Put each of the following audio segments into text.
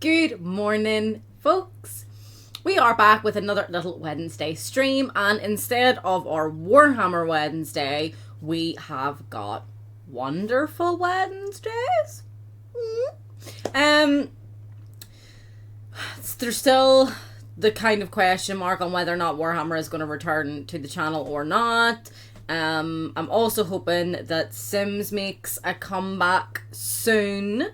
Good morning, folks. We are back with another little Wednesday stream, and instead of our Warhammer Wednesday, we have got Wonderful Wednesdays. There's still the kind of question mark on whether or not Warhammer is going to return to the channel or not. I'm also hoping that Sims makes a comeback soon.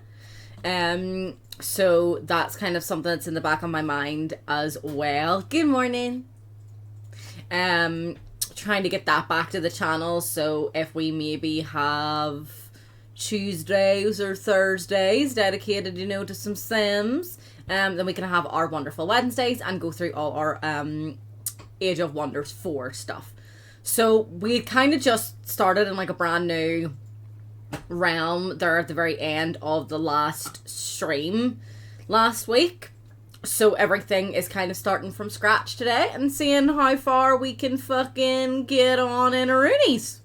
So that's kind of something that's in the back of my mind as well. Good morning. Trying to get that back to the channel. So if we maybe have Tuesdays or Thursdays dedicated, to some Sims, then we can have our Wonderful Wednesdays and go through all our Age of Wonders 4 stuff. So we kind of just started in like a brand new realm there at the very end of the last stream last week. So everything is kind of starting from scratch today and seeing how far we can fucking get on in Aroonies.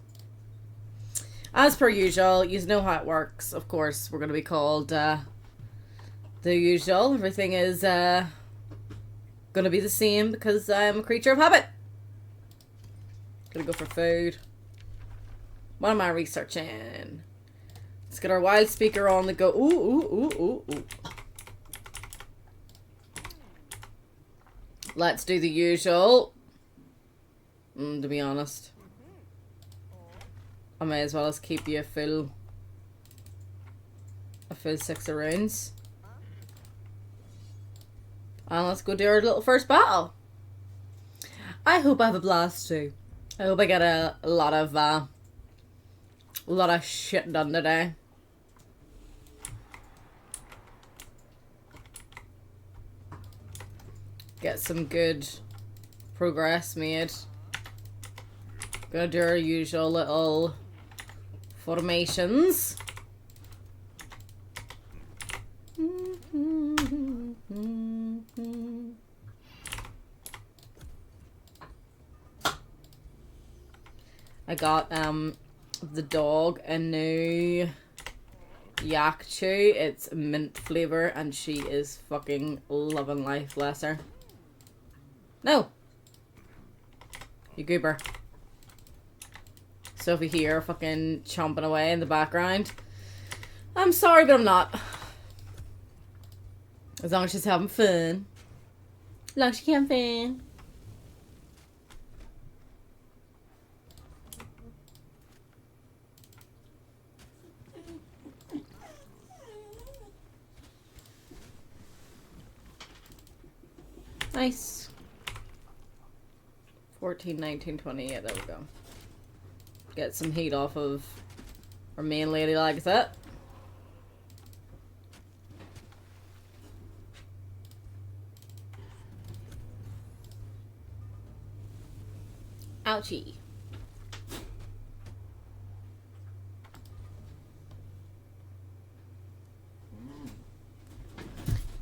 As per usual, you know how it works. Of course, we're going to be called the usual. Everything is going to be the same because I'm a creature of habit. Gonna go for food. What am I researching? Let's get our wild speaker on the go. Ooh. Let's do the usual. To be honest, I may as well just keep you a full 6 of rounds. And let's go do our little first battle. I hope I have a blast too. I hope I get a lot of shit done today. Get some good progress made. Gonna do our usual little formations. I got the dog a new yak chew. It's mint flavor and she is fucking loving life, bless her. No, you goober. So if you hear fucking chomping away in the background, I'm sorry, but I'm not. As long as she's having fun. As long as she's having fun. Nice. 14, 19, 20. Yeah, there we go. Get some heat off of our main lady Lagertha. Ouchie.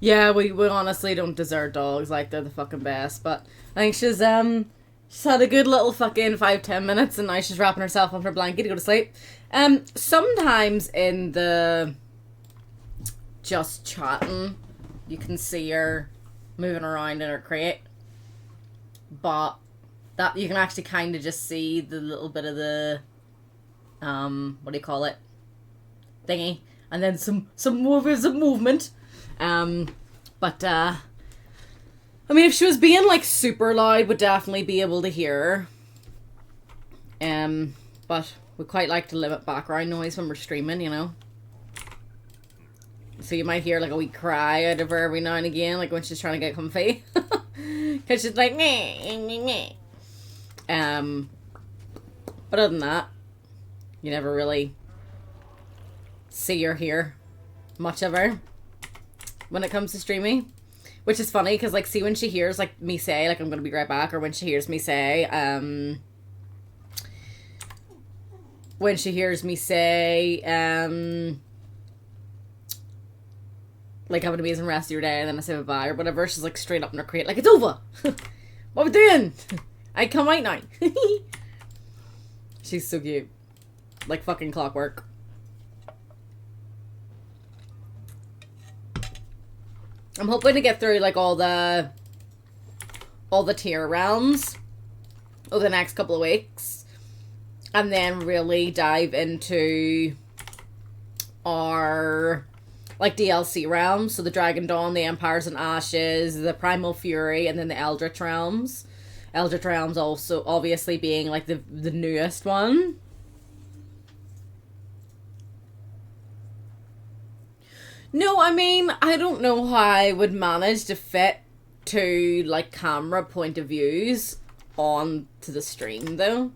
Yeah, we honestly don't deserve dogs. Like, they're the fucking best. But I think she's had a good little fucking 5-10 minutes and now she's wrapping herself on her blanket to go to sleep. Sometimes in the just chatting, you can see her moving around in her crate. But that you can actually kind of just see the little bit of the what do you call it? Thingy. And then some movement. I mean, if she was being like super loud, we'd definitely be able to hear her. But we quite like to limit background noise when we're streaming, So you might hear like a wee cry out of her every now and again, like when she's trying to get comfy. Cause she's like, meh. But other than that, you never really see or hear much of her when it comes to streaming, which is funny because like, see, when she hears like me say like I'm gonna be right back, or when she hears me say like have an amazing rest of your day, and then I say bye or whatever, she's like straight up in her crate like, it's over. What we doing? I come out now. She's so cute, like fucking clockwork. I'm hoping to get through like all the tier rounds over the next couple of weeks, and then really dive into our like DLC realms. So the Dragon Dawn, the Empires and Ashes, the Primal Fury, and then the Eldritch Realms. Eldritch Realms also obviously being like the newest one. No, I mean, I don't know how I would manage to fit two like camera point of views on to the stream though,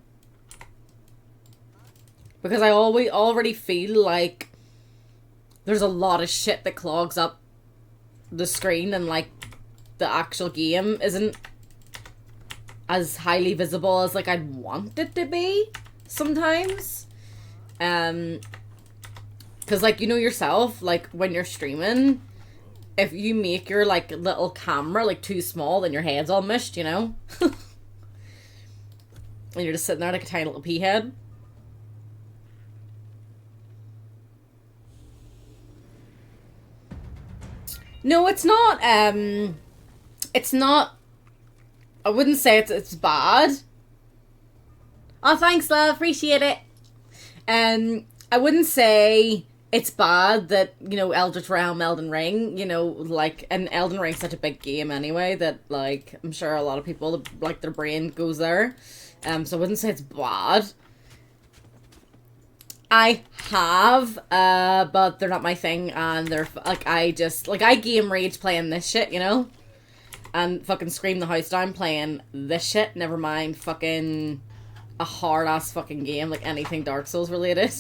because I already feel like there's a lot of shit that clogs up the screen, and like the actual game isn't as highly visible as like I'd want it to be sometimes. Because like, you know yourself, like when you're streaming, if you make your like little camera like too small, then your head's all mushed, you know? And you're just sitting there like a tiny little pea head. No, it's not, it's not, I wouldn't say it's bad. Oh, thanks, love, appreciate it. I wouldn't say it's bad that, you know, Eldritch Realm, Elden Ring, you know, like, and Elden Ring's such a big game anyway that, like, I'm sure a lot of people, like, their brain goes there. So I wouldn't say it's bad. I have, but they're not my thing, and they're, like, I game rage playing this shit, you know? And fucking scream the house down playing this shit, never mind fucking a hard-ass fucking game, like anything Dark Souls related.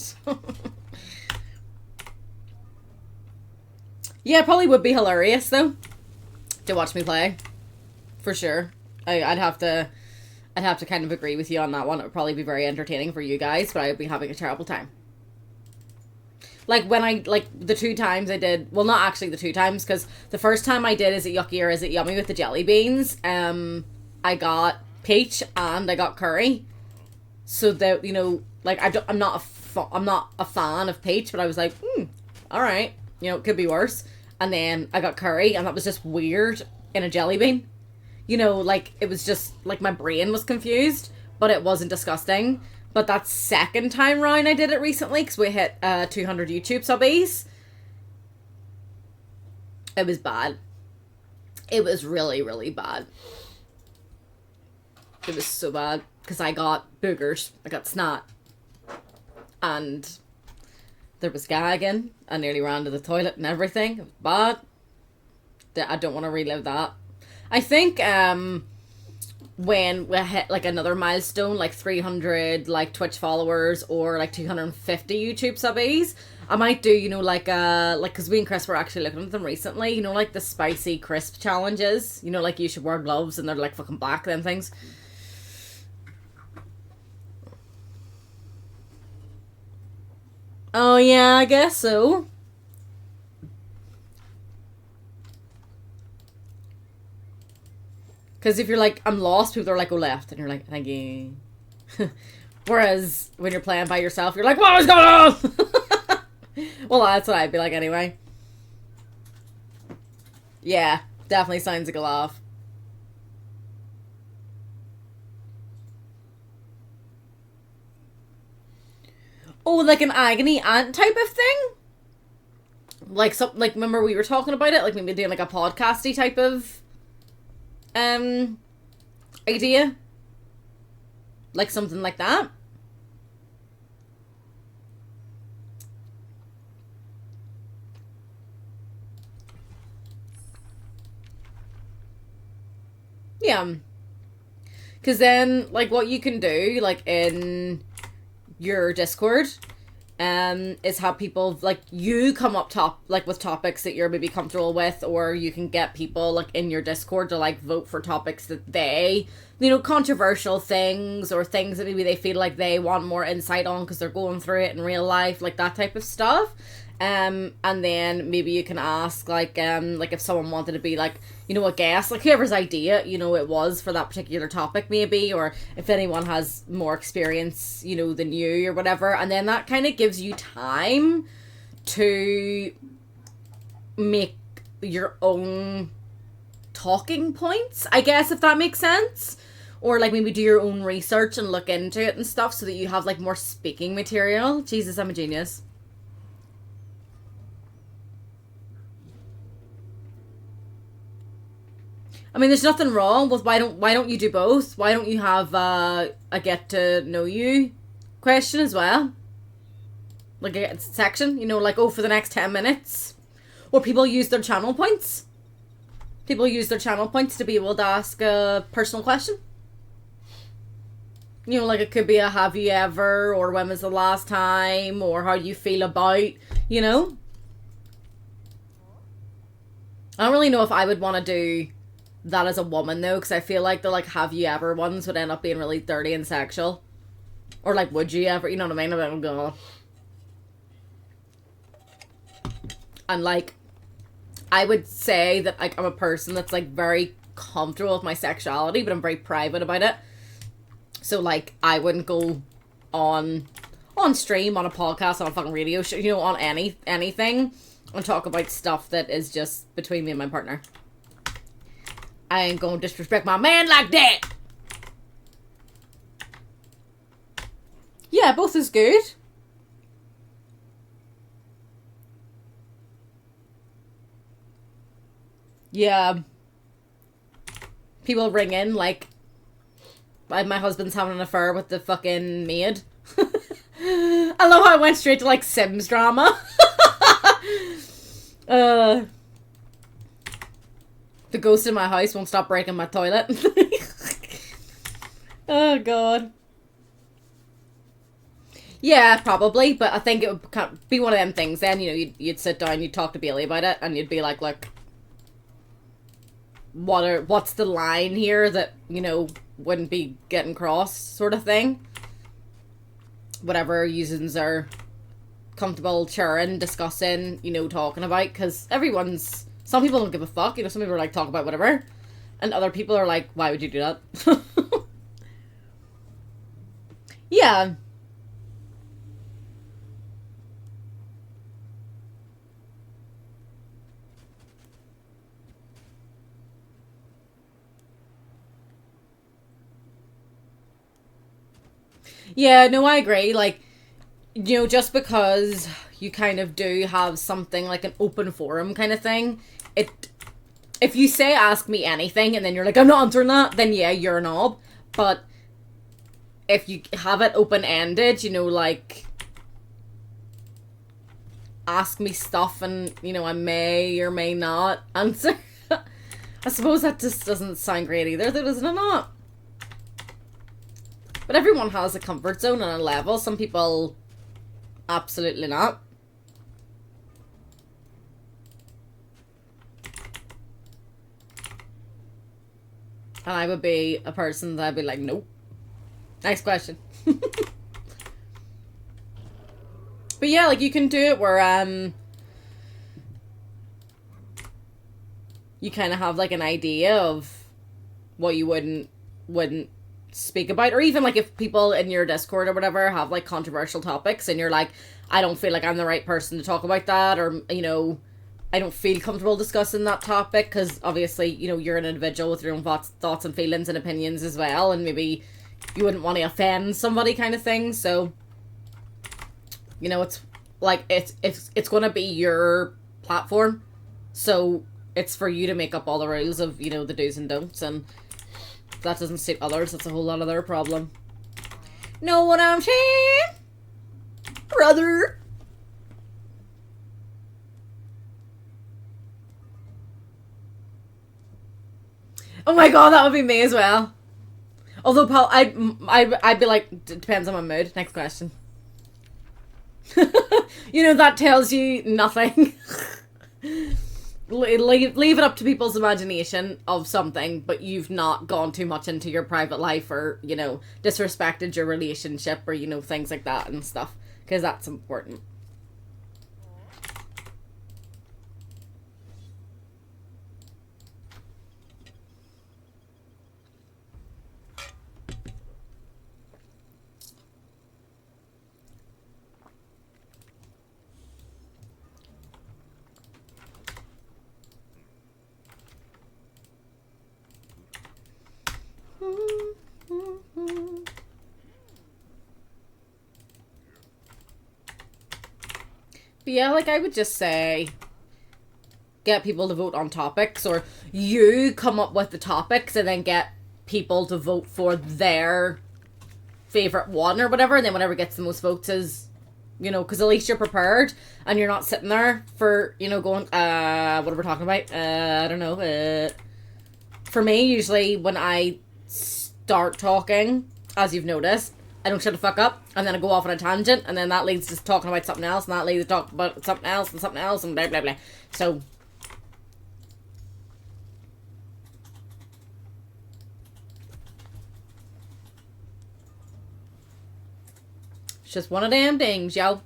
Yeah, it probably would be hilarious, though, to watch me play. For sure. I'd have to kind of agree with you on that one. It would probably be very entertaining for you guys, but I would be having a terrible time. Like, when the 2 times I did, well, not actually the 2 times, because the first time I did Is It Yucky or Is It Yummy with the jelly beans, I got peach and I got curry. So that, you know, like, I'm not a fan of peach, but I was like, alright, you know, it could be worse. And then I got curry, and that was just weird in a jelly bean. You know, like, it was just, like, my brain was confused, but it wasn't disgusting. But that second time round I did it recently, because we hit 200 YouTube subbies, it was bad. It was really, really bad. It was so bad, because I got boogers, I got snot, and there was gagging. I nearly ran to the toilet and everything. It was bad. I don't want to relive that. I think when we hit like another milestone, like 300 like Twitch followers or like 250 YouTube subbies, I might do, you know, like because we and Chris were actually looking at them recently, you know, like the spicy crisp challenges, you know, like you should wear gloves and they're like fucking black, them things. Oh yeah, I guess so. Because if you're like, I'm lost, people are like, go left. And you're like, thank you. Whereas when you're playing by yourself, you're like, what is going on? Well, that's what I'd be like anyway. Yeah, definitely sounds like a laugh. Oh, like an agony aunt type of thing? Like, like, remember we were talking about it? Like, maybe doing like a podcasty type of idea, like something like that. Yeah, because then like what you can do like in your Discord is have people like you come up top like with topics that you're maybe comfortable with, or you can get people like in your Discord to like vote for topics that they, you know, controversial things or things that maybe they feel like they want more insight on because they're going through it in real life, like that type of stuff. And then maybe you can ask like if someone wanted to be like, you know, a guest, like whoever's idea, you know, it was for that particular topic maybe, or if anyone has more experience, you know, than you or whatever, and then that kind of gives you time to make your own talking points, I guess, if that makes sense. Or like maybe do your own research and look into it and stuff so that you have like more speaking material. Jesus, I'm a genius. I mean, there's nothing wrong with why don't you do both? Why don't you have a get to know you question as well? Like a section, you know, like, oh, for the next 10 minutes. Or people use their channel points. People use their channel points to be able to ask a personal question. You know, like it could be a have you ever, or when was the last time, or how do you feel about, you know? I don't really know if I would want to do that as a woman though, because I feel like the like have you ever ones would end up being really dirty and sexual. Or like would you ever, you know what I mean? I'm going, and like I would say that like I'm a person that's like very comfortable with my sexuality, but I'm very private about it. So like I wouldn't go on stream, on a podcast, on a fucking radio show, you know, on anything and talk about stuff that is just between me and my partner. I ain't gonna disrespect my man like that. Yeah, both is good. Yeah. People ring in like, my husband's having an affair with the fucking maid. I love how I went straight to like Sims drama. The ghost in my house won't stop breaking my toilet. Oh god. Yeah, probably, but I think it would be one of them things then, you know, you'd sit down, you'd talk to Bailey about it, and you'd be like, look, what's the line here that, you know, wouldn't be getting crossed, sort of thing. Whatever users are comfortable sharing, discussing, you know, talking about, because some people don't give a fuck, you know, some people are like, talk about whatever, and other people are like, why would you do that? Yeah. Yeah, no, I agree. Like, you know, just because you kind of do have something like an open forum kind of thing, if you say ask me anything and then you're like, I'm not answering that, then yeah, you're a knob. But if you have it open ended, you know, like ask me stuff and, you know, I may or may not answer. I suppose that just doesn't sound great either, though, doesn't it not? But everyone has a comfort zone and a level. Some people, absolutely not. And I would be a person that I'd be like, nope. Next question. But yeah, like you can do it where you kind of have like an idea of what you wouldn't speak about, or even like if people in your Discord or whatever have like controversial topics and you're like, I don't feel like I'm the right person to talk about that, or, you know, I don't feel comfortable discussing that topic, because obviously, you know, you're an individual with your own thoughts and feelings and opinions as well, and maybe you wouldn't want to offend somebody kind of thing. So, you know, it's like it's going to be your platform, so it's for you to make up all the rules of, you know, the do's and don'ts, and if that doesn't suit others, that's a whole lot of their problem. Know what I'm saying, brother? Oh my god, that would be me as well. Although, Paul, I'd be like, depends on my mood. Next question. You know, that tells you nothing. Leave it up to people's imagination of something, but you've not gone too much into your private life, or, you know, disrespected your relationship, or, you know, things like that and stuff, because that's important. But yeah, like, I would just say get people to vote on topics, or you come up with the topics and then get people to vote for their favorite one or whatever, and then whatever gets the most votes is, you know, because at least you're prepared and you're not sitting there for, you know, going, what are we talking about? I don't know. For me, usually when I start talking, as you've noticed, I don't shut the fuck up, and then I go off on a tangent, and then that leads to talking about something else, and that leads to talk about something else, and blah, blah, blah. So, it's just one of them things, yo.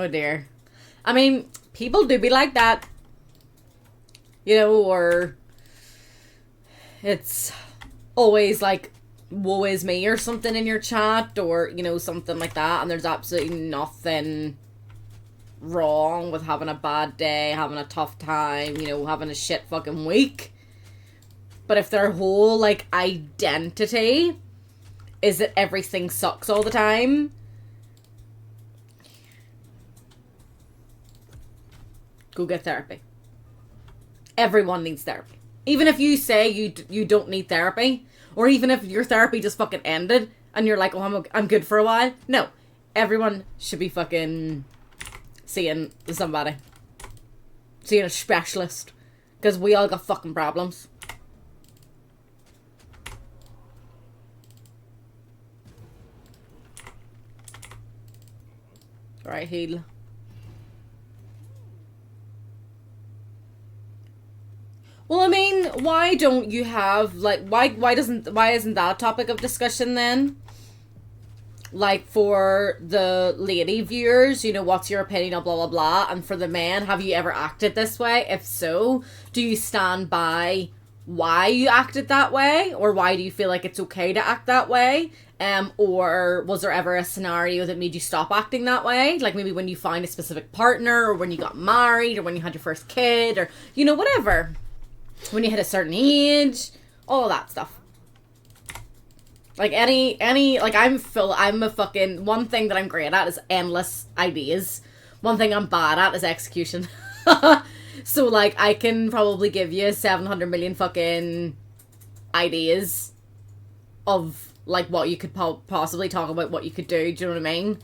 Oh dear. I mean, people do be like that. You know, or it's always like, woe is me or something in your chat, or, you know, something like that, and there's absolutely nothing wrong with having a bad day, having a tough time, you know, having a shit fucking week. But if their whole, like, identity is that everything sucks all the time, go get therapy. Everyone needs therapy. Even if you say you don't need therapy, or even if your therapy just fucking ended and you're like, oh, I'm good for a while. No, everyone should be fucking seeing somebody, seeing a specialist, because we all got fucking problems. Right, heal. Well, I mean, why don't you have, like, why isn't that a topic of discussion then? Like, for the lady viewers, you know, what's your opinion of blah blah blah, and for the men, have you ever acted this way? If so, do you stand by why you acted that way, or why do you feel like it's okay to act that way? Or was there ever a scenario that made you stop acting that way? Like maybe when you find a specific partner, or when you got married, or when you had your first kid, or, you know, whatever. When you hit a certain age, all of that stuff. Like like I'm a fucking, one thing that I'm great at is endless ideas. One thing I'm bad at is execution. So like I can probably give you 700 million fucking ideas of like what you could possibly talk about, what you could do. Do you know what I mean?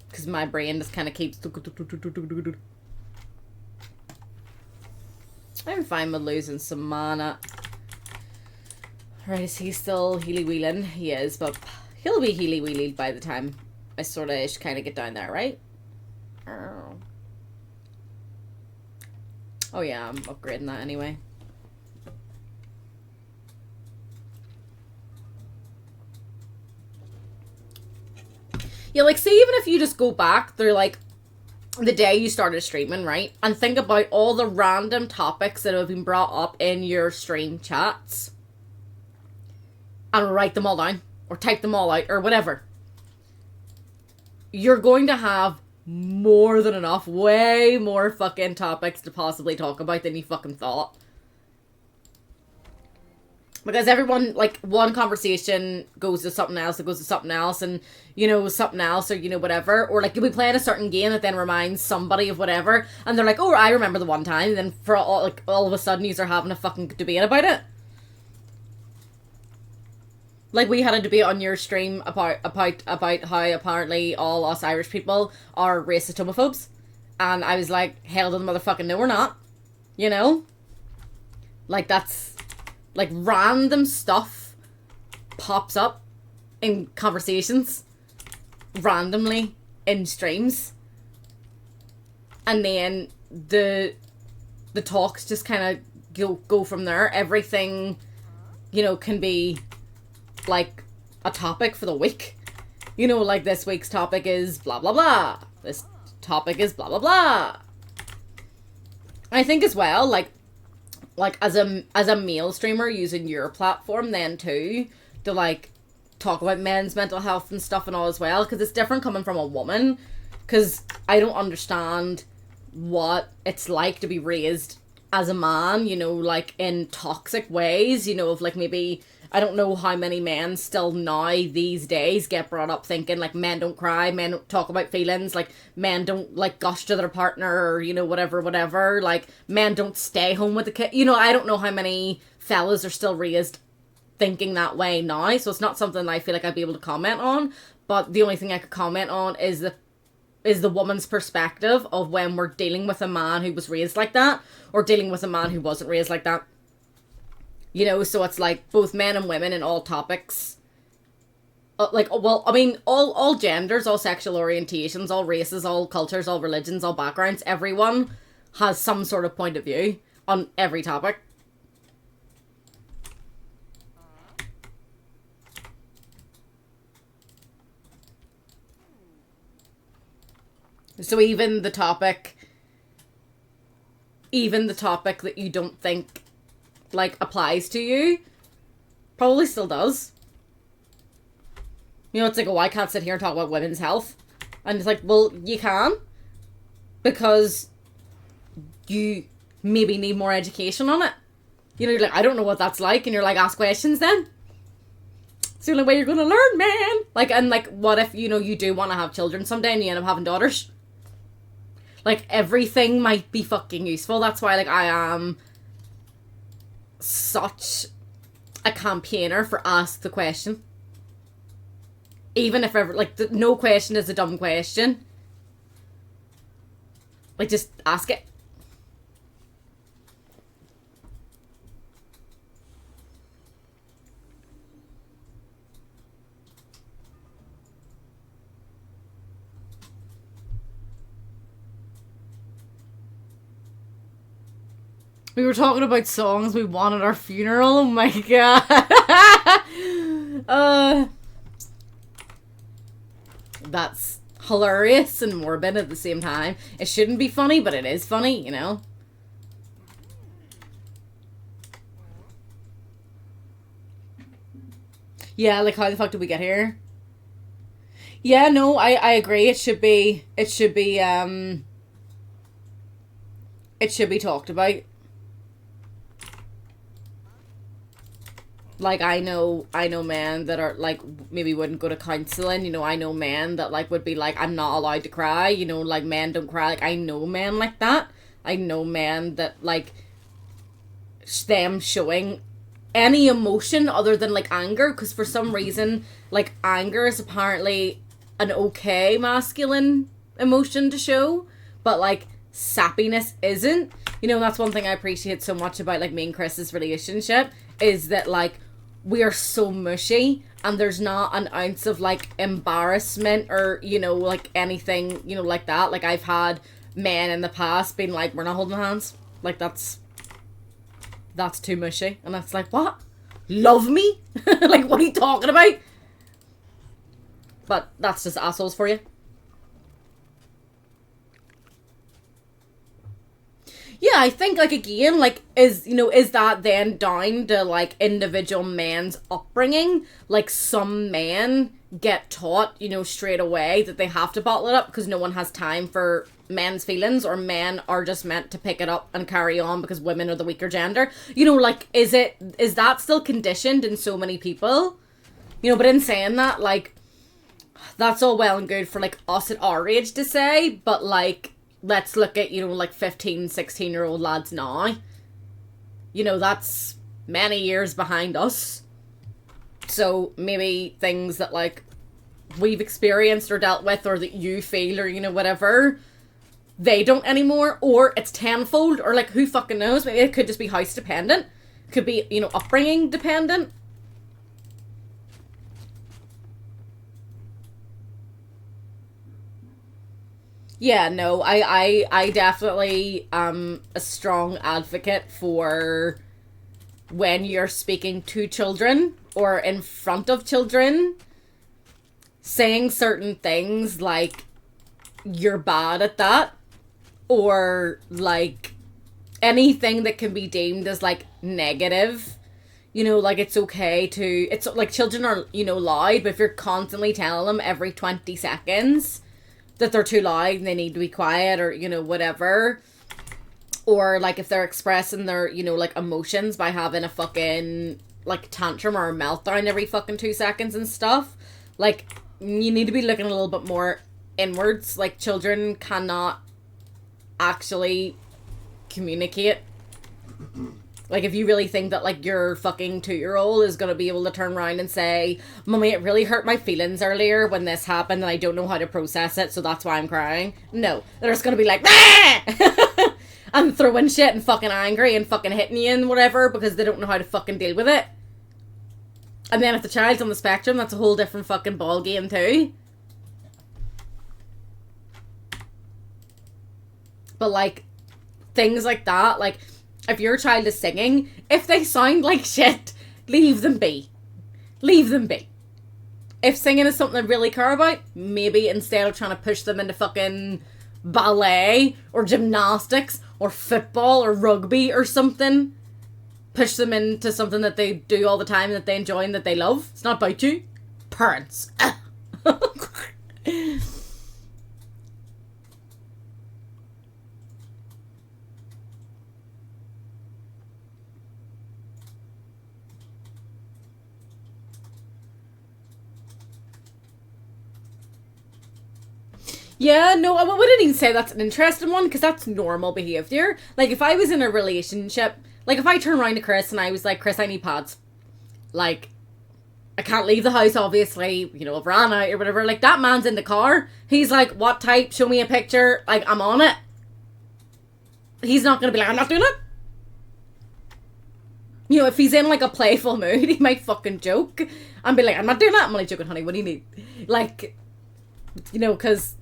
Because my brain just kind of keeps. I'm fine with losing some mana. Right, is he still healy-wheeling? He is, but he'll be healy-wheelied by the time I sort of kind of get down there, right? Oh yeah, I'm upgrading that anyway. Yeah, like, see, even if you just go back, they're like, the day you started streaming, right? And think about all the random topics that have been brought up in your stream chats. And write them all down. Or type them all out. Or whatever. You're going to have more than enough. Way more fucking topics to possibly talk about than you fucking thought. Because everyone, like, one conversation goes to something else, that goes to something else, and, you know, something else, or, you know, whatever. Or, like, you'll be playing a certain game that then reminds somebody of whatever, and they're like, oh, I remember the one time, and then for all of a sudden, you're having a fucking debate about it. Like, we had a debate on your stream about how apparently all us Irish people are racist homophobes. And I was like, hell to the motherfucking no, we're not. You know? Like, that's... Like, random stuff pops up in conversations randomly in streams. And then the talks just kind of go from there. Everything, you know, can be, like, a topic for the week. You know, like, this week's topic is blah, blah, blah. This topic is blah, blah, blah. And I think as well, like as a male streamer using your platform then too to like talk about men's mental health and stuff and all as well, because it's different coming from a woman, because I don't understand what it's like to be raised as a man, you know, like in toxic ways, you know, of like maybe, I don't know how many men still now these days get brought up thinking like men don't cry, men don't talk about feelings, like men don't like gush to their partner, or, you know, whatever, like men don't stay home with the kid. You know, I don't know how many fellas are still raised thinking that way now, so it's not something I feel like I'd be able to comment on, but the only thing I could comment on is the woman's perspective of when we're dealing with a man who was raised like that, or dealing with a man who wasn't raised like that. You know, so it's like both men and women in all topics. Like, well, I mean, all genders, all sexual orientations, all races, all cultures, all religions, all backgrounds, everyone has some sort of point of view on every topic. So even the topic that you don't think like applies to you probably still does. You know, it's like, oh, I can't sit here and talk about women's health. And it's like, well, you can, because you maybe need more education on it. You know, you're like, I don't know what that's like, and you're like, ask questions then. It's the only way you're gonna learn, man. Like, and like, what if, you know, you do want to have children someday and you end up having daughters? Like, everything might be fucking useful. That's why, like, I am such a campaigner for ask the question. Even if ever, like, no question is a dumb question. Like, just ask it. We were talking about songs we want at our funeral. Oh my god. That's hilarious and morbid at the same time. It shouldn't be funny, but it is funny, you know? Yeah, like, how the fuck did we get here? Yeah, no, I agree. It should be talked about. Like, I know men that are, like, maybe wouldn't go to counselling, you know, I know men that, like, would be like, I'm not allowed to cry, you know, like, men don't cry, like, I know men like that. I know men that, like, them showing any emotion other than, like, anger, because for some reason, like, anger is apparently an okay masculine emotion to show, but, like, sappiness isn't. You know, that's one thing I appreciate so much about, like, me and Chris's relationship, is that, like, we are so mushy, and there's not an ounce of, like, embarrassment or, you know, like, anything, you know, like that. Like, I've had men in the past being like, we're not holding hands. Like, that's too mushy. And that's like, what? Love me? Like, what are you talking about? But that's just assholes for you. Yeah, I think, like, again, like, is that then down to, like, individual men's upbringing? Like, some men get taught, you know, straight away that they have to bottle it up because no one has time for men's feelings, or men are just meant to pick it up and carry on because women are the weaker gender. You know, like, is that still conditioned in so many people? You know, but in saying that, like, that's all well and good for, like, us at our age to say, but, like, let's look at, you know, like 15, 16-year-old lads now. You know, that's many years behind us. So maybe things that, like, we've experienced or dealt with, or that you feel, or, you know, whatever, they don't anymore, or it's tenfold, or, like, who fucking knows? Maybe it could just be house dependent. It could be, you know, upbringing dependent. Yeah, no, I definitely am a strong advocate for when you're speaking to children or in front of children, saying certain things like, you're bad at that, or, like, anything that can be deemed as, like, negative. You know, like, it's okay to, it's like, children are, you know, loud, but if you're constantly telling them every 20 seconds, that they're too loud and they need to be quiet, or, you know, whatever. Or, like, if they're expressing their, you know, like, emotions by having a fucking, like, tantrum or a meltdown every fucking 2 seconds and stuff. Like, you need to be looking a little bit more inwards. Like, children cannot actually communicate. Like, if you really think that, like, your fucking 2-year-old is going to be able to turn around and say, Mummy, it really hurt my feelings earlier when this happened and I don't know how to process it, so that's why I'm crying. No. They're just going to be like, ah! And throwing shit and fucking angry and fucking hitting you and whatever because they don't know how to fucking deal with it. And then if the child's on the spectrum, that's a whole different fucking ball game too. But, like, things like that, like, if your child is singing, if they sound like shit, leave them be. Leave them be. If singing is something they really care about, maybe instead of trying to push them into fucking ballet or gymnastics or football or rugby or something, push them into something that they do all the time, that they enjoy and that they love. It's not about you. Parents. Yeah, no, I wouldn't even say that's an interesting one, because that's normal behaviour. Like, if I was in a relationship, like, if I turned around to Chris and I was like, Chris, I need pads. Like, I can't leave the house, obviously, you know, I've ran out or whatever. Like, that man's in the car. He's like, what type? Show me a picture. Like, I'm on it. He's not going to be like, I'm not doing it. You know, if he's in, like, a playful mood, he might fucking joke and be like, I'm not doing that. I'm only joking, honey. What do you need? Like, you know, because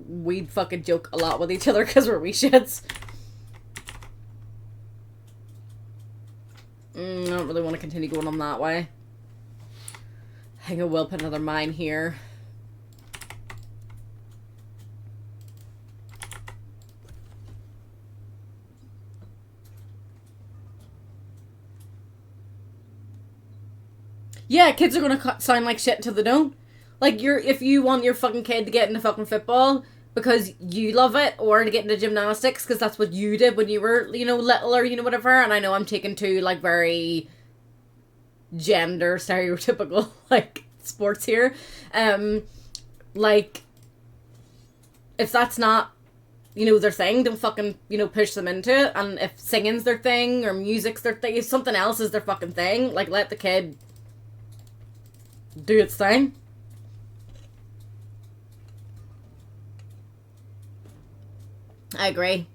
we fucking joke a lot with each other because we're wee shits. I don't really want to continue going on that way. I think I will put another mine here. Yeah, kids are gonna sound like shit until they don't. Like, if you want your fucking kid to get into fucking football because you love it, or to get into gymnastics because that's what you did when you were, you know, little, or, you know, whatever. And I know I'm taking two, like, very gender stereotypical, like, sports here. Like, if that's not, you know, their thing, don't fucking, you know, push them into it. And if singing's their thing, or music's their thing, if something else is their fucking thing, like, let the kid do its thing. I agree.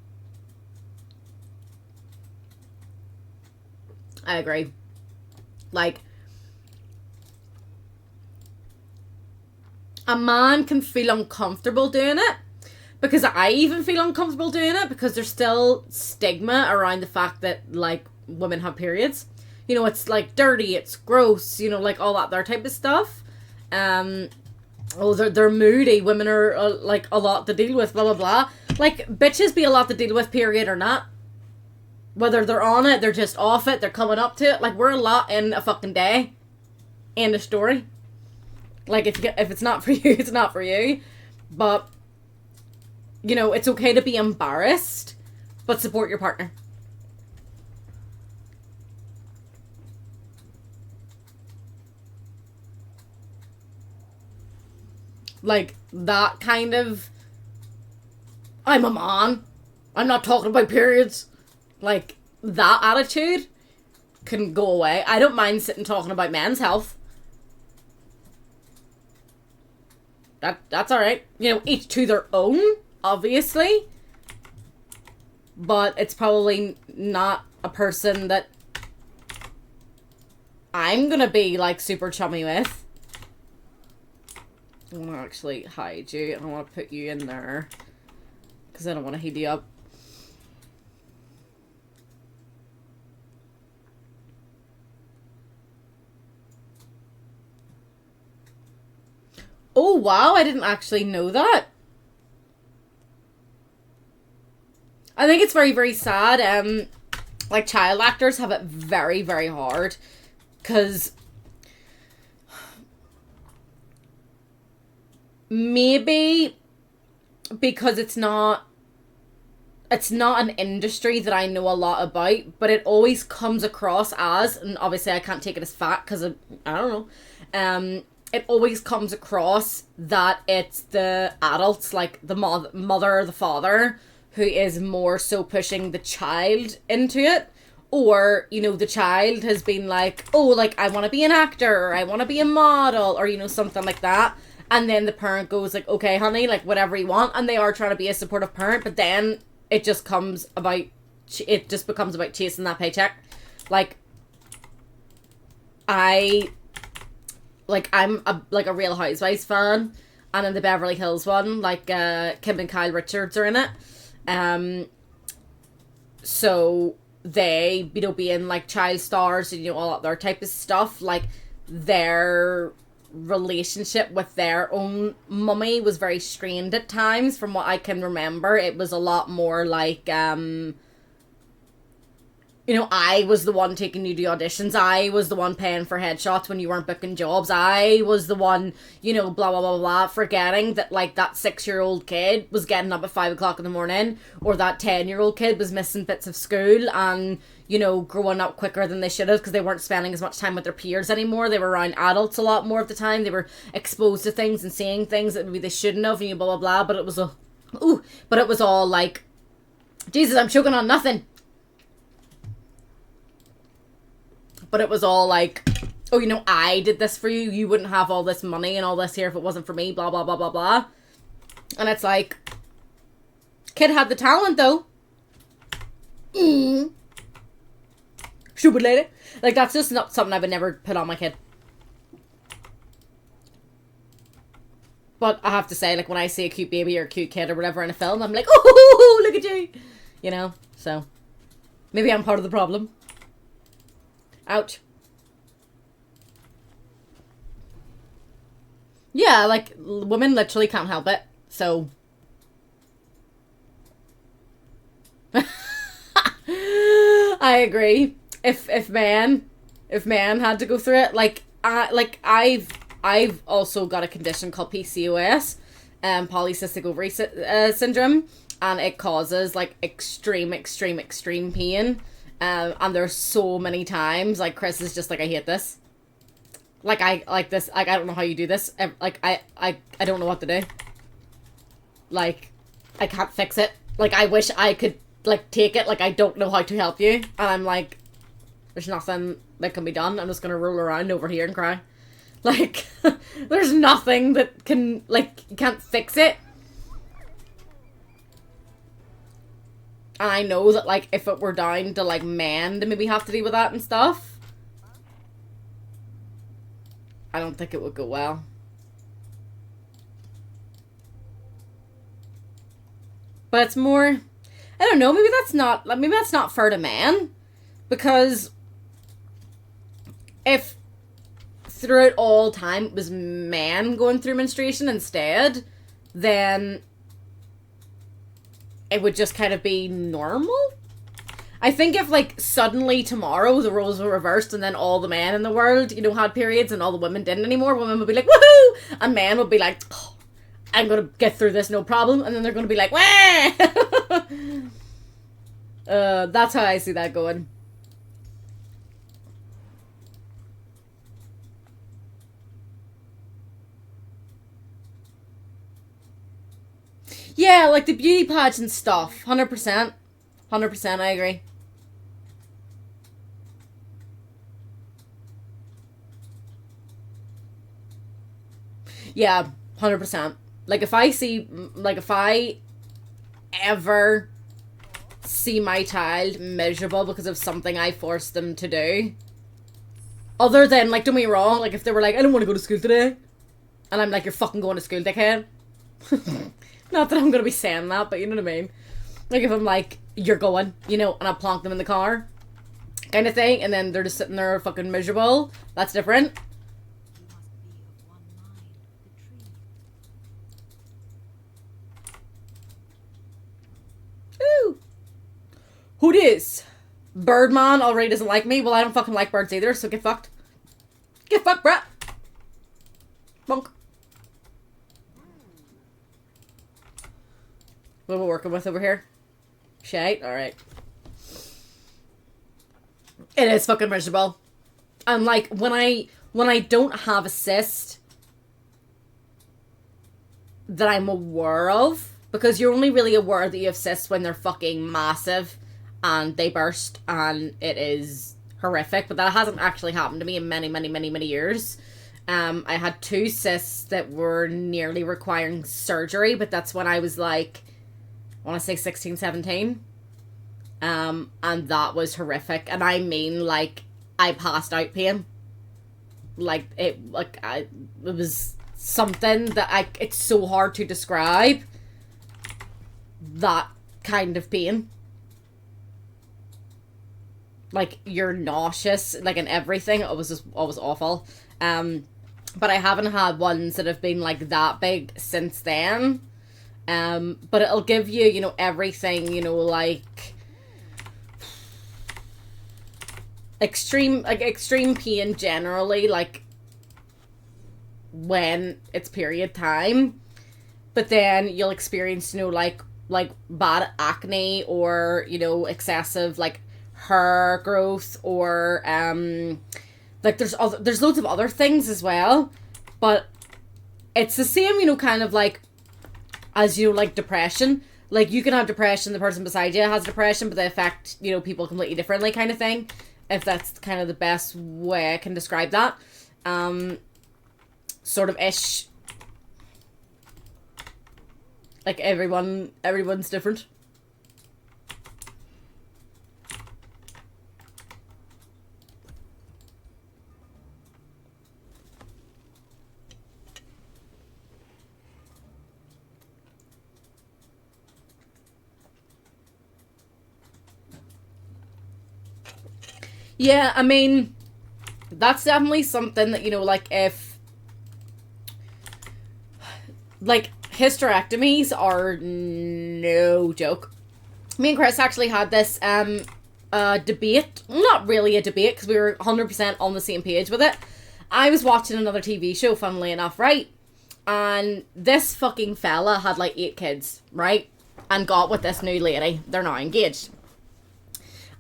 Like, a man can feel uncomfortable doing it, because I even feel uncomfortable doing it, because there's still stigma around the fact that, like, women have periods. You know, it's, like, dirty, it's gross, you know, like, all that there type of stuff. Oh, they're moody. Women are, like, a lot to deal with, blah, blah, blah. Like, bitches be a lot to deal with, period or not. Whether they're on it, they're just off it, they're coming up to it. Like, we're a lot in a fucking day. End of story. Like, if it's not for you, it's not for you. But, you know, it's okay to be embarrassed, but support your partner. Like, that kind of, I'm a man, I'm not talking about periods. Like, that attitude can go away. I don't mind sitting talking about men's health. That's alright. You know, each to their own, obviously. But it's probably not a person that I'm gonna be, like, super chummy with. I want to actually hide you. I don't want to put you in there, because I don't want to heat you up. Oh, wow. I didn't actually know that. I think it's very, very sad. Like, child actors have it very, very hard, because maybe because it's not an industry that I know a lot about, but it always comes across as, and obviously I can't take it as fact because I don't know, it always comes across that it's the adults, like the mother or the father, who is more so pushing the child into it. Or, you know, the child has been like, oh, like, I want to be an actor, or I want to be a model, or, you know, something like that. And then the parent goes like, okay, honey, like, whatever you want. And they are trying to be a supportive parent, but then it just becomes about chasing that paycheck. Like, I'm a Real Housewives fan, and in the Beverly Hills one, like, Kim and Kyle Richards are in it. So they, you know, being like child stars and, you know, all that other type of stuff, like, their relationship with their own mummy was very strained at times. From what I can remember, it was a lot more like, you know, I was the one taking you to auditions. I was the one paying for headshots when you weren't booking jobs. I was the one, you know, blah, blah, blah, blah, forgetting that, like, that 6-year-old kid was getting up at 5 o'clock in the morning, or that 10-year-old kid was missing bits of school and, you know, growing up quicker than they should have because they weren't spending as much time with their peers anymore. They were around adults a lot more of the time. They were exposed to things and seeing things that maybe they shouldn't have, and blah, blah, blah. But it was all like, Jesus, I'm choking on nothing. But it was all like, oh, you know, I did this for you. You wouldn't have all this money and all this here if it wasn't for me, blah, blah, blah, blah, blah. And it's like, kid had the talent, though. Stupid lady. Like, that's just not something I would never put on my kid. But I have to say, like, when I see a cute baby or a cute kid or whatever in a film, I'm like, oh, look at you. You know? So, maybe I'm part of the problem. Ouch. Yeah, like, women literally can't help it, so. I agree. If man had to go through it, like, I've also got a condition called PCOS, polycystic ovary syndrome, and it causes, like, extreme pain. And there's so many times, like, Chris is just like, I hate this. Like, I don't know how you do this. Like, I don't know what to do. Like, I can't fix it. Like, I wish I could, like, take it. Like, I don't know how to help you. And I'm like, there's nothing that can be done. I'm just gonna roll around over here and cry. Like, there's nothing that can, like, you can't fix it. And I know that, like, if it were down to, like, men to maybe have to deal with that and stuff, I don't think it would go well. But it's more, I don't know, maybe that's not fair to men. Because if throughout all time it was men going through menstruation instead, then it would just kind of be normal. I think if, like, suddenly tomorrow the roles were reversed and then all the men in the world, you know, had periods and all the women didn't anymore, women would be like, woohoo! And men would be like, oh, I'm gonna get through this, no problem. And then they're gonna be like, wah! That's how I see that going. Yeah, like the beauty pageant stuff. 100%. 100%, I agree. Yeah, 100%. Like, if I ever see my child miserable because of something I forced them to do, other than, like, don't get me wrong, like, if they were like, I don't want to go to school today, and I'm like, you're fucking going to school, dickhead. Not that I'm going to be saying that, but you know what I mean. Like, if I'm like, you're going, you know, and I plonk them in the car, kind of thing, and then they're just sitting there fucking miserable, that's different. Ooh. Who dis? Birdman already doesn't like me. Well, I don't fucking like birds either, so get fucked. Get fucked, bruh. Bonk. What are we working with over here? Shite? Alright. It is fucking miserable. And like, when I don't have a cyst that I'm aware of, because you're only really aware that you have cysts when they're fucking massive and they burst and it is horrific, but that hasn't actually happened to me in many, many, many, many years. I had 2 cysts that were nearly requiring surgery, but that's when I was like, I want to say 16, 17. And that was horrific. And I mean, like, I passed out pain. Like, it was something that it's so hard to describe. That kind of pain. Like, you're nauseous, like, and everything. It was awful. But I haven't had ones that have been, like, that big since then. But it'll give you, you know, everything, you know, like, extreme pain generally, like, when it's period time. But then you'll experience, you know, like bad acne, or, you know, excessive, like, hair growth, or, like, there's loads of other things as well. But it's the same, you know, kind of like, as, you know, like, depression. Like, you can have depression, the person beside you has depression, but they affect, you know, people completely differently, kind of thing. If that's kind of the best way I can describe that. Sort of ish. Like, everyone's different. Yeah, I mean, that's definitely something that, you know, like, if, like, hysterectomies are no joke. Me and Chris actually had this debate. Not really a debate, because we were 100% on the same page with it. I was watching another TV show, funnily enough, right? And this fucking fella had, like, 8 kids, right? And got with this new lady. They're now engaged.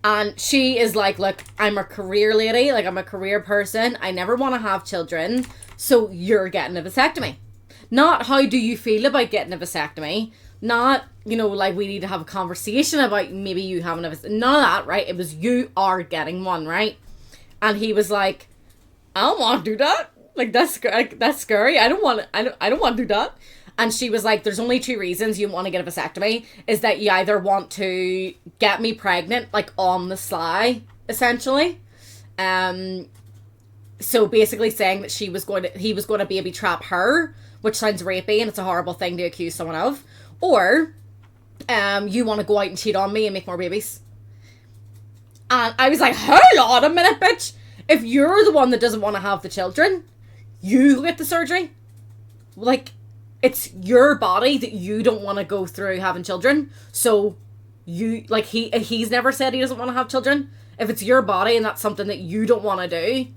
And she is like, look, I'm a career lady. Like, I'm a career person. I never want to have children. So you're getting a vasectomy. Not, how do you feel about getting a vasectomy? Not, you know, like, we need to have a conversation about maybe you having a vasectomy. None of that, right? It was, you are getting one, right? And he was like, I don't want to do that. Like, that's scary. I don't want to do that. And she was like, there's only 2 reasons you want to get a vasectomy. Is that you either want to get me pregnant, like, on the sly, essentially. So basically saying that he was going to baby trap her, which sounds rapey and it's a horrible thing to accuse someone of. Or, you want to go out and cheat on me and make more babies. And I was like, hold on a minute, bitch. If you're the one that doesn't want to have the children, you get the surgery. Like, it's your body that you don't want to go through having children. So you, like, he's never said he doesn't want to have children. If it's your body and that's something that you don't want to do,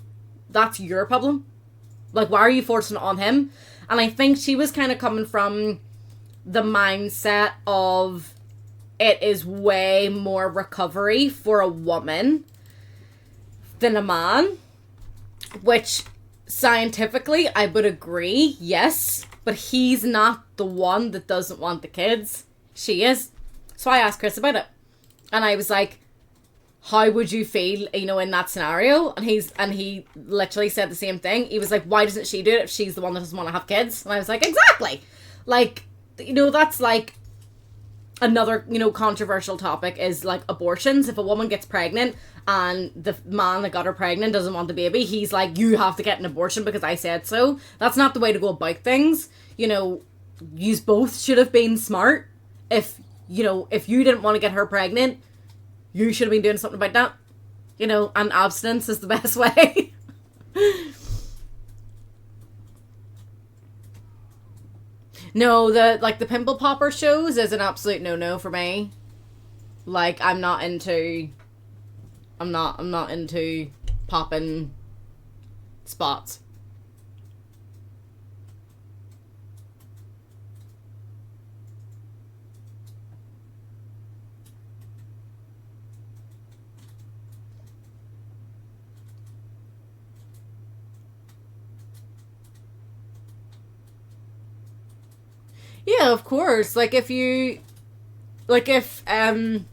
that's your problem. Like, why are you forcing it on him? And I think she was kind of coming from the mindset of, it is way more recovery for a woman than a man. Which, scientifically, I would agree, yes. But he's not the one that doesn't want the kids. She is. So I asked Chris about it. And I was like, how would you feel, you know, in that scenario? And he literally said the same thing. He was like, why doesn't she do it if she's the one that doesn't want to have kids? And I was like, exactly. Like, you know, that's like another, you know, controversial topic is, like, abortions. If a woman gets pregnant and the man that got her pregnant doesn't want the baby, he's like, you have to get an abortion because I said so. That's not the way to go about things. You know, yous both should have been smart. If, you know, if you didn't want to get her pregnant, you should have been doing something about that. You know, and abstinence is the best way. No, the pimple popper shows is an absolute no-no for me. Like, I'm not into popping spots. Yeah, of course. Like, if you... Like, if, like,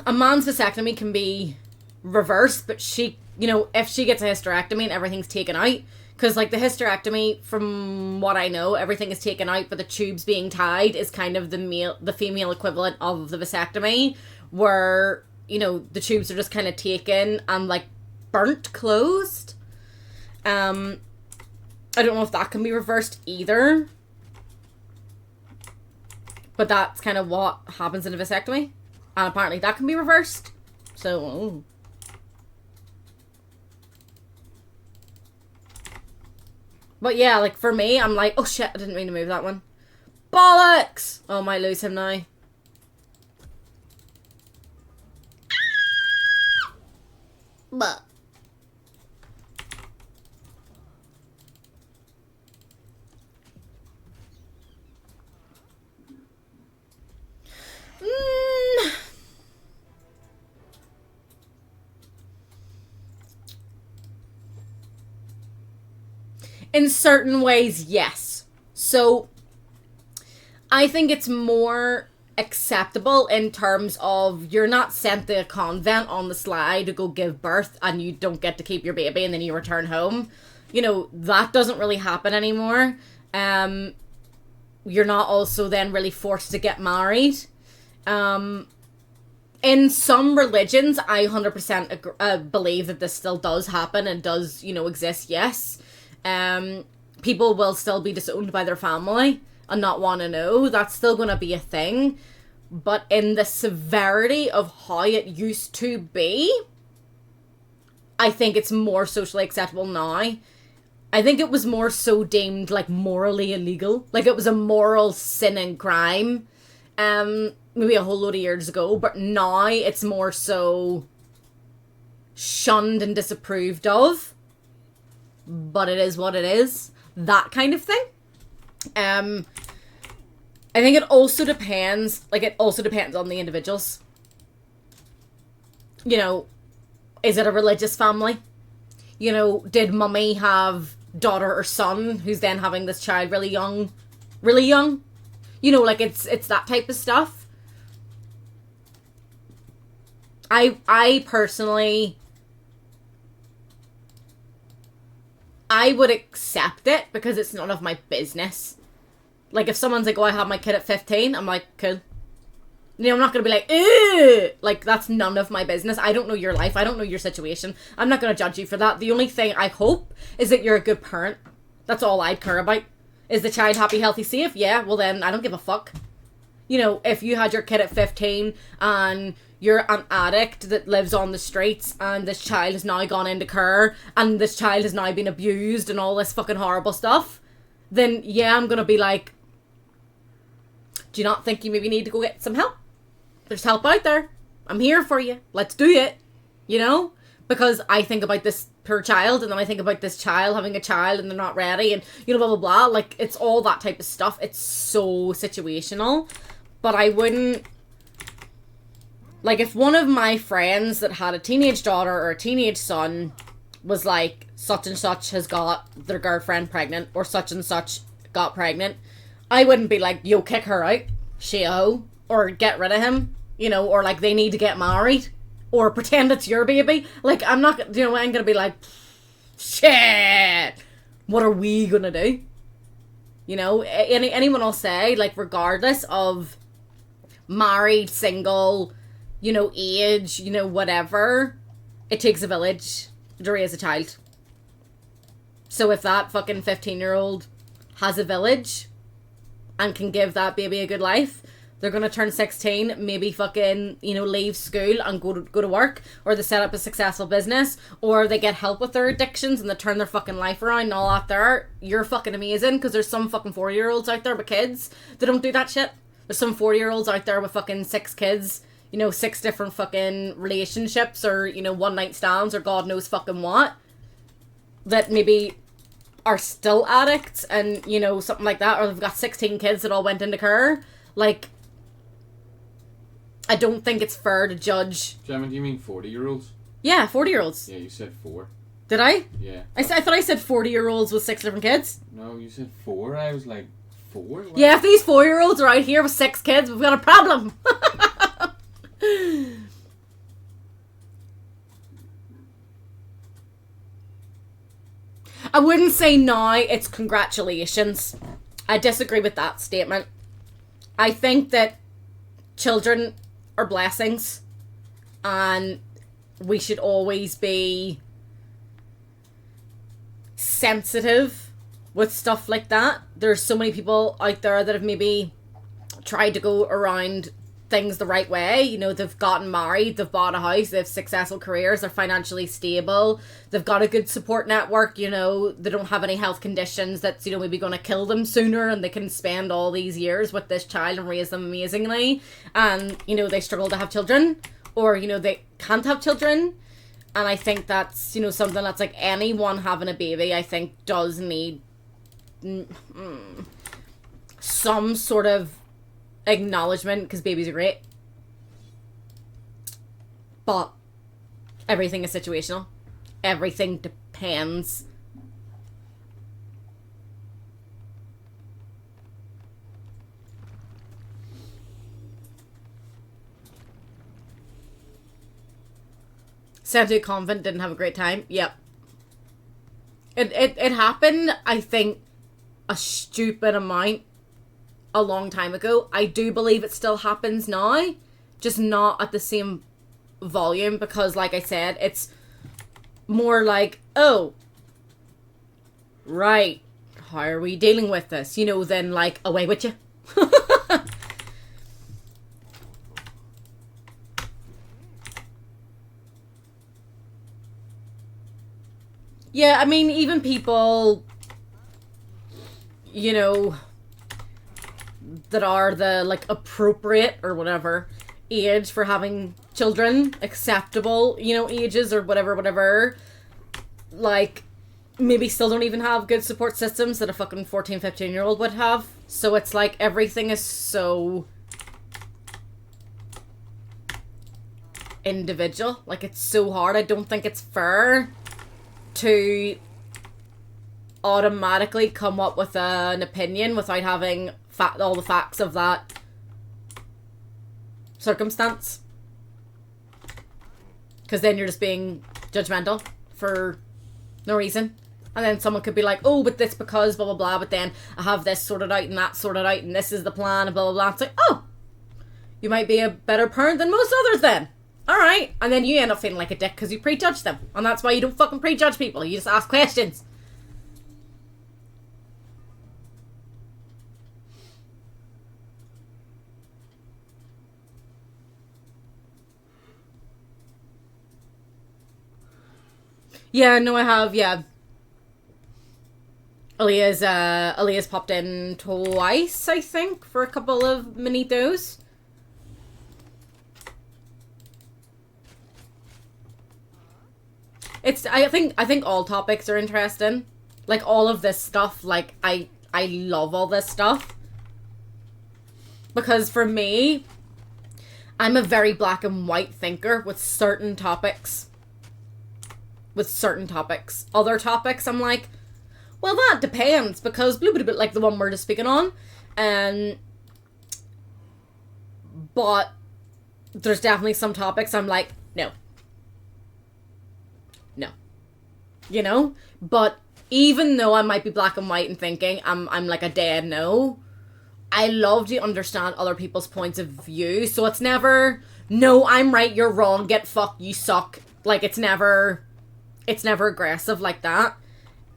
a man's vasectomy can be reversed, but she... You know, if she gets a hysterectomy and everything's taken out... Because, like, the hysterectomy, from what I know, everything is taken out, but the tubes being tied is kind of the female equivalent of the vasectomy, where, you know, the tubes are just kind of taken and, like, burnt closed. I don't know if that can be reversed either. But that's kind of what happens in a vasectomy. And apparently that can be reversed. So, oh. But yeah, like, for me, I'm like, oh shit, I didn't mean to move that one. Bollocks! Oh, I might lose him now. But. In certain ways, yes. So, I think it's more acceptable in terms of you're not sent to a convent on the sly to go give birth and you don't get to keep your baby and then you return home. You know, that doesn't really happen anymore. You're not also then really forced to get married. In some religions, I 100% believe that this still does happen and does, you know, exist, yes. People will still be disowned by their family and not want to know. That's still going to be a thing. But in the severity of how it used to be, I think it's more socially acceptable now. I think it was more so deemed, like, morally illegal. Like, it was a moral sin and crime. Maybe a whole load of years ago. But now it's more so shunned and disapproved of. But it is what it is. That kind of thing. I think it also depends, like, it also depends on the individuals. You know, is it a religious family? You know, did mummy have daughter or son who's then having this child really young? Really young? You know, like, it's that type of stuff. I personally... I would accept it because it's none of my business. Like, if someone's like, oh, I had my kid at 15, I'm like, cool. You know, I'm not going to be like, ew! Like, that's none of my business. I don't know your life. I don't know your situation. I'm not going to judge you for that. The only thing I hope is that you're a good parent. That's all I'd care about. Is the child happy, healthy, safe? Yeah, well then, I don't give a fuck. You know, if you had your kid at 15 and you're an addict that lives on the streets and this child has now gone into care and this child has now been abused and all this fucking horrible stuff, then yeah, I'm gonna be like, do you not think you maybe need to go get some help? There's help out there. I'm here for you. Let's do it. You know? Because I think about this poor child and then I think about this child having a child and they're not ready and, you know, blah, blah, blah. Like, it's all that type of stuff. It's so situational. But I wouldn't... Like, if one of my friends that had a teenage daughter or a teenage son was like, such and such has got their girlfriend pregnant or such and such got pregnant, I wouldn't be like, yo, kick her out, she-o, or get rid of him, you know, or like they need to get married or pretend it's your baby. Like, I'm not, you know, I'm gonna be like, shit, what are we gonna do? You know, anyone will say, like, regardless of married, single, you know, age, you know, whatever, it takes a village to raise a child. So if that fucking 15-year-old has a village and can give that baby a good life, they're gonna turn 16, maybe fucking, you know, leave school and go to work, or they set up a successful business, or they get help with their addictions and they turn their fucking life around and all that there. You're fucking amazing, because there's some fucking 40-year-olds out there with kids that don't do that shit. There's some 40-year-olds out there with fucking 6 kids, you know, 6 different fucking relationships, or, you know, one night stands, or God knows fucking what, that maybe are still addicts and, you know, something like that, or they've got 16 kids that all went into care. Like, I don't think it's fair to judge. Gemma, do you mean 40-year-olds? Yeah, 40-year-olds. Yeah, you said 4. Did I? Yeah. I thought I said 40-year-olds with 6 different kids. No, you said 4. I was like, 4? What? Yeah, if these 4-year-olds are out here with 6 kids, we've got a problem. I wouldn't say now it's congratulations. I disagree with that statement. I think that children are blessings, and we should always be sensitive with stuff like that. There's so many people out there that have maybe tried to go around things the right way. You know, they've gotten married, they've bought a house, they have successful careers, they're financially stable, they've got a good support network, you know, they don't have any health conditions that's, you know, maybe going to kill them sooner, and they can spend all these years with this child and raise them amazingly, and, you know, they struggle to have children, or, you know, they can't have children. And I think that's, you know, something that's like anyone having a baby, I think, does need some sort of acknowledgement, because babies are great, but everything is situational. Everything depends. Sent to a convent, didn't have a great time. Yep. It happened, I think, a stupid amount a long time ago. I do believe it still happens now, just not at the same volume, because like I said, it's more like, oh, right, how are we dealing with this, you know, than like, away with you. Yeah, I mean, even people, you know, that are the, like, appropriate or whatever age for having children, acceptable, you know, ages or whatever, like, maybe still don't even have good support systems that a fucking 14, 15-year-old would have. So it's like everything is so individual. Like, it's so hard. I don't think it's fair to automatically come up with an opinion without having all the facts of that circumstance, because then you're just being judgmental for no reason. And then someone could be like, oh, but this because blah blah blah, but then I have this sorted out and that sorted out and this is the plan and blah blah blah. It's like, oh, you might be a better parent than most others then. Alright. And then you end up feeling like a dick because you prejudge them. And that's why you don't fucking prejudge people. You just ask questions. Yeah, no, I have, yeah. Aaliyah's popped in twice, I think, for a couple of minitos. I think all topics are interesting. Like, all of this stuff, like, I love all this stuff. Because for me, I'm a very black and white thinker with certain topics. Other topics, I'm like, well, that depends, because blah, blah, blah, like the one we're just speaking on. But there's definitely some topics I'm like, no. You know? But even though I might be black and white and thinking I'm like a dead no, I love to understand other people's points of view. So it's never, no, I'm right, you're wrong, get fucked, you suck. Like, it's never aggressive like that.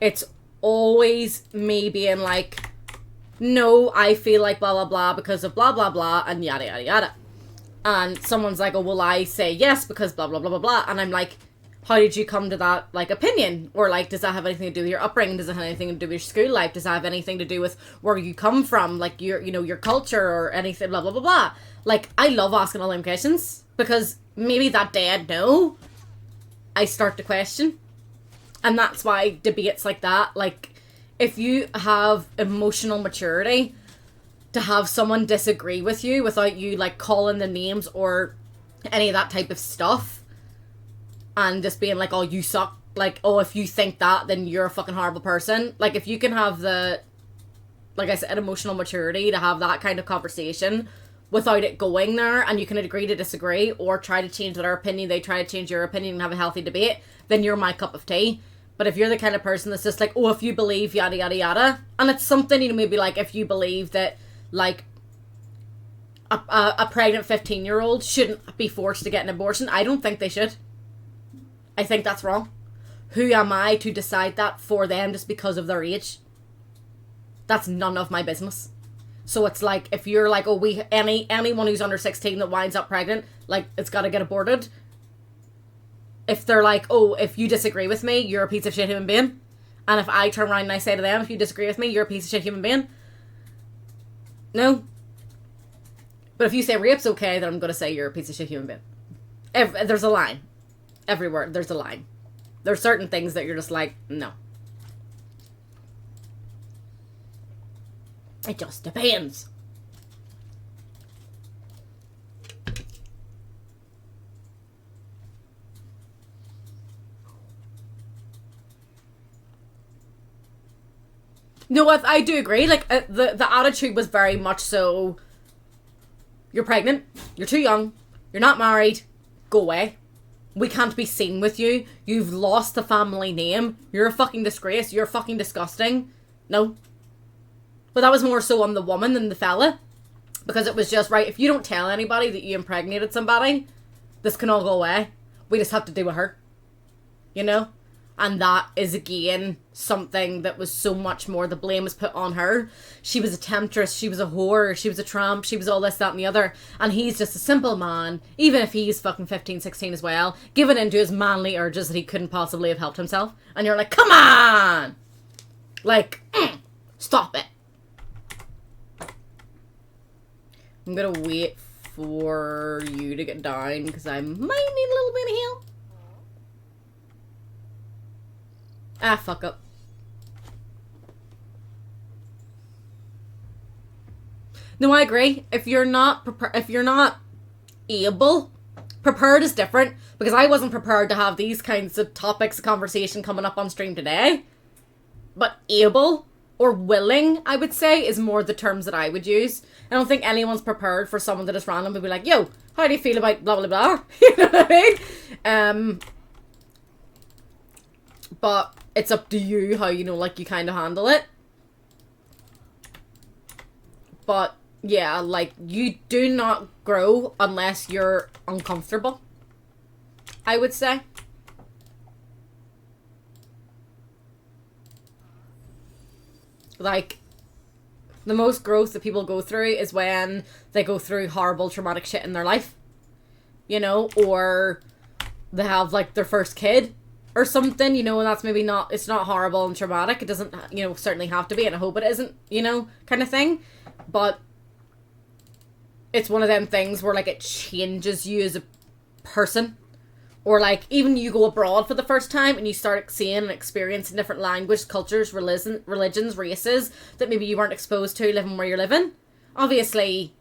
It's always me being like, no, I feel like blah blah blah because of blah blah blah and yada yada yada. And someone's like, oh, well, I say yes because blah blah blah blah blah. And I'm like, how did you come to that, like, opinion? Or, like, does that have anything to do with your upbringing? Does it have anything to do with your school life? Does that have anything to do with where you come from? Like, your, you know, your culture or anything, blah, blah, blah, blah. Like, I love asking all them questions, because maybe that dead no, I start to question. And that's why debates like that, like, if you have emotional maturity to have someone disagree with you without you, like, calling the names or any of that type of stuff, and just being like, oh, you suck, like, oh, if you think that, then you're a fucking horrible person. Like, if you can have the like I said, emotional maturity to have that kind of conversation without it going there, and you can agree to disagree or try to change their opinion, they try to change your opinion and have a healthy debate, then you're my cup of tea. But if you're the kind of person that's just like, oh, if you believe yada yada yada, and it's something, you know, maybe like if you believe that like a pregnant 15-year-old shouldn't be forced to get an abortion, I don't think they should. I think that's wrong. Who am I to decide that for them just because of their age? That's none of my business. So it's like, if you're like, oh, anyone who's under 16 that winds up pregnant, like, it's got to get aborted. If they're like, oh, if you disagree with me, you're a piece of shit human being. And if I turn around and I say to them, if you disagree with me, you're a piece of shit human being. No. But if you say rape's okay, then I'm going to say you're a piece of shit human being. There's a line. Everywhere, there's a line. There's certain things that you're just like, no. It just depends. No, I do agree. Like, the attitude was very much so, you're pregnant, you're too young, you're not married, go away. We can't be seen with you. You've lost the family name. You're a fucking disgrace. You're fucking disgusting. No. But that was more so on the woman than the fella. Because it was just, right, if you don't tell anybody that you impregnated somebody, this can all go away. We just have to deal with her. You know? And that is, again, something that was so much more. The blame was put on her. She was a temptress. She was a whore. She was a tramp. She was all this, that, and the other. And he's just a simple man, even if he's fucking 15, 16 as well, giving into his manly urges that he couldn't possibly have helped himself. And you're like, come on! Like, stop it. I'm gonna wait for you to get down, because I might need a little bit of help. Ah, fuck up. No, I agree. If you're not able, prepared is different, because I wasn't prepared to have these kinds of topics of conversation coming up on stream today. But able or willing, I would say, is more the terms that I would use. I don't think anyone's prepared for someone that is random to be like, yo, how do you feel about blah blah blah? You know what I mean? But it's up to you how, you know, like, you kind of handle it. But, yeah, like, you do not grow unless you're uncomfortable, I would say. Like, the most growth that people go through is when they go through horrible, traumatic shit in their life. You know, or they have, like, their first kid or something, you know, and that's maybe not, it's not horrible and traumatic. It doesn't, you know, certainly have to be, and I hope it isn't, you know, kind of thing. But it's one of them things where, like, it changes you as a person. Or, like, even you go abroad for the first time and you start seeing and experiencing different languages, cultures, religions, races that maybe you weren't exposed to living where you're living. Obviously,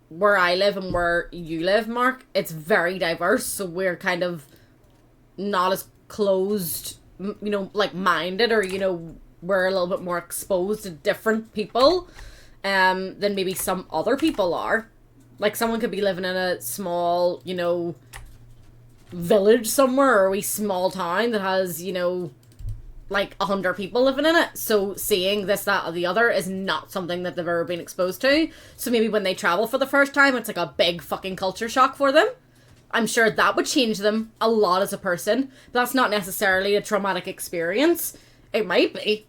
where I live and where you live, Mark, it's very diverse, so we're kind of not as closed, you know, like, minded, or, you know, we're a little bit more exposed to different people than maybe some other people are. Like, someone could be living in a small, you know, village somewhere, or a wee small town that has, you know, like 100 people living in it. So seeing this, that, or the other is not something that they've ever been exposed to. So maybe when they travel for the first time, it's like a big fucking culture shock for them. I'm sure that would change them a lot as a person. But that's not necessarily a traumatic experience. It might be.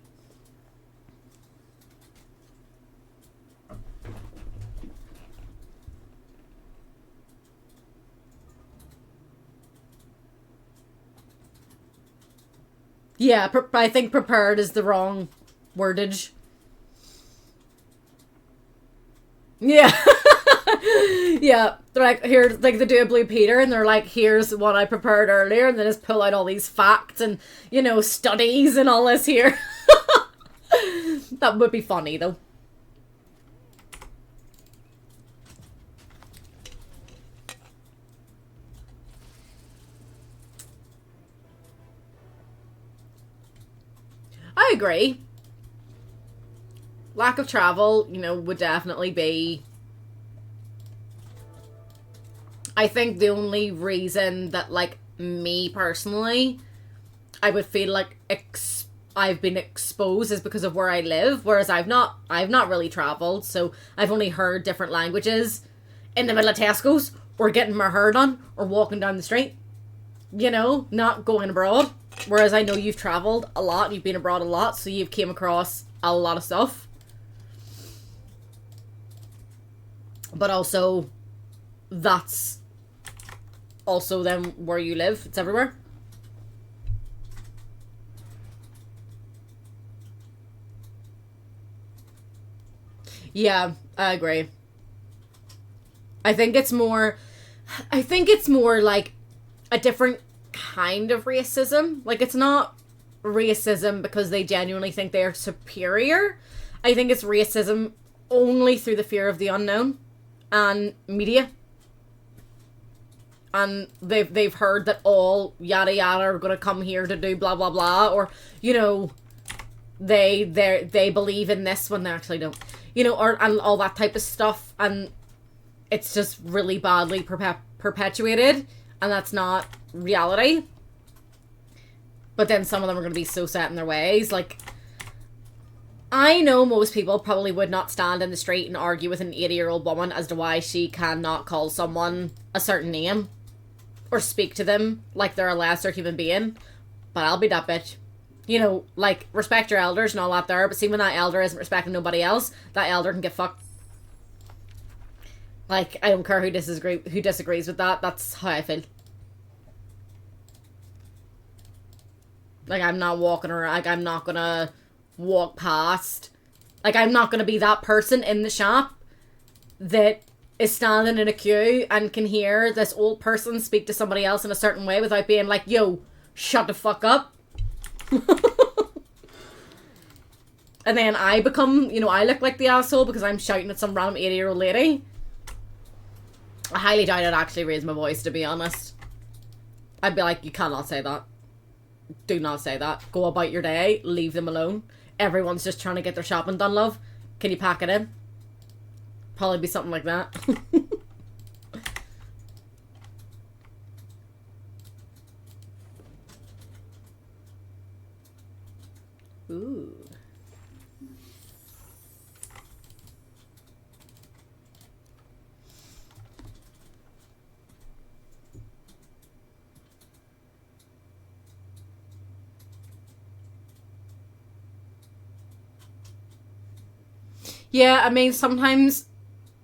Yeah, I think prepared is the wrong wordage. Yeah. Yeah, they're like, here's, like, they do a Blue Peter, and they're like, here's what I prepared earlier, and then just pull out all these facts and, you know, studies and all this here. That would be funny, though. I agree. lack of travel, would definitely be... I think the only reason that, like, me personally, I would feel like I've been exposed is because of where I live, whereas I've not really traveled, so I've only heard different languages in the middle of Tesco's, or getting my hair done, or walking down the street, not going abroad. Whereas I know you've traveled a lot, you've been abroad a lot, so you've came across a lot of stuff. But also, that's also then where you live. It's everywhere. Yeah, I agree. I think it's more like a different kind of racism. Like, it's not racism because they genuinely think they are superior. I think it's racism only through the fear of the unknown and media. And they've heard that all yada yada are gonna come here to do blah blah blah, or they believe in this when they actually don't, and all that type of stuff, and it's just really badly perpetuated, and that's not reality. But then some of them are going to be so set in their ways. Like, I know most people probably would not stand in the street and argue with an 80-year-old woman as to why she cannot call someone a certain name or speak to them like they're a lesser human being. But I'll be that bitch. Like, respect your elders and all that there, but see, when that elder isn't respecting nobody else, that elder can get fucked. Like, I don't care who disagrees with that. That's how I feel. Like, I'm not walking around. Like, I'm not gonna walk past. Like, I'm not gonna be that person in the shop that is standing in a queue and can hear this old person speak to somebody else in a certain way without being like, yo, shut the fuck up. And then I become, I look like the asshole because I'm shouting at some random 80-year-old lady. I highly doubt I'd actually raise my voice, to be honest. I'd be like, you cannot say that. Do not say that. Go about your day. Leave them alone. Everyone's just trying to get their shopping done, love. Can you pack it in? Probably be something like that. Ooh. Yeah, I mean, sometimes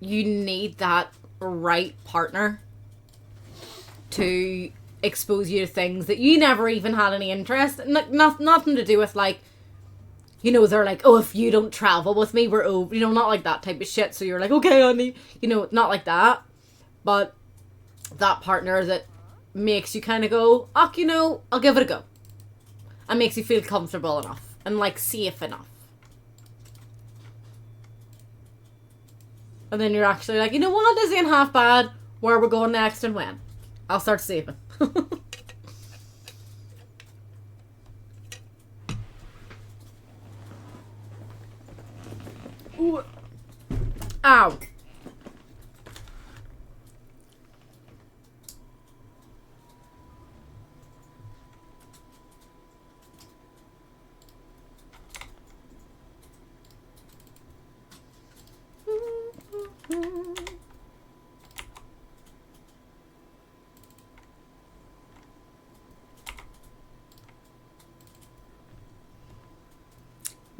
you need that right partner to expose you to things that you never even had any interest. Nothing to do with, like, they're like, oh, if you don't travel with me, we're over. Not like that type of shit. So you're like, okay, honey. Not like that. But that partner that makes you kind of go, I'll give it a go. And makes you feel comfortable enough and, like, safe enough. And then you're actually like, what? This ain't half bad. Where we're going next and when? I'll start saving. Ooh. Ow.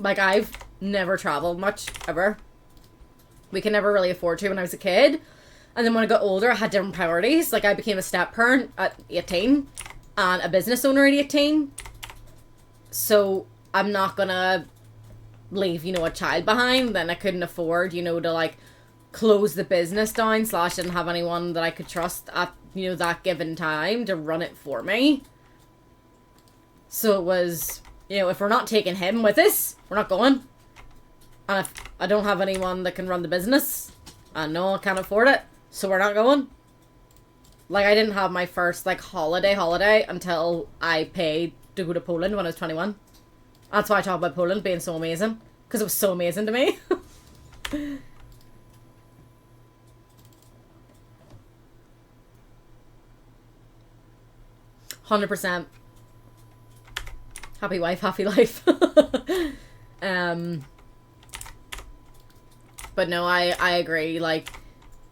Like, I've never traveled much, ever. We could never really afford to when I was a kid. And then when I got older, I had different priorities. Like, I became a step parent at 18 and a business owner at 18. So I'm not gonna leave, a child behind. Then I couldn't afford, to, like, close the business down, / didn't have anyone that I could trust at, that given time to run it for me. So it was, if we're not taking him with us, we're not going. And if I don't have anyone that can run the business, I know I can't afford it, so we're not going. Like, I didn't have my first, like, holiday until I paid to go to Poland when I was 21. That's why I talk about Poland being so amazing. Because it was so amazing to me. 100%. Happy wife, happy life. But no, I agree. Like,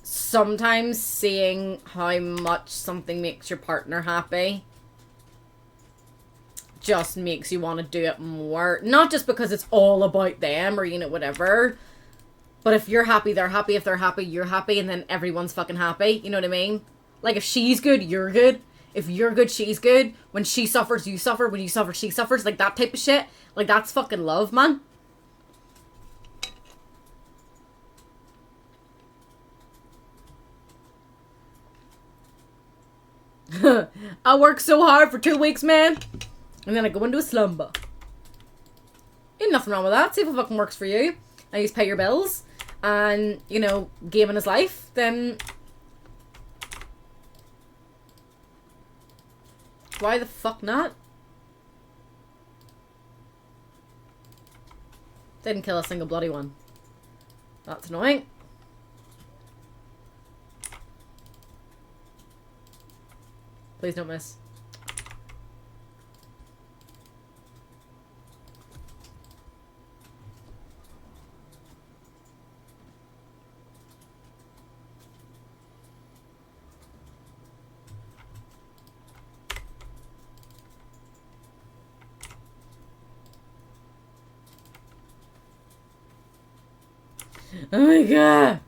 sometimes seeing how much something makes your partner happy just makes you want to do it more. Not just because it's all about them or, you know, whatever. But if you're happy, they're happy. If they're happy, you're happy. And then everyone's fucking happy. You know what I mean? Like, if she's good, you're good. If you're good, she's good. When she suffers, you suffer. When you suffer, she suffers. Like, that type of shit. Like, that's fucking love, man. I work so hard for 2 weeks, man. And then I go into a slumber. Ain't nothing wrong with that. See if it fucking works for you. And you pay your bills. And, you know, game in his life. Then... why the fuck not? Didn't kill a single bloody one. That's annoying. Please don't miss. Oh my god!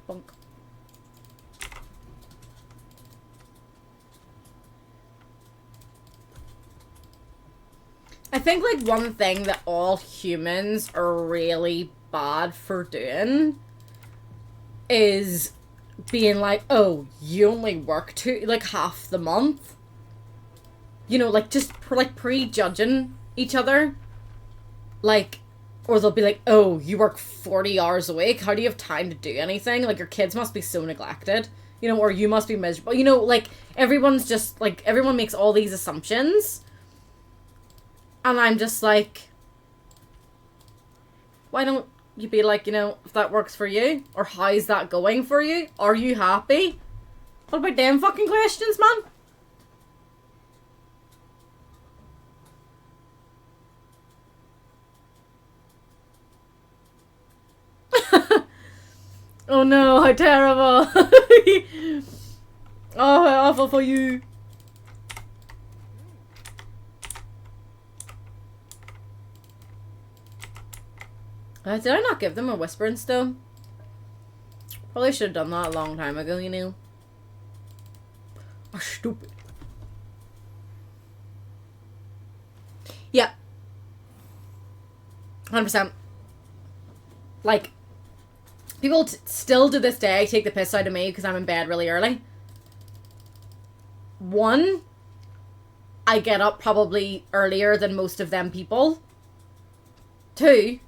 Bonk. I think, like, one thing that all humans are really bad for doing is being like, oh, you only work half the month. You know, like, just, prejudging each other. Like... or they'll be like, oh, you work 40 hours a week. How do you have time to do anything? Like, your kids must be so neglected. You know, or you must be miserable. You know, like, everyone's just, like, everyone makes all these assumptions. And I'm just like, why don't you be like, you know, if that works for you? Or how's that going for you? Are you happy? What about them fucking questions, man? Oh no, how terrible. Oh, how awful for you. Did I not give them a whispering stone? Probably should have done that a long time ago, you know. Oh, stupid. Yeah. 100%. Like, people still to this day take the piss out of me because I'm in bed really early. One, I get up probably earlier than most of them people. Two,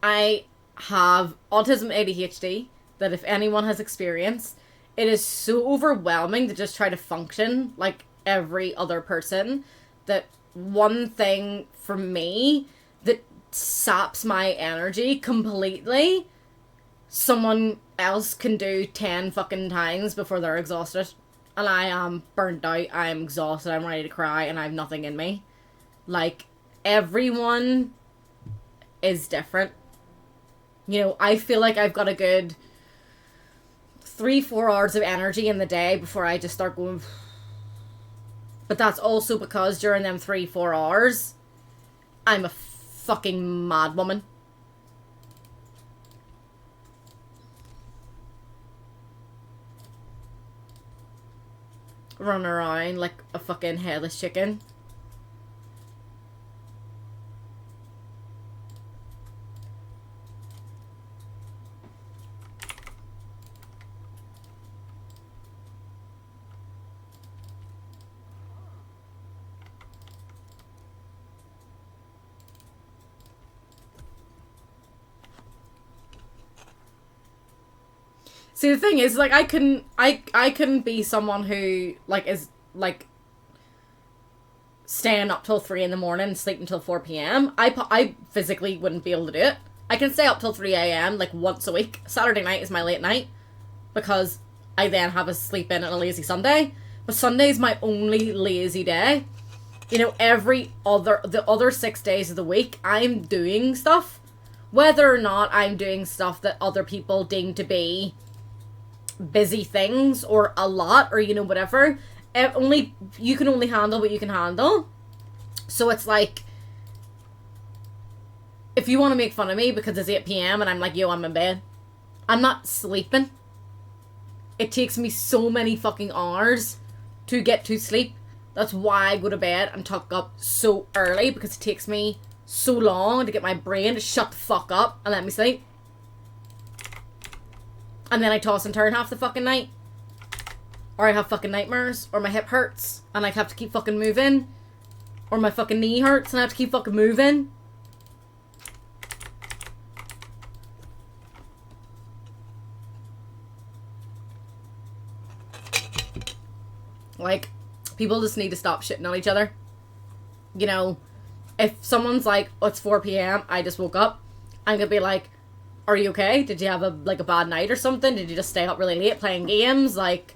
I have autism ADHD that if anyone has experienced, it is so overwhelming to just try to function like every other person that one thing for me that saps my energy completely, someone else can do 10 fucking times before they're exhausted. And I am burnt out, I'm exhausted, I'm ready to cry, and I have nothing in me. Like, everyone is different. You know, I feel like I've got a good 3-4 hours of energy in the day before I just start going. But that's also because during them 3-4 hours, I'm a fucking mad woman. Run around like a fucking headless chicken. See, the thing is, like, I couldn't be someone who, like, is, like, staying up till 3 in the morning and sleeping until 4 p.m. I physically wouldn't be able to do it. I can stay up till 3 a.m. like once a week. Saturday night is my late night because I then have a sleep in and a lazy Sunday. But Sunday's my only lazy day. You know, the other 6 days of the week, I'm doing stuff. Whether or not I'm doing stuff that other people deem to be busy things or a lot or, you know, whatever. You can only handle what you can handle. So it's like, if you want to make fun of me because it's 8 p.m. and I'm like, yo, I'm in bed, I'm not sleeping. It takes me so many fucking hours to get to sleep. That's why I go to bed and tuck up so early, because it takes me so long to get my brain to shut the fuck up and let me sleep. And then I toss and turn half the fucking night. Or I have fucking nightmares, or my hip hurts and I have to keep fucking moving. Or my fucking knee hurts and I have to keep fucking moving. Like, people just need to stop shitting on each other. You know, if someone's like, oh, it's 4 p.m, I just woke up, I'm gonna be like, are you okay? Did you have a bad night or something? Did you just stay up really late playing games? Like,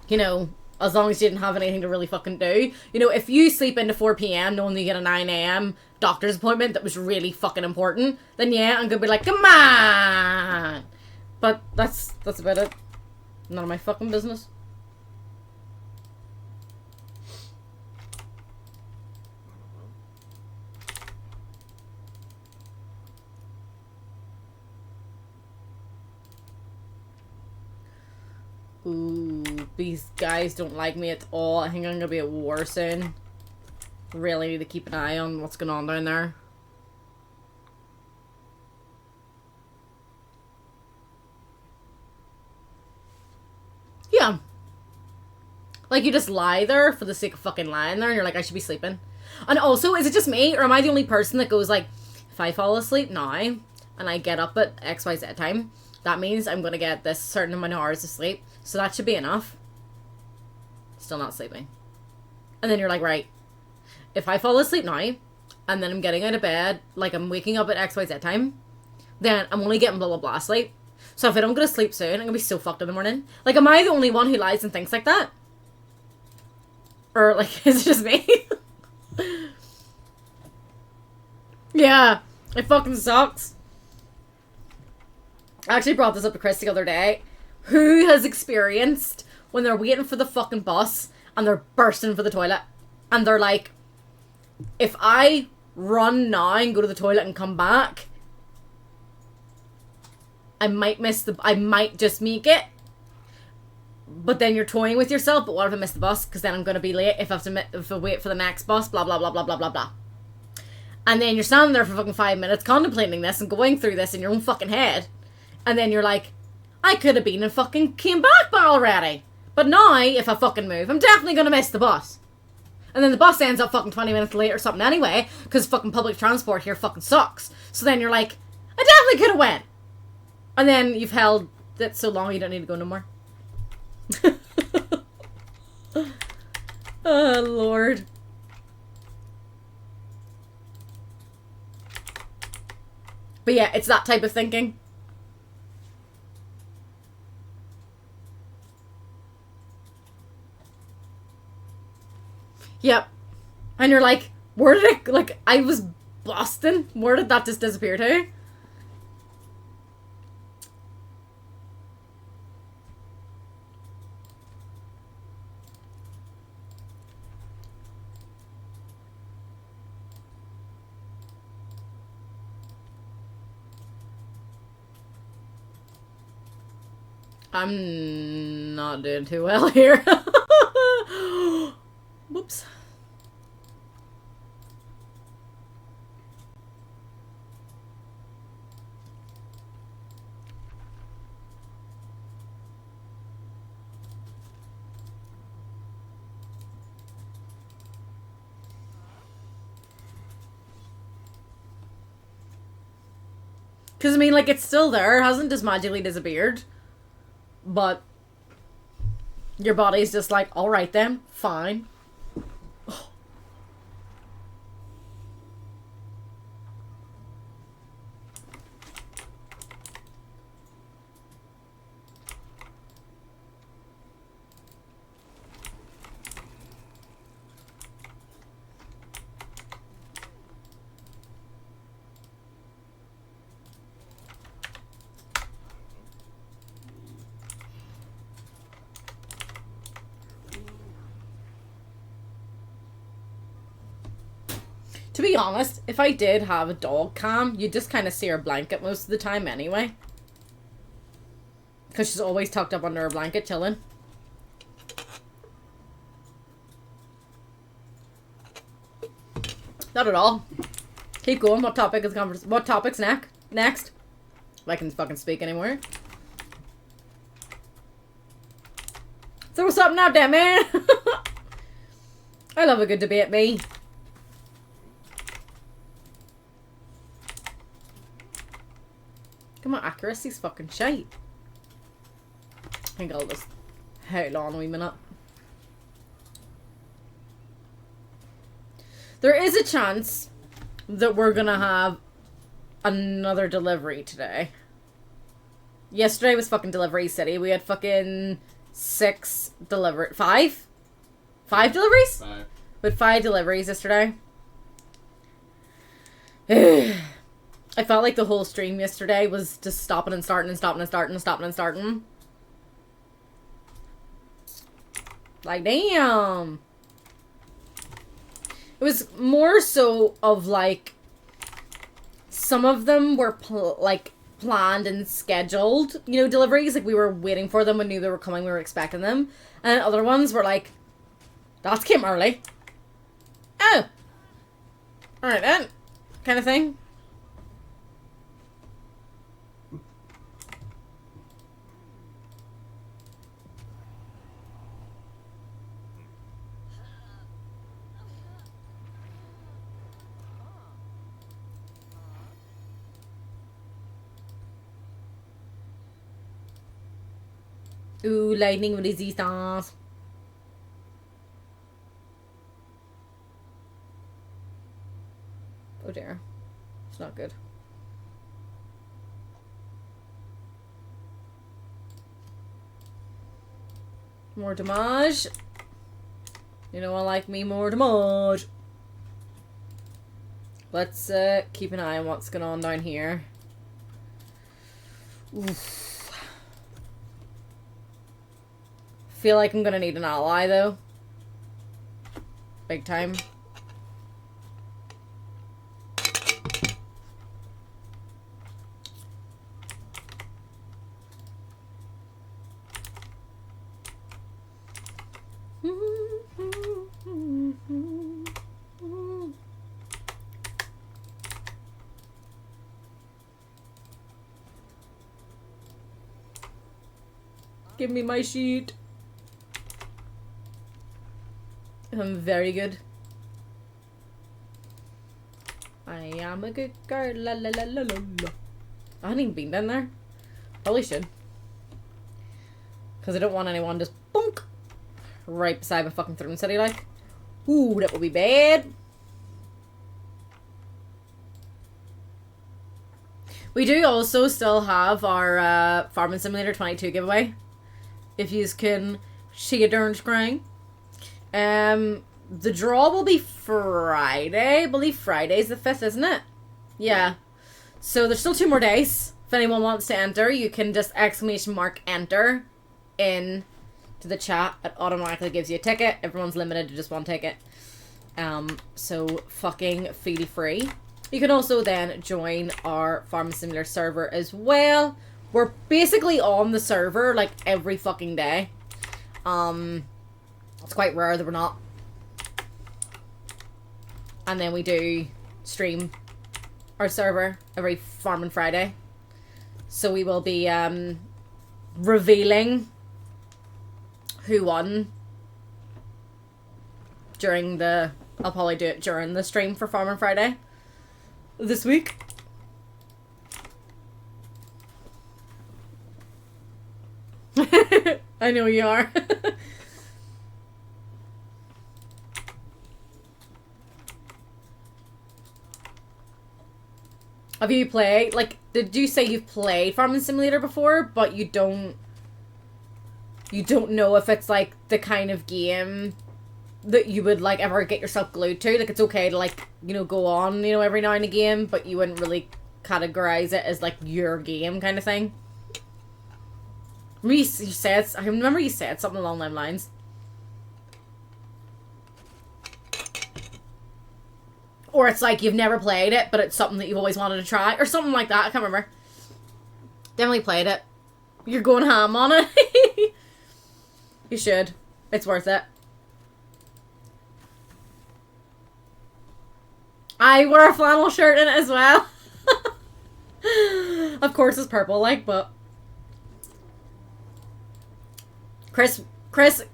you know, as long as you didn't have anything to really fucking do. You know, if you sleep into 4 p.m. knowing you get a 9 a.m. doctor's appointment that was really fucking important, then yeah, I'm gonna be like, come on! But that's about it. None of my fucking business. Ooh, these guys don't like me at all. I think I'm gonna be at war soon. Really need to keep an eye on what's going on down there. Yeah. Like, you just lie there for the sake of fucking lying there, and you're like, I should be sleeping. And also, is it just me, or am I the only person that goes like, if I fall asleep now, and I get up at XYZ time, that means I'm gonna get this certain amount of hours of sleep, so that should be enough. Still not sleeping. And then you're like, right, if I fall asleep now, and then I'm getting out of bed, like I'm waking up at XYZ time, then I'm only getting blah blah blah sleep. So if I don't go to sleep soon, I'm gonna be so fucked in the morning. Like, am I the only one who lies and thinks like that? Or, like, is it just me? Yeah, it fucking sucks. I actually brought this up to Chris the other day. Who has experienced when they're waiting for the fucking bus and they're bursting for the toilet? And they're like, if I run now and go to the toilet and come back, I might just make it. But then you're toying with yourself, but what if I miss the bus? Because then I'm going to be late if I wait for the next bus, blah, blah, blah, blah, blah, blah, blah. And then you're standing there for fucking 5 minutes contemplating this and going through this in your own fucking head. And then you're like, I could have been and fucking came back by already. But now, if I fucking move, I'm definitely going to miss the bus. And then the bus ends up fucking 20 minutes late or something anyway, because fucking public transport here fucking sucks. So then you're like, I definitely could have went. And then you've held it so long you don't need to go no more. Oh, Lord. But yeah, it's that type of thinking. Yep. And you're like, where did it, like, I was Boston. Where did that just disappear to? I'm not doing too well here. Whoops. Because, I mean, like, it's still there. It hasn't just magically disappeared. But your body's just like, alright then, fine. To be honest, if I did have a dog cam, you'd just kind of see her blanket most of the time anyway. Because she's always tucked up under her blanket, chilling. Not at all. Keep going. What topic is What topic's next? If I can fucking speak anymore. Throw something out there, man. I love a good debate, me. Come on, accuracy's fucking shite. I think I'll just hold on a wee minute. There is a chance that we're gonna have another delivery today. Yesterday was fucking delivery city. We had fucking 5 deliveries? 5 deliveries? 5. We had 5 deliveries yesterday. I felt like the whole stream yesterday was just stopping and starting and stopping and starting and stopping and starting. Like, damn. It was more so of, like, some of them were, planned and scheduled, you know, deliveries. Like, we were waiting for them and knew they were coming. We were expecting them. And other ones were like, that came early. Oh. Alright then. Kind of thing. Ooh, lightning resistance. Oh dear. It's not good. More damage. You know I like me more damage. Let's keep an eye on what's going on down here. Oof. Feel like I'm gonna need an ally though. Big time. Give me my sheet. I'm very good. I am a good girl. La la la la la la. I haven't even been down there. Probably should. Because I don't want anyone just bonk right beside my fucking throne city like. Ooh, that would be bad. We do also still have our Farming Simulator 22 giveaway. If you can see a darn screen. The draw will be Friday. I believe Friday's the 5th, isn't it? Yeah. So there's still 2 more days. If anyone wants to enter, you can just !enter in to the chat. It automatically gives you a ticket. Everyone's limited to just 1 ticket. So fucking feely free. You can also then join our Farming Simulator server as well. We're basically on the server like every fucking day. It's quite rare that we're not. And then we do stream our server every Farming Friday. So we will be revealing who won during the... I'll probably do it during the stream for Farming Friday this week. I know you are. Have you played, like, did you say you've played Farming Simulator before, but you don't know if it's, like, the kind of game that you would, like, ever get yourself glued to? Like, it's okay to, like, you know, go on, you know, every now and again, but you wouldn't really categorize it as, like, your game kind of thing? I remember you said something along those lines. Or it's like you've never played it, but it's something that you've always wanted to try. Or something like that. I can't remember. Definitely played it. You're going ham on it. You should. It's worth it. I wear a flannel shirt in it as well. Of course it's purple, like, but... Chris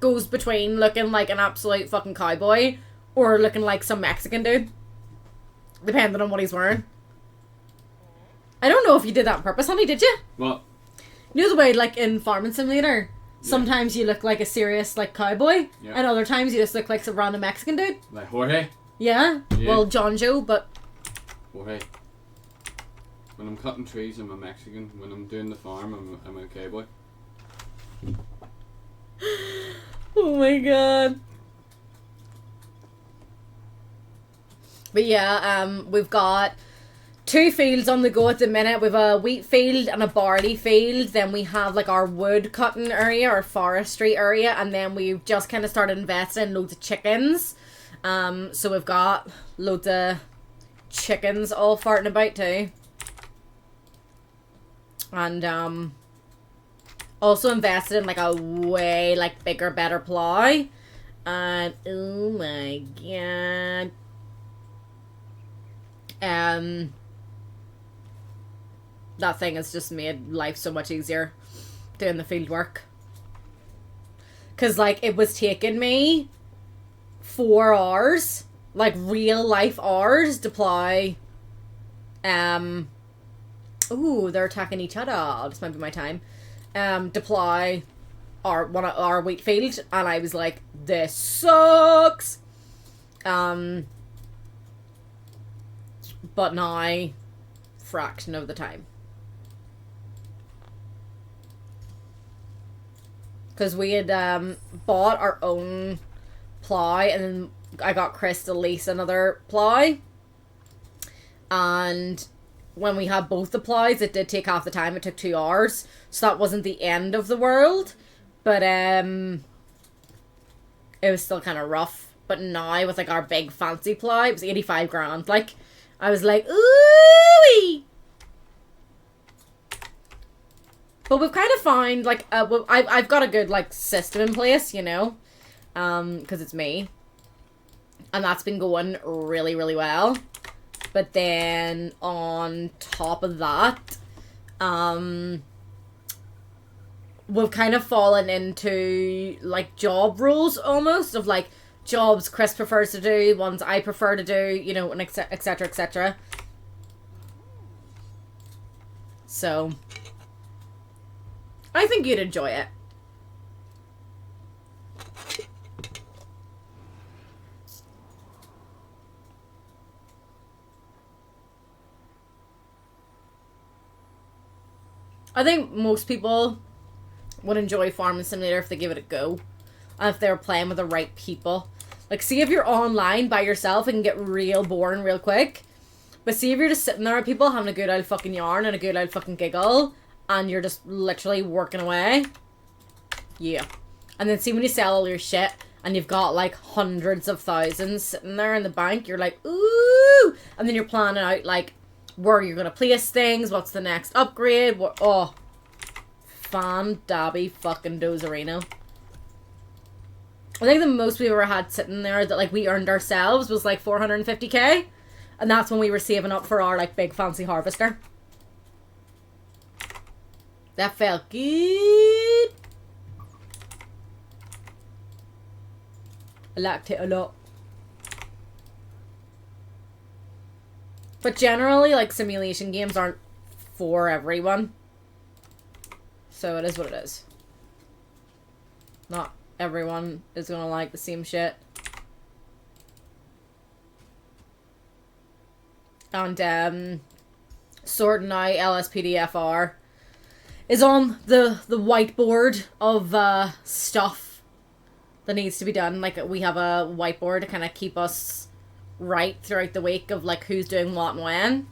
goes between looking like an absolute fucking cowboy or looking like some Mexican dude. Depending on what he's wearing. I don't know if you did that on purpose, honey, did you? What? You know the way, like, in Farming Simulator, sometimes you look like a serious, like, cowboy, and other times you just look like some random Mexican dude? Like Jorge? Yeah? Well, John Joe, but... Jorge. When I'm cutting trees, I'm a Mexican. When I'm doing the farm, I'm a cowboy. Oh my god. But yeah, we've got 2 fields on the go at the minute. We've a wheat field and a barley field. Then we have like our wood cutting area, our forestry area, and then we've just kind of started investing in loads of chickens. So we've got loads of chickens all farting about too. And also invested in like a way like bigger, better plow. And oh my god. That thing has just made life so much easier doing the field work. Cause like it was taking me 4 hours, like real life hours to plow. Ooh, they're attacking each other. This might be my time. To plow our wheat field, and I was like, this sucks. But now, fraction of the time. Because we had bought our own plow, and then I got Chris to lease another plow. And when we had both the plows, it did take half the time. It took 2 hours. So that wasn't the end of the world. But it was still kind of rough. But now with like our big fancy plow, it was 85 grand. Like, I was like, ooh. But we've kind of found like I've got a good like system in place, you know, because it's me, and that's been going really, really well. But then on top of that, we've kind of fallen into like job roles almost, of like jobs Chris prefers to do, ones I prefer to do, you know, and etc, etc. So I think you'd enjoy it. I think most people would enjoy Farming Simulator if they give it a go. And if they're playing with the right people. Like, see if you're online by yourself, it can get real boring real quick. But see if you're just sitting there with people having a good old fucking yarn and a good old fucking giggle, and you're just literally working away. Yeah. And then see when you sell all your shit, and you've got like hundreds of thousands sitting there in the bank, you're like, ooh! And then you're planning out like where you're gonna place things, what's the next upgrade, what, oh. Fan dabby fucking dozerino. I think the most we ever had sitting there that like we earned ourselves was like 450k, and that's when we were saving up for our like big fancy harvester. That felt good. I liked it a lot. But generally, like, simulation games aren't for everyone. So it is what it is. Not everyone is gonna like the same shit. And, sorting out LSPDFR is on the whiteboard of, stuff that needs to be done. Like, we have a whiteboard to kind of keep us right throughout the week of, like, who's doing what and when.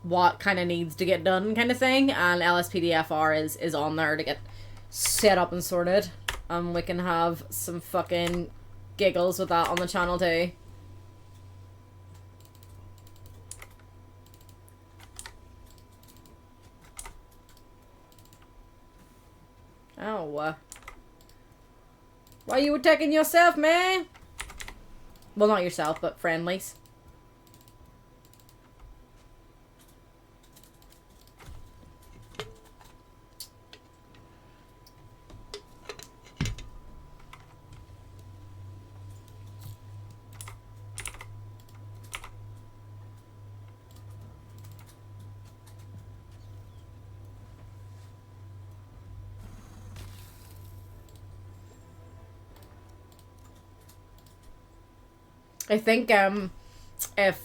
What kind of needs to get done kind of thing. And LSPDFR is on there to get set up and sorted. We can have some fucking giggles with that on the channel too. Ow. Why are you attacking yourself, man? Well, not yourself, but friendlies. I think if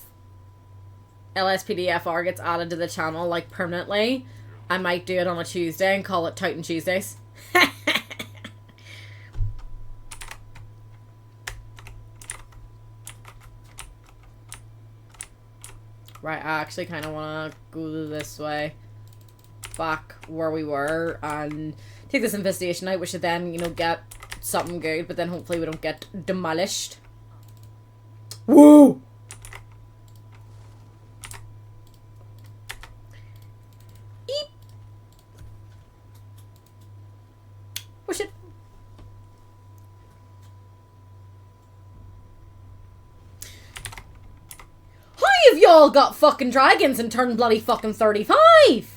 LSPDFR gets added to the channel like permanently, I might do it on a Tuesday and call it Titan Tuesdays. Right, I actually kind of want to go this way, back where we were, and take this infestation out. We should then, you know, get something good, but then hopefully we don't get demolished. Woo! Eep! Oh shit. How have y'all got fucking dragons and turned bloody fucking 35?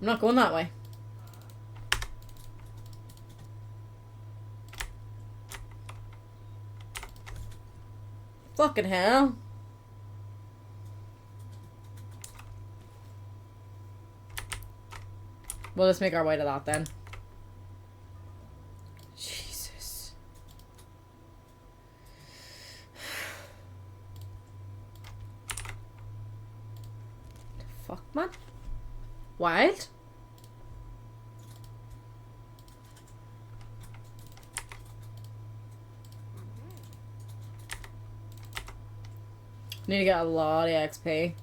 I'm not going that way. Fucking hell. We'll just make our way to that then. Jesus. Fuck, man. Wild? Need to get a lot of XP.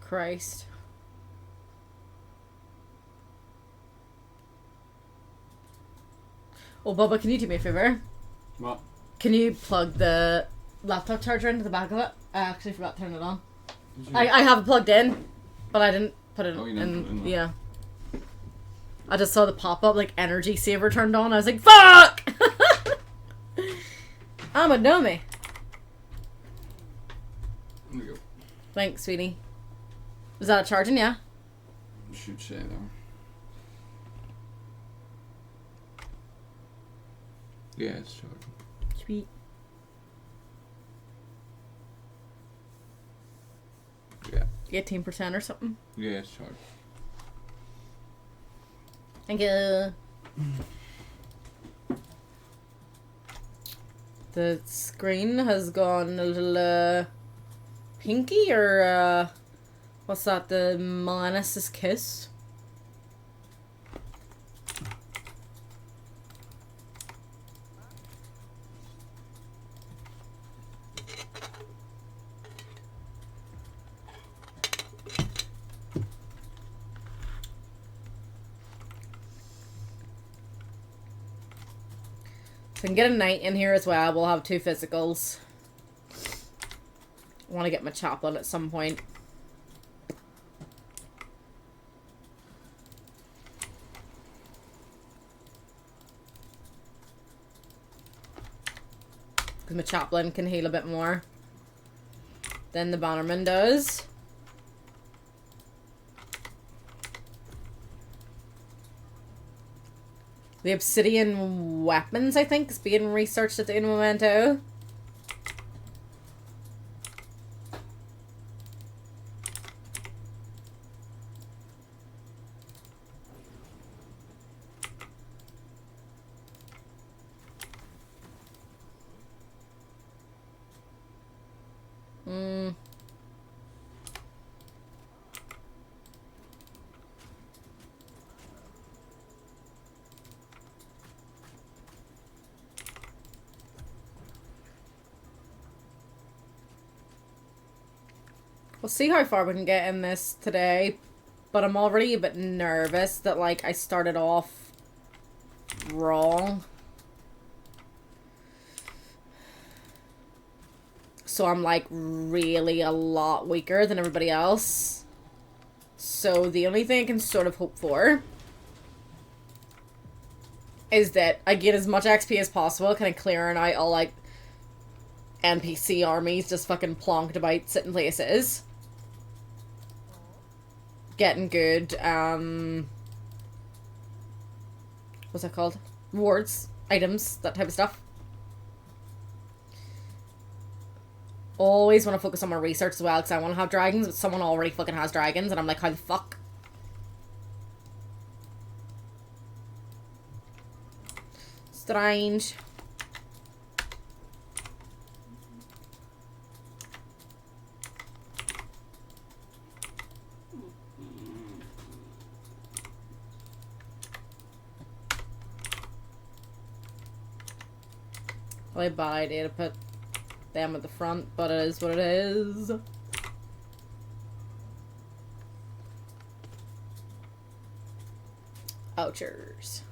Christ. Oh, Bubba, can you do me a favor? What? Can you plug the laptop charger into the back of it? I actually forgot to turn it on. I have it plugged in, but I didn't put it in. Yeah. I just saw the pop-up, like, energy saver turned on. I was like, fuck! I'm a dummy. There we go. Thanks, sweetie. Is that a charging? Yeah? Should say though. Yeah, it's charging. Sweet. Yeah. 18% or something. Yeah, it's charging. Thank you. The screen has gone a little pinky, or what's that? The Melanis's kiss. So I can get a knight in here as well. We'll have 2 physicals. I want to get my chaplain at some point. Because my chaplain can heal a bit more than the bannerman does. The obsidian weapons, I think, is being researched at the momento. We'll see how far we can get in this today. But I'm already a bit nervous that, like, I started off wrong. So I'm, like, really a lot weaker than everybody else. So the only thing I can sort of hope for is that I get as much XP as possible, kind of clearing out all, like, NPC armies just fucking plonked about sitting places. Getting good, what's that called? Rewards, items, that type of stuff. Always want to focus on my research as well, because I want to have dragons, but someone already fucking has dragons, and I'm like, how the fuck? Strange. Probably a bad idea to put them at the front, but it is what it is. Ouchers.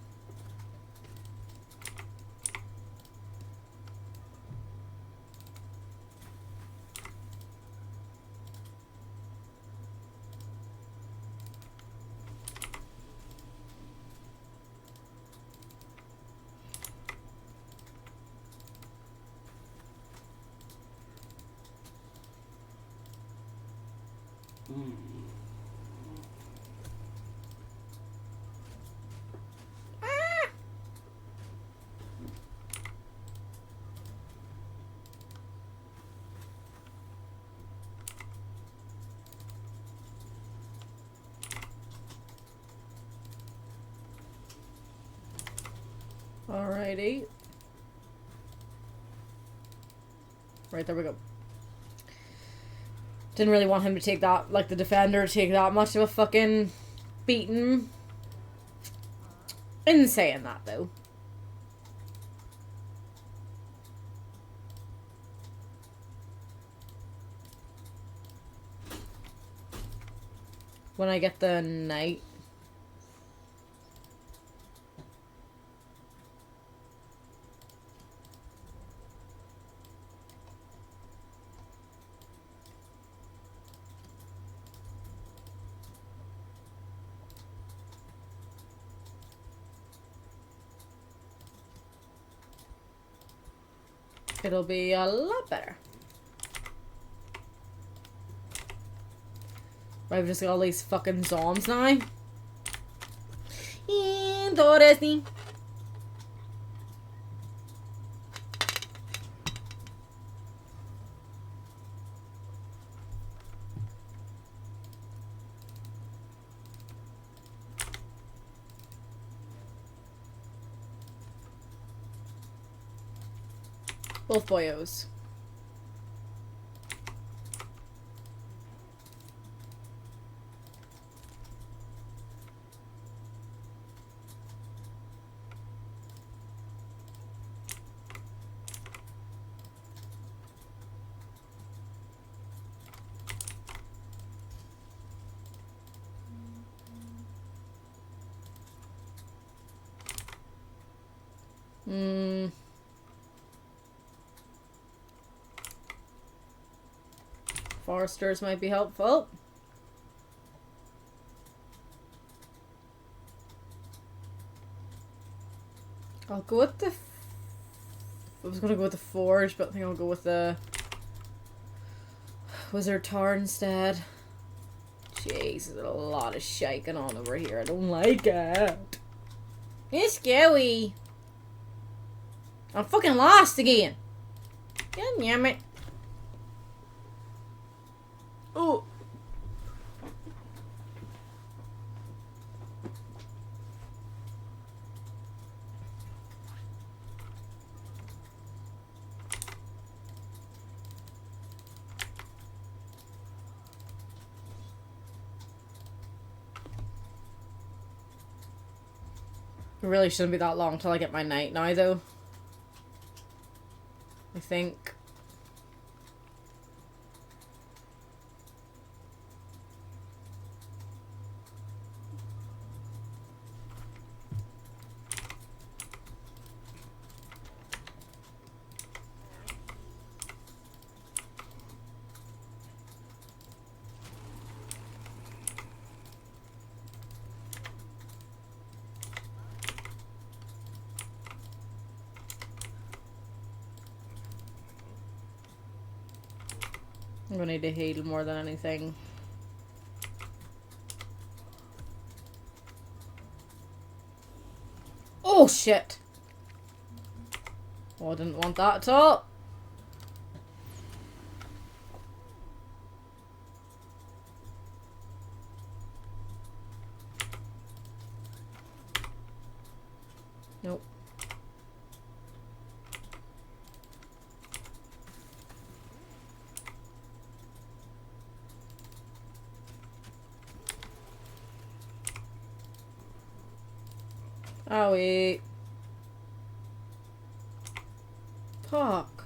Alrighty. Right, there we go. Didn't really want him to take that, like the defender, to take that much of a fucking beating. In saying that, though. When I get the knight. It'll be a lot better. I've just got all these fucking zombies now. Interesting. Both boyos. Foresters might be helpful. I'll go with the... I was gonna go with the forge, but I think I'll go with the wizard tower instead. Jeez, there's a lot of shaking on over here. I don't like it. It's scary. I'm fucking lost again. God damn it. Oh. It really shouldn't be that long till I get my night now, though. I think. I'm gonna need to heal more than anything. Oh shit! Oh, I didn't want that at all. Nope. Oh wait. Fuck.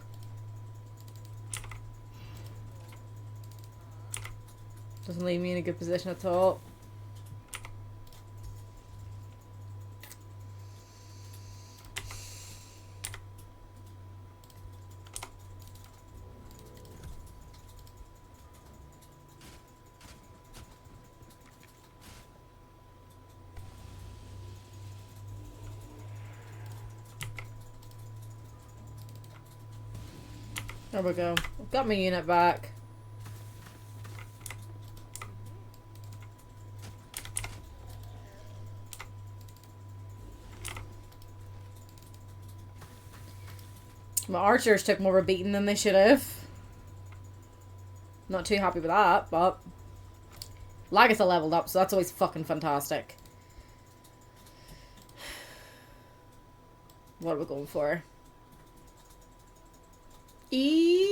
Doesn't leave me in a good position at all. There we go. I've got my unit back. My archers took more of a beating than they should have. Not too happy with that, but Lagertha leveled up, so that's always fucking fantastic. What are we going for?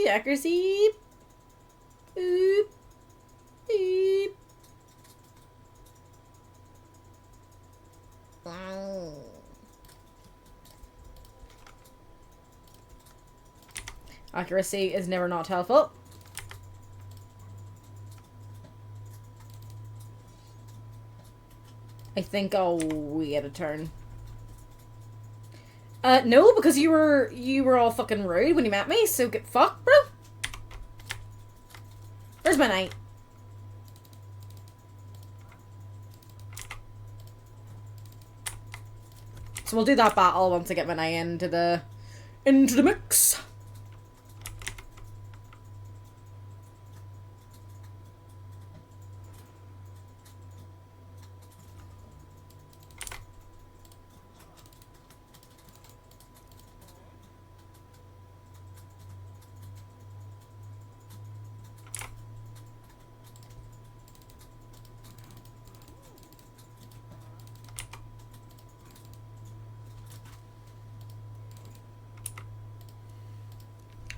Accuracy. Boop. Beep. Wow. Accuracy is never not helpful. I think I'll wait a turn. No, because you were all fucking rude when you met me, so get fucked, bro. Where's my knight? So we'll do that battle once I get my knight into the mix.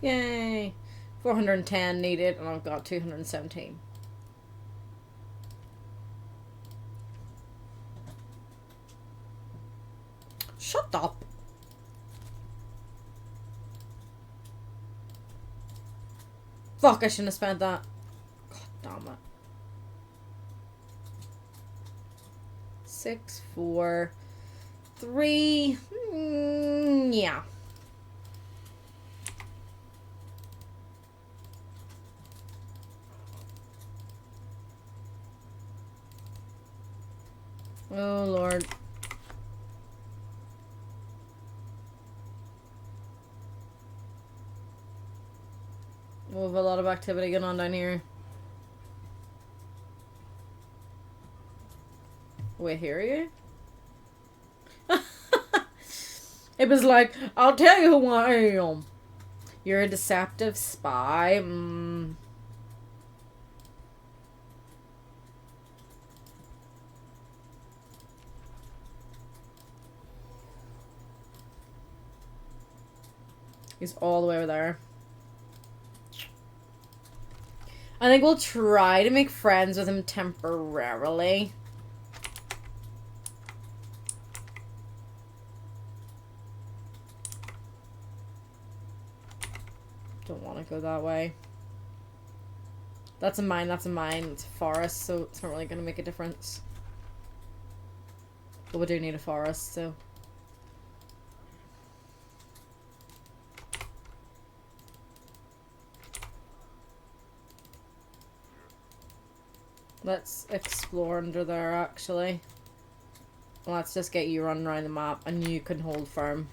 Yay! 410 needed, and I've got 217. Shut up! Fuck, I shouldn't have spent that. God damn it. 6, 4, 3. Yeah. Oh, Lord. We have a lot of activity going on down here. Wait, here are you? It was like, I'll tell you who I am. You're a deceptive spy. He's all the way over there. I think we'll try to make friends with him temporarily. Don't want to go that way. That's a mine, that's a mine. It's a forest, so it's not really going to make a difference. But we do need a forest, so... Let's explore under there, actually. Let's just get you running around the map, and you can hold firm.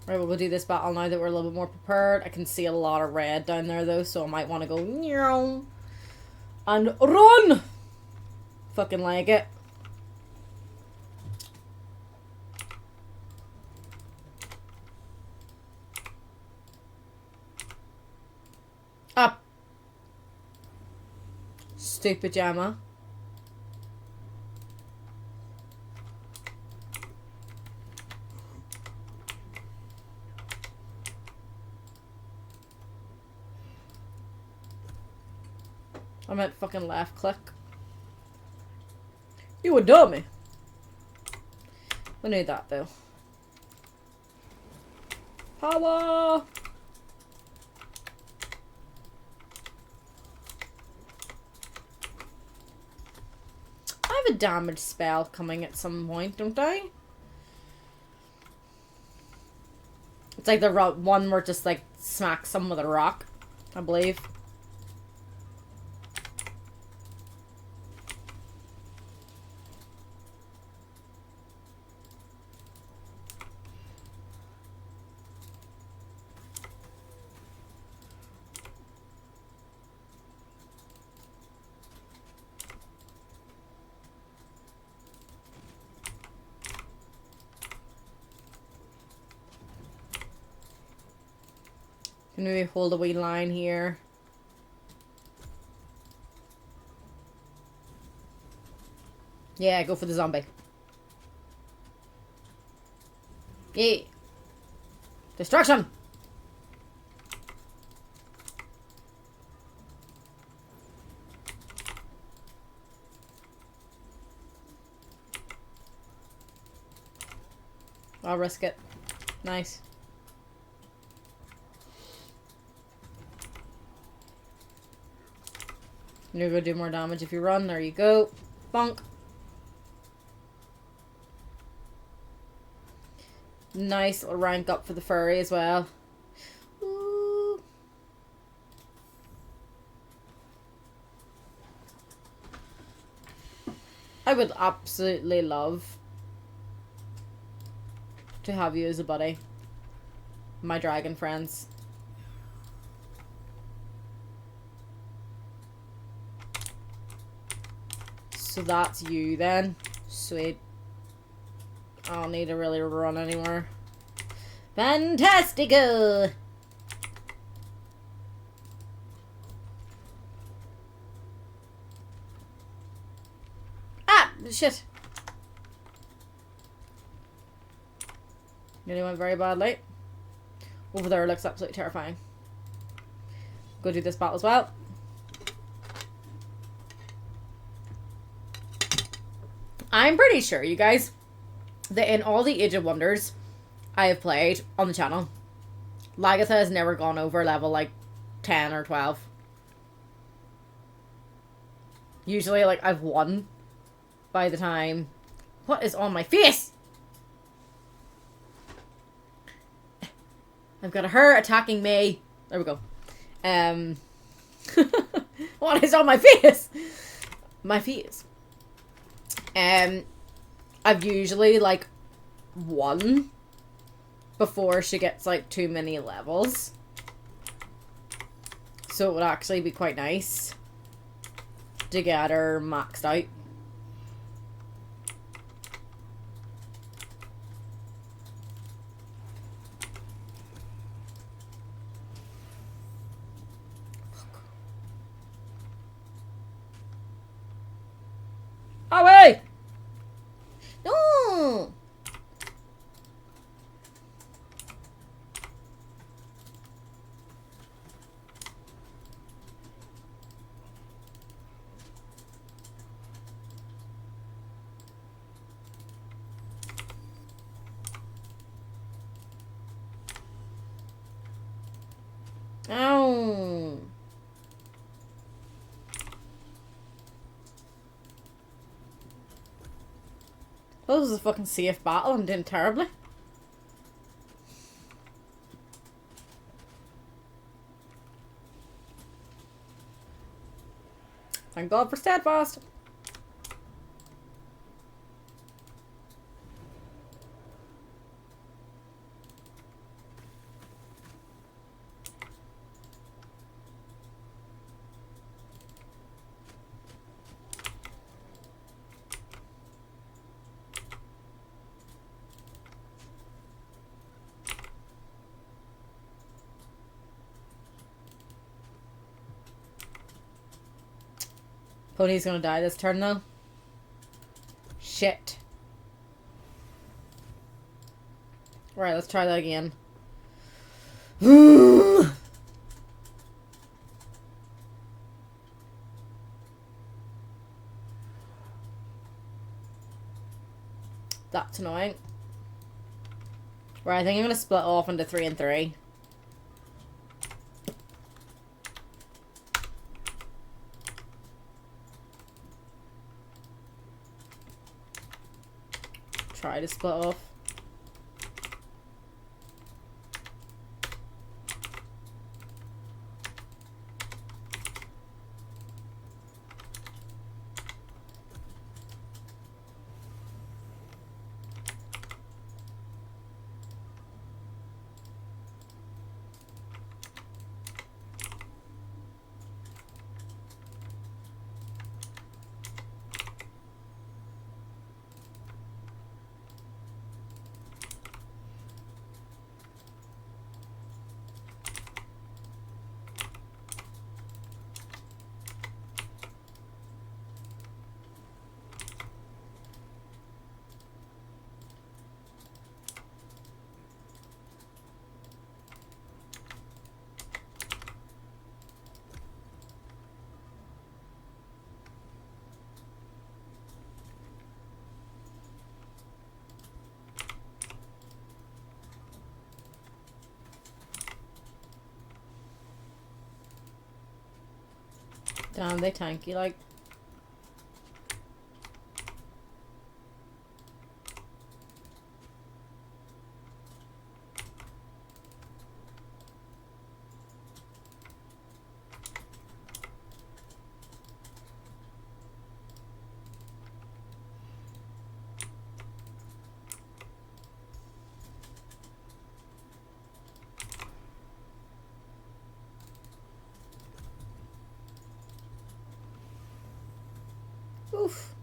Right, we'll do this battle now that we're a little bit more prepared. I can see a lot of red down there though, so I might want to go meow and run. Fucking like it. Up. Stupid Gemma. I meant fucking left click. You a dummy. We need that though. Power! I have a damage spell coming at some point, don't I? It's like the one where it just like smacks someone with a rock, I believe. Can we hold a wee line here? Yeah, go for the zombie. Yeah. Destruction! I'll risk it. Nice. You're gonna do more damage if you run. There you go. Bonk. Nice little rank up for the furry as well. Ooh. I would absolutely love to have you as a buddy. My dragon friends. So that's you then. Sweet. I don't need to really run anywhere. Fantastico! Ah! Shit. Nearly went very badly. Over there looks absolutely terrifying. Go do this battle as well. I'm pretty sure, you guys, that in all the Age of Wonders I have played on the channel, Lagertha has never gone over level like 10 or 12. Usually, like, I've won by the time... What is on my face? I've got her attacking me. There we go. What is on my face? My face. I've usually, like, won before she gets, like, too many levels. So it would actually be quite nice to get her maxed out. Away! No! Ow! Well, this was a fucking safe battle. I'm doing terribly. Thank God for steadfast. Pony's gonna die this turn though. Shit. Right, let's try that again. That's annoying. Right, I think I'm gonna split off into 3 and 3. Try to split off. Damn, they tanky, like. Oof.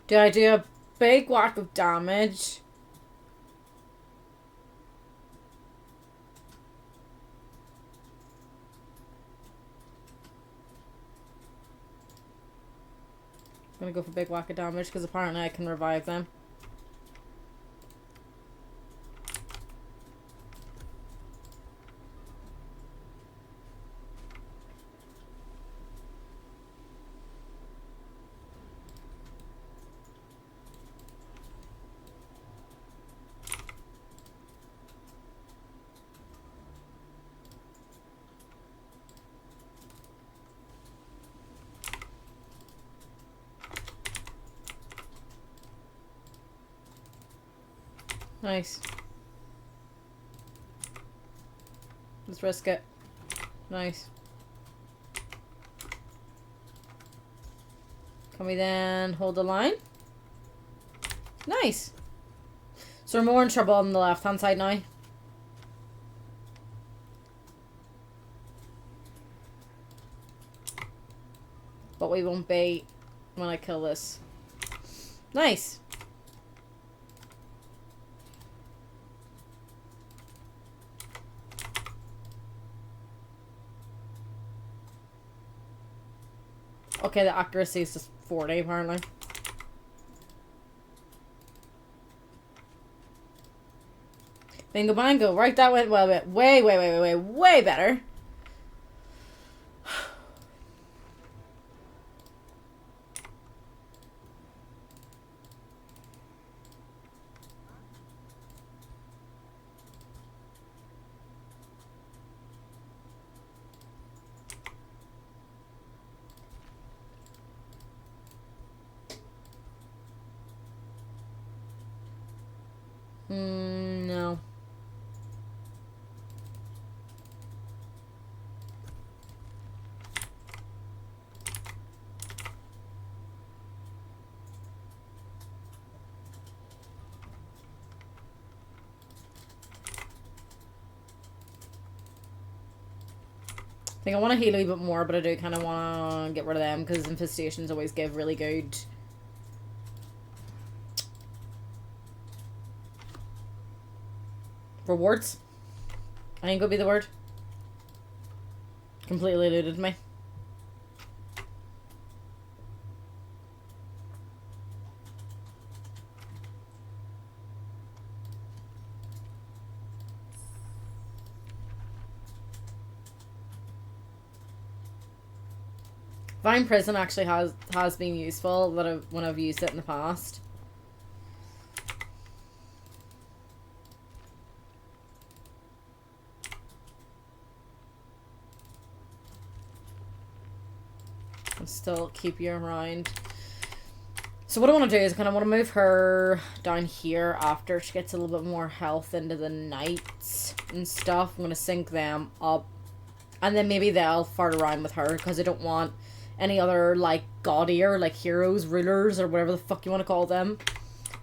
Did I do a big whack of damage? I'm gonna go for big whack of damage because apparently I can revive them. Nice. Let's risk it. Nice. Can we then hold the line? Nice. So we're more in trouble on the left hand side now. But we won't be when I kill this. Nice. Okay, the accuracy is just 40 apparently. Bingo bango. Right, that went well. Way better. No. I think I want to heal a wee bit more, but I do kind of want to get rid of them because infestations always give really good rewards. I ain't gonna be the word. Completely eluded me. Vine Prison actually has been useful when I've used it in the past. I'll still keep you around. So what I want to do is I kind of want to move her down here after she gets a little bit more health into the knights and stuff. I'm going to sync them up. And then maybe they'll fart around with her because I don't want any other, like, gaudier, like, heroes, rulers, or whatever the fuck you want to call them,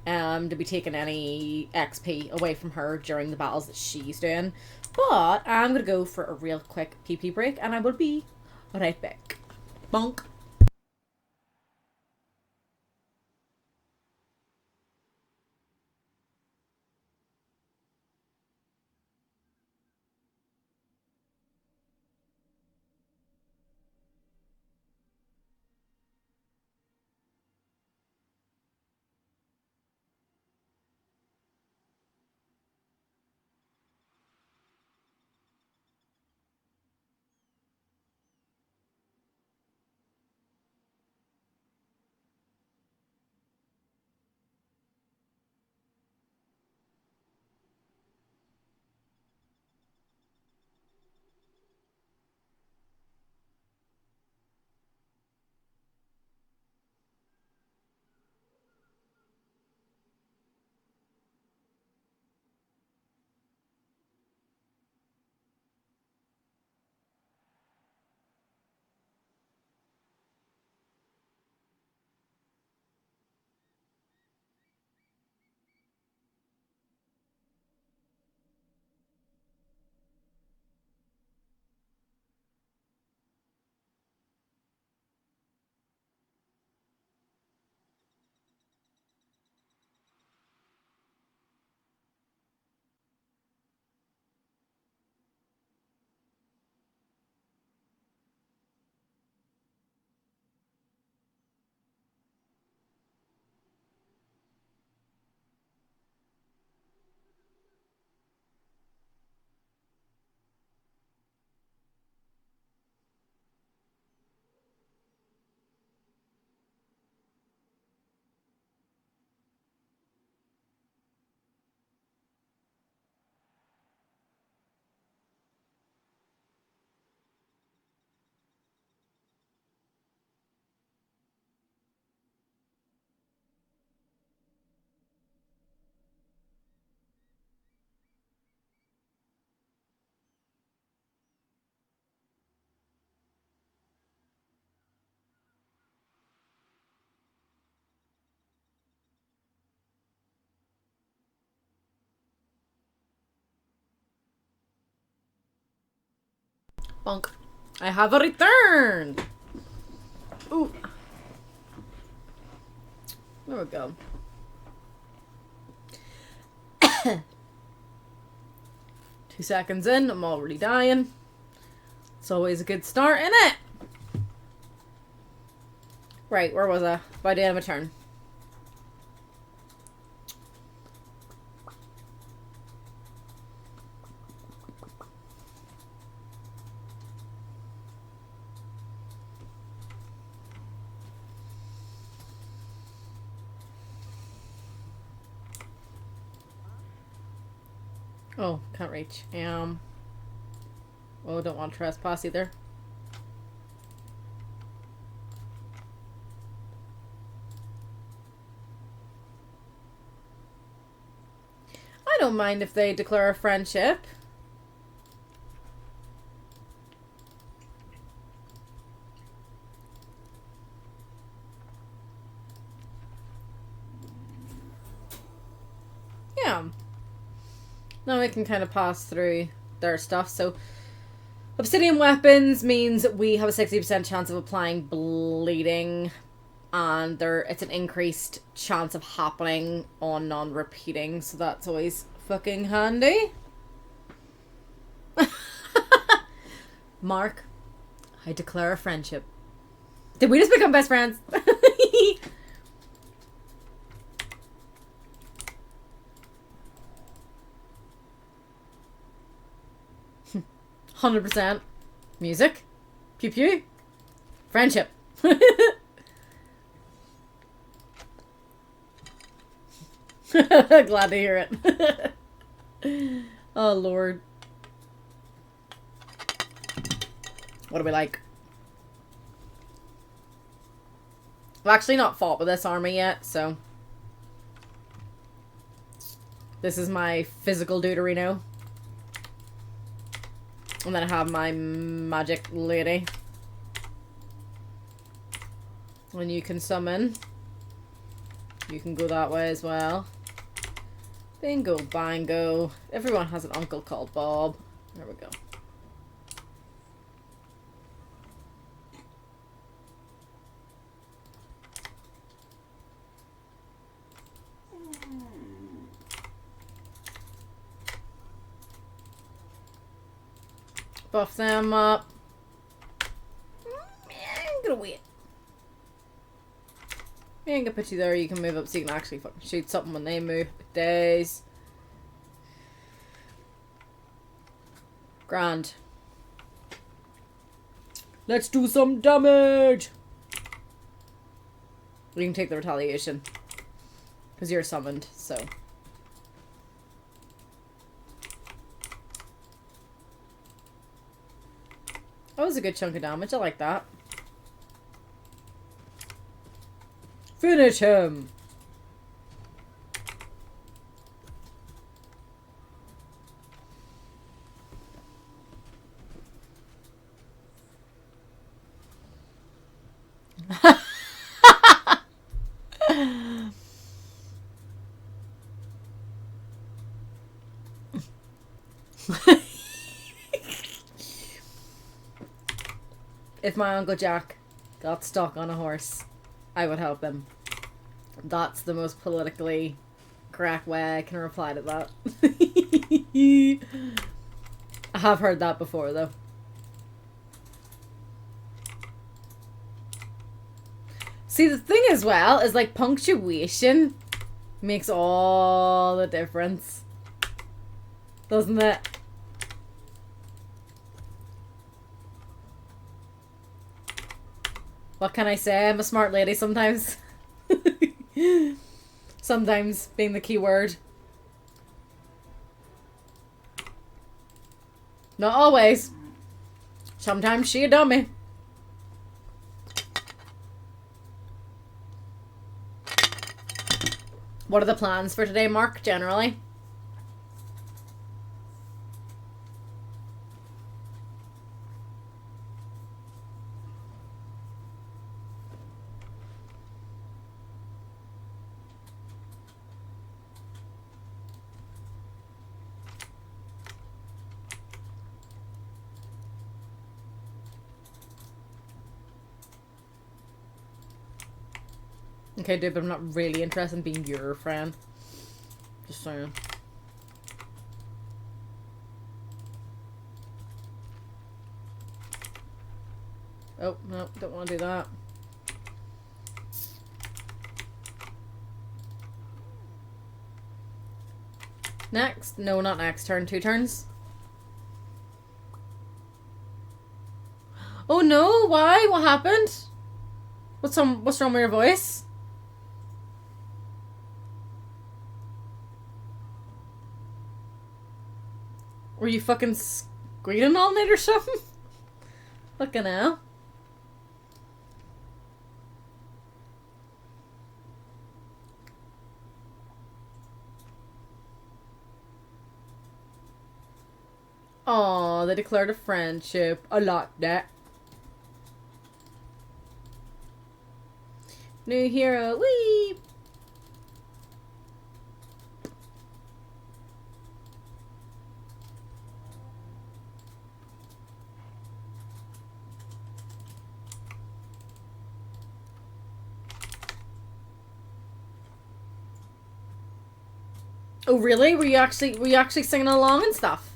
to be taking any XP away from her during the battles that she's doing. But I'm going to go for a real quick PP break, and I will be right back. Bonk. Bonk. I have returned! Ooh. There we go. 2 seconds in, I'm already dying. It's always a good start, innit? Right, where was I? By the end of my turn. Oh, can't reach. Oh, don't want to trespass either. I don't mind if they declare a friendship. Yeah. Now we can kind of pass through their stuff. So Obsidian weapons means we have a 60% chance of applying bleeding, and it's an increased chance of happening on non-repeating, so that's always fucking handy. Mark, I declare a friendship. Did we just become best friends? 100%. Music. Pew pew. Friendship. Glad to hear it. Oh, Lord. What do we like? I've actually not fought with this army yet, so... This is my physical deuterino. And then I have my magic lady. When you can summon, you can go that way as well. Bingo, bango. Everyone has an uncle called Bob. There we go. Buff them up. I'm gonna wait. I'm gonna put you there. You can move up so you can actually fucking shoot something when they move. Days. Grand. Let's do some damage. You can take the retaliation because you're summoned. So. That was a good chunk of damage. I like that. Finish him! If my Uncle Jack got stuck on a horse, I would help him. That's the most politically correct way I can reply to that. I have heard that before, though. See, the thing as well is, like, punctuation makes all the difference. Doesn't it? What can I say? I'm a smart lady sometimes. Sometimes being the key word. Not always. Sometimes she a dummy. What are the plans for today, Mark, generally? Okay, dude, but I'm not really interested in being your friend. Just saying. Oh, no, don't want to do that. Next? No, not next turn. 2 turns. Oh no, why? What happened? What's wrong with your voice? Were you fucking screaming all night or something? Fucking hell. Aw, they declared a friendship. I like that. New hero, wee! Oh really? Were you actually singing along and stuff?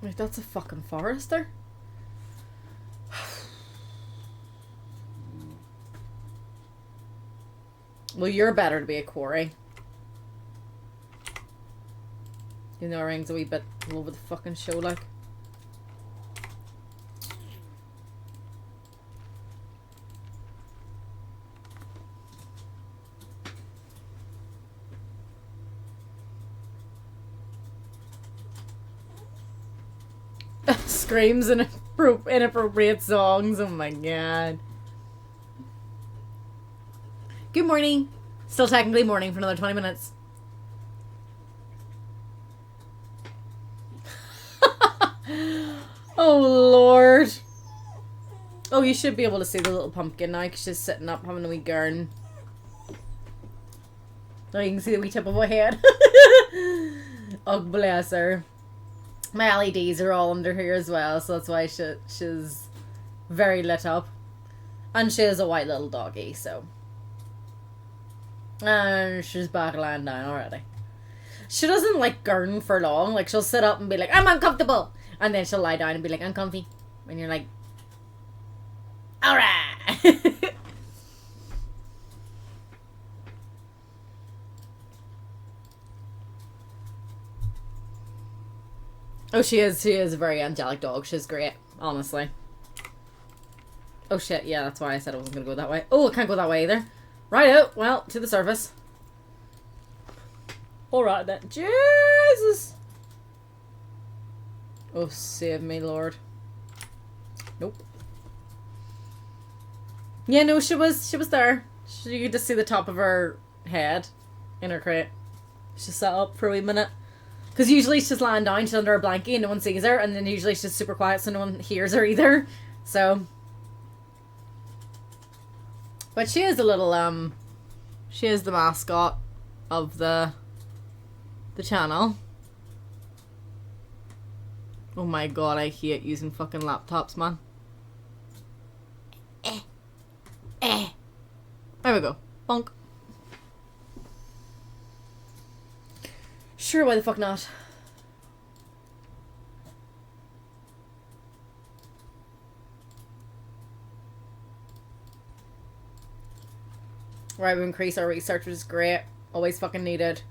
Wait, that's a fucking forester. Well, you're better to be a quarry. You know, rings a wee bit all over the fucking show, like. Screams and inappropriate songs. Oh my god. Good morning. Still technically morning for another 20 minutes. Oh lord. Oh, you should be able to see the little pumpkin now because she's sitting up having a wee gurn. Oh, you can see the wee tip of her head. Oh, bless her. My LEDs are all under here as well, so that's why she's very lit up. And she is a white little doggy, so. And she's back lying down already. She doesn't like gurn for long. Like, she'll sit up and be like, I'm uncomfortable. And then she'll lie down and be like, I'm comfy. And you're like, alright. Oh, she is a very angelic dog. She's great, honestly. Oh shit, yeah, that's why I said I wasn't gonna go that way. Oh, I can't go that way either. Right out, well, to the surface. Alright then. Jesus! Oh, save me, Lord. Nope. Yeah, no, she was there. You could just see the top of her head in her crate. She sat up for a wee minute. Because usually she's lying down, she's under a blanket and no one sees her, and then usually she's super quiet so no one hears her either. So. But she is a little, she is the mascot of the channel. Oh my god, I hate using fucking laptops, man. There we go. Bonk. Sure, why the fuck not? Right, we increase our research, which is great. Always fucking needed.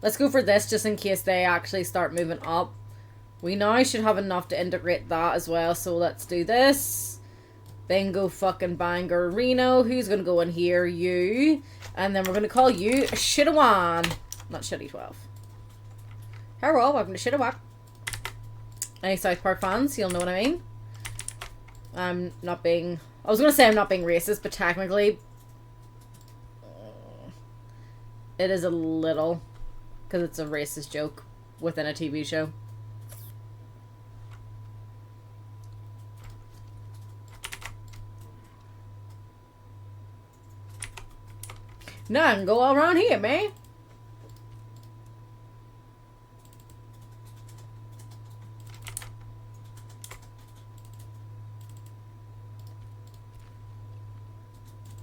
Let's go for this, just in case they actually start moving up. We now should have enough to integrate that as well, so let's do this. Bingo fucking banger Reno. Who's gonna go in here? You. And then we're gonna call you Shittawan. Not Shitty 12. Hello, welcome to Shittawan. Any South Park fans, you'll know what I mean. I'm not being... I was gonna say I'm not being racist, but technically... it is a little... because it's a racist joke within a TV show. Now I can go all around here, man.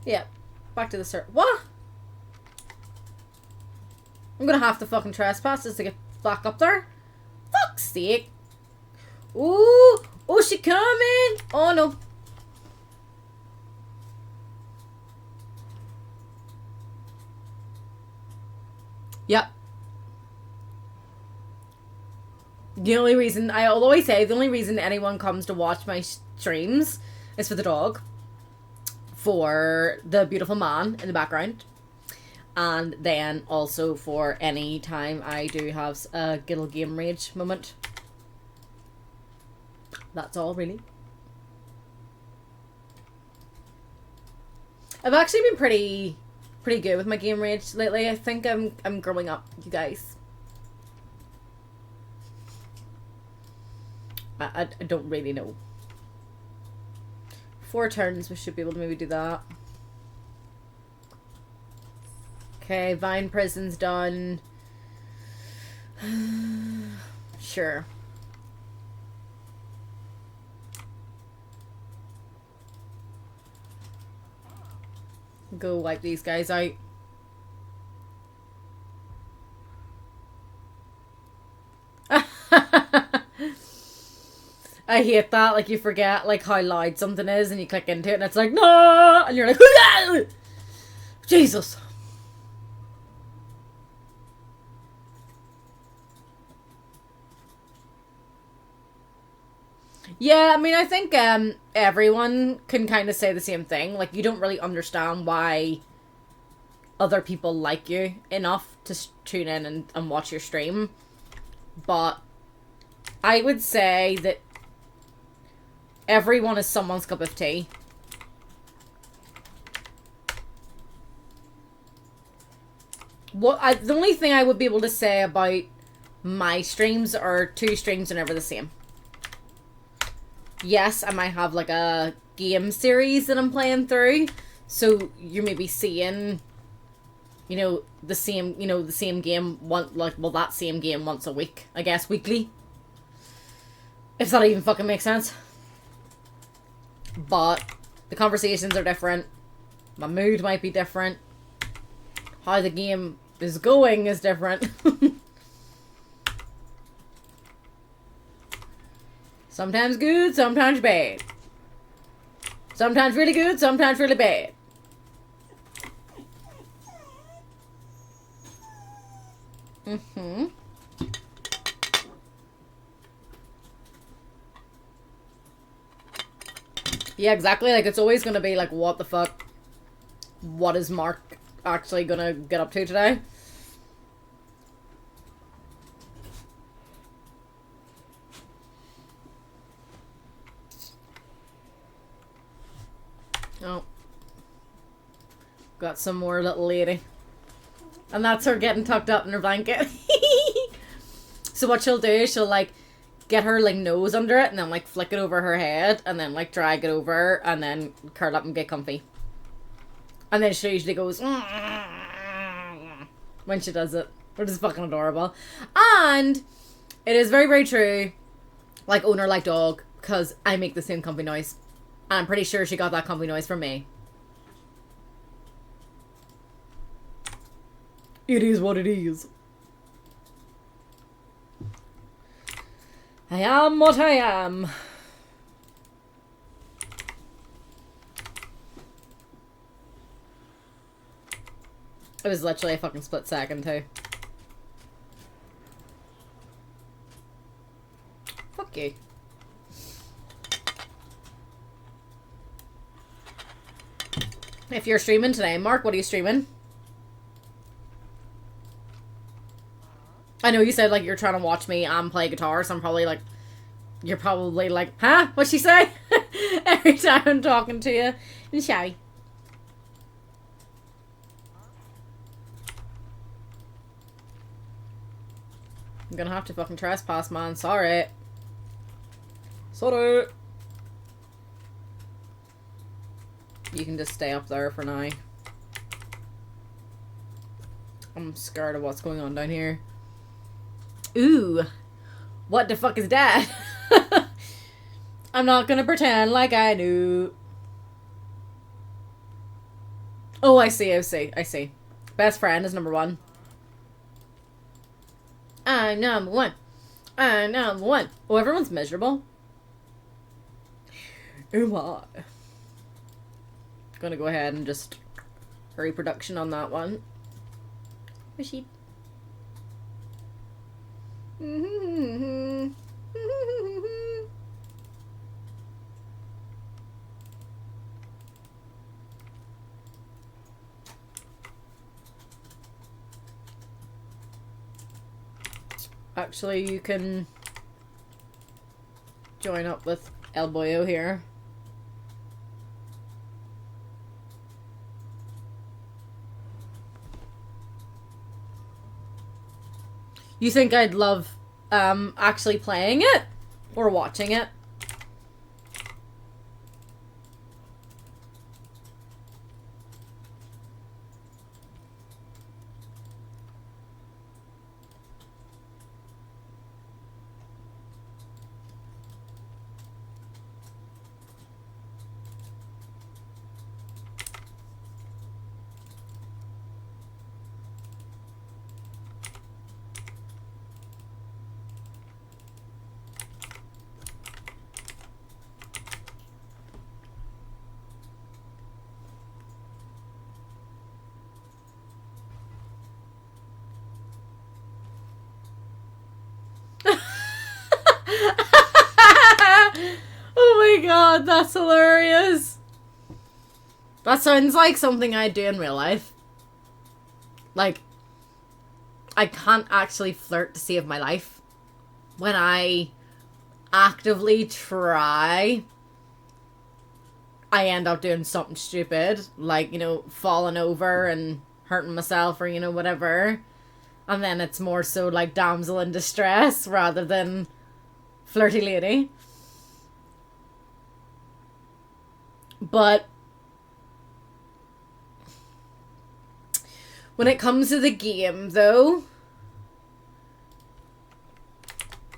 Yep. Back to the start. What? I'm gonna have to fucking trespass just to get back up there. Fuck's sake. Ooh. Oh, she coming. Oh, no. Yep. The only reason, I'll always say, the only reason anyone comes to watch my streams is for the dog. For the beautiful man in the background. And then also for any time I do have a little game rage moment. That's all, really. I've actually been pretty good with my game rage lately. I think I'm growing up, you guys. I don't really know. 4 turns, we should be able to maybe do that. Okay, Vine Prison's done. Sure. go wipe these guys out. I hate that. Like, you forget, like, how loud something is and you click into it and it's like, no! And you're like, Jesus. Yeah, I mean, I think everyone can kind of say the same thing. Like, you don't really understand why other people like you enough to tune in and watch your stream. But I would say that everyone is someone's cup of tea. The only thing I would be able to say about my streams are 2 streams are never the same. Yes, I might have like a game series that I'm playing through, so you're maybe seeing, the same game that same game once a week, I guess, weekly. If that even fucking makes sense. But the conversations are different. My mood might be different. How the game is going is different. Sometimes good, sometimes bad. Sometimes really good, sometimes really bad. Mm-hmm. Yeah, exactly. Like, it's always gonna be like, what the fuck? What is Mark actually gonna get up to today? Oh. Got some more little lady. And that's her getting tucked up in her blanket. So what she'll do is she'll, like, get her, like, nose under it and then, like, flick it over her head and then, like, drag it over and then curl up and get comfy. And then she usually goes when she does it, which is fucking adorable. And it is very, very true, like owner, like dog, because I make the same comfy noise. I'm pretty sure she got that comfy noise from me. It is what it is. I am what I am. It was literally a fucking split second, too. Fuck you. If you're streaming today, Mark, what are you streaming? I know you said, like, you're trying to watch me play guitar, so I'm probably like, you're probably like, huh? What'd she say? Every time I'm talking to you. And shy. I'm gonna have to fucking trespass, man. Sorry. Sorry. You can just stay up there for now. I'm scared of what's going on down here. Ooh. What the fuck is that? I'm not gonna pretend like I knew. Oh, I see. Best friend is number 1. I'm number 1. I'm number 1. Oh, everyone's miserable. Oh my. Gonna go ahead and just hurry production on that one. Sheep. Actually, you can join up with El Boyo here. You think I'd love actually playing it or watching it? Oh my god, that's hilarious. That sounds like something I'd do in real life. Like, I can't actually flirt to save my life. When I actively try, I end up doing something stupid. Like, you know, falling over and hurting myself or, you know, whatever. And then it's more so like damsel in distress rather than flirty lady. But when it comes to the game, though,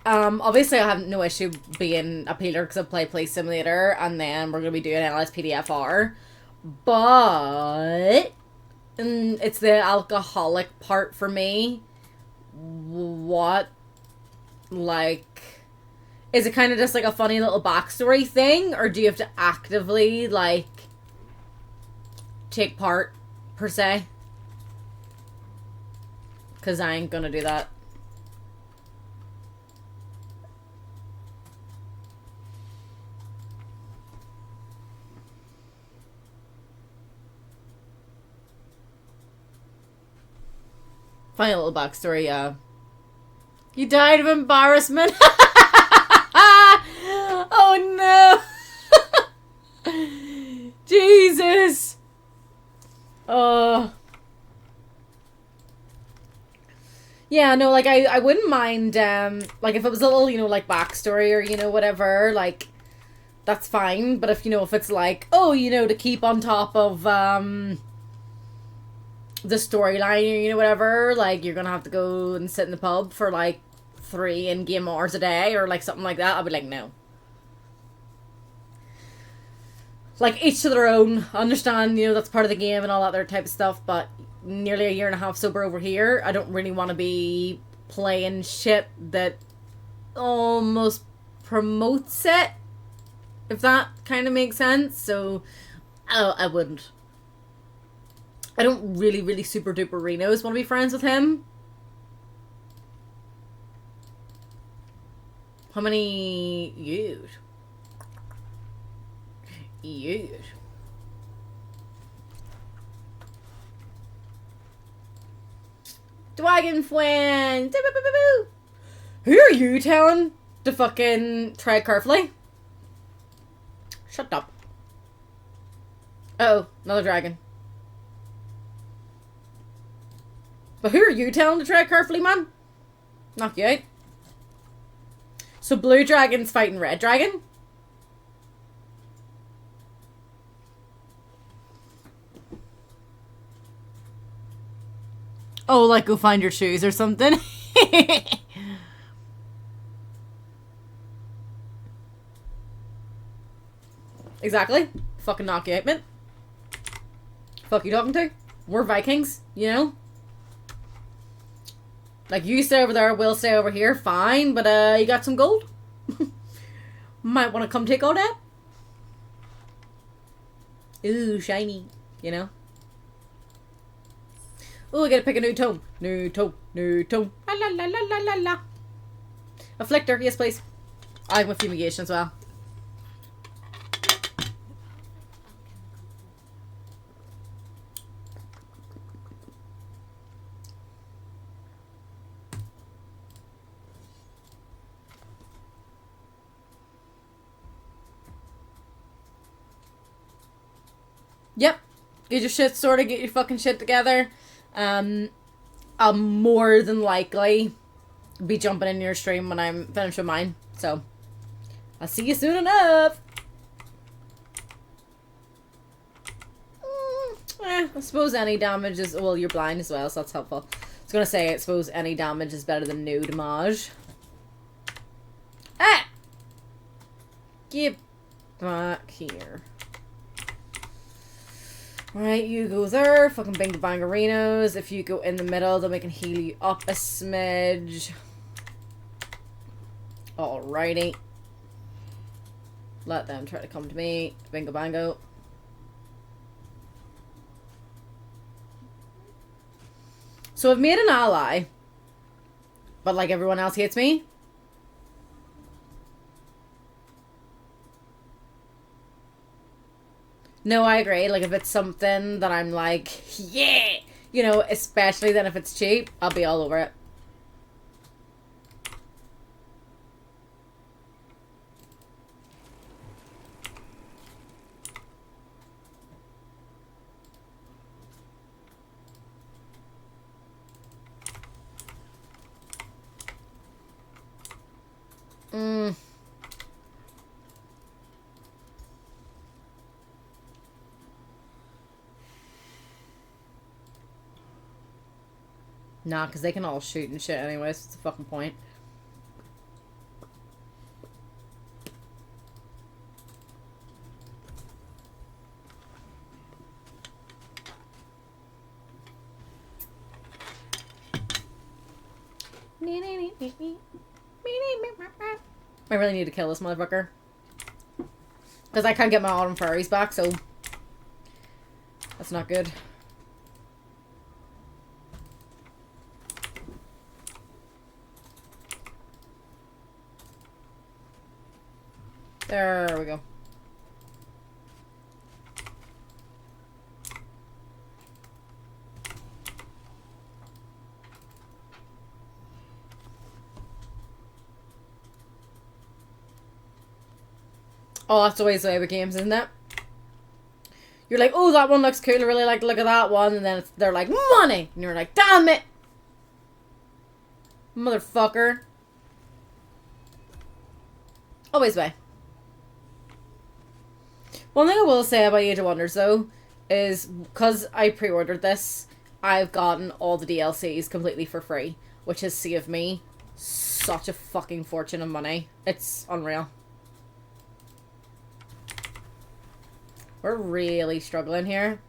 obviously I have no issue being a peeler because I play Play Simulator, and then we're going to be doing LSPDFR. But it's the alcoholic part for me. What, like, is it kind of just like a funny little backstory thing, or do you have to actively, like, take part, per se? Because I ain't gonna do that. Funny little backstory, yeah. You died of embarrassment. Oh no. Jesus. Oh. Yeah, no, like, I wouldn't mind, like, if it was a little, you know, like, backstory or, you know, whatever, like, that's fine. But if, you know, if it's like, oh, you know, to keep on top of, the storyline or, you know, whatever, like, you're gonna have to go and sit in the pub for, like, 3 in-game hours a day or, like, something like that, I'll be like, no. Like, each to their own. I understand, you know, that's part of the game and all that other type of stuff, but nearly a year and a half sober over here, I don't really want to be playing shit that almost promotes it, if that kind of makes sense. So I wouldn't. I don't really super duper Renos want to be friends with him. How many years? Years. Dragon friend. Who are you telling to fucking tread carefully? Shut up. Uh oh, another dragon. But who are you telling to tread carefully, man? Knock you out. So blue dragon's fighting red dragon? Oh, like go find your shoes or something? Exactly. Fucking knock you out, man. Fuck you talking to? We're Vikings, you know? Like, you stay over there, we'll stay over here, fine, but you got some gold? Might want to come take all that. Ooh, shiny, you know? Ooh, I gotta pick a new tone. New tone, new tone. La la la la la la la. Afflictor, yes please. I have fumigation as well. Yep. Get your shit sorted, get your fucking shit together. I'll more than likely be jumping in your stream when I'm finished with mine. So, I'll see you soon enough. I suppose any damage is... Well, you're blind as well, so that's helpful. I was going to say, I suppose any damage is better than no damage. Ah! Get back here. Right, you go there. Fucking bang the bangarinos. If you go in the middle, then we can heal you up a smidge. Alrighty. Let them try to come to me. Bingo bango. So I've made an ally. But like everyone else hates me. No, I agree. Like, if it's something that I'm like, yeah, you know, especially then if it's cheap, I'll be all over it. Mm. Nah, because they can all shoot and shit anyway, so it's the fucking point. I really need to kill this motherfucker. Because I can't get my autumn fairies back, so that's not good. There we go. Oh, that's always the way with games, isn't it? You're like, oh, that one looks cool. I really like the look of that one. And then they're like, money! And you're like, damn it! Motherfucker. Always way. One thing I will say about Age of Wonders, though, is because I pre-ordered this, I've gotten all the DLCs completely for free, which has saved me such a fucking fortune of money. It's unreal. We're really struggling here.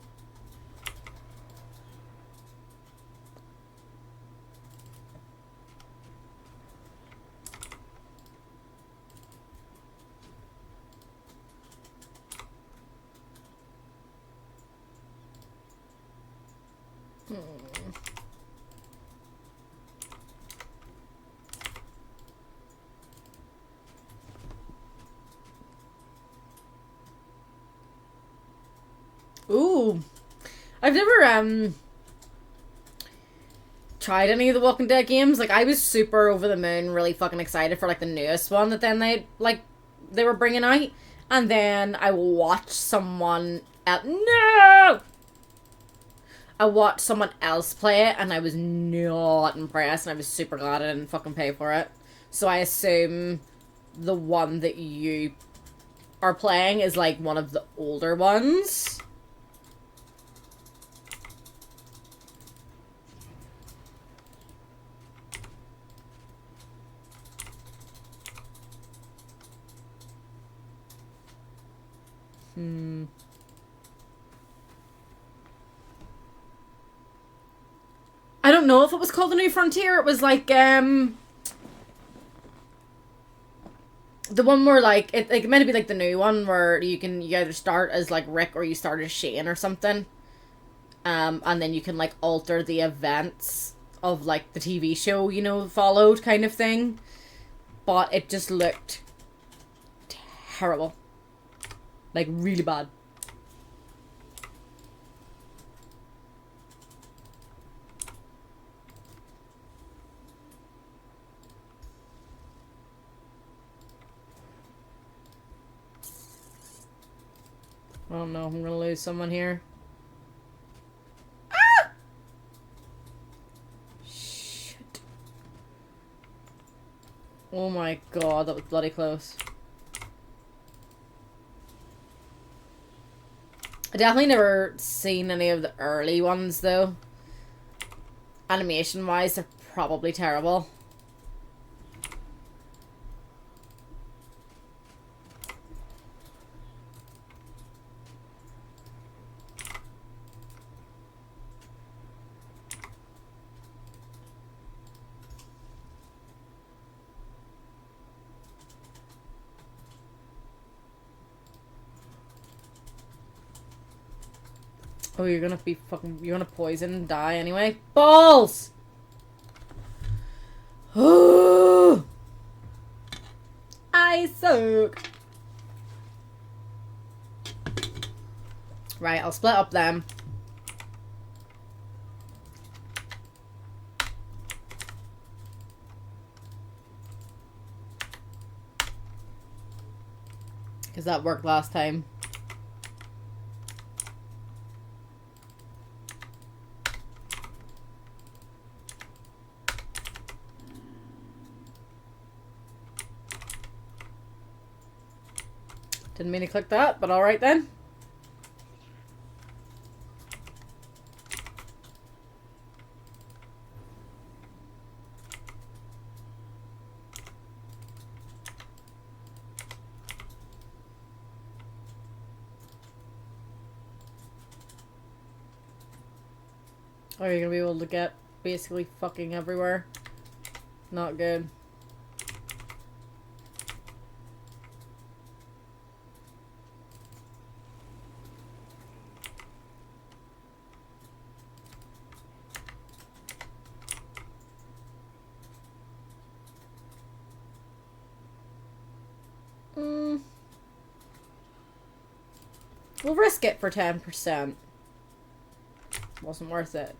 Ooh. I've never, tried any of the Walking Dead games. Like, I was super over the moon, really fucking excited for, like, the newest one that then they were bringing out. And then I watched someone else. No! I watched someone else play it, and I was not impressed, and I was super glad I didn't fucking pay for it. So I assume the one that you are playing is, like, one of the older ones. I don't know if it was called The New Frontier. It was like, the one where, like, it meant to be, like, the new one where you either start as, like, Rick or you start as Shane or something. And then you can, like, alter the events of, like, the TV show, you know, followed kind of thing. But it just looked terrible. Like, really bad. I don't know. I'm gonna lose someone here. Ah! Shit. Oh my god, that was bloody close. I definitely never seen any of the early ones, though. Animation-wise, they're probably terrible. Oh, you're gonna be fucking... You're gonna poison and die anyway? Balls! Oh! I suck. Right, I'll split up them. Because that worked last time. Didn't mean to click that, but alright then. Oh, you're gonna be able to get basically fucking everywhere. Not good. We'll risk it for 10%. Wasn't worth it.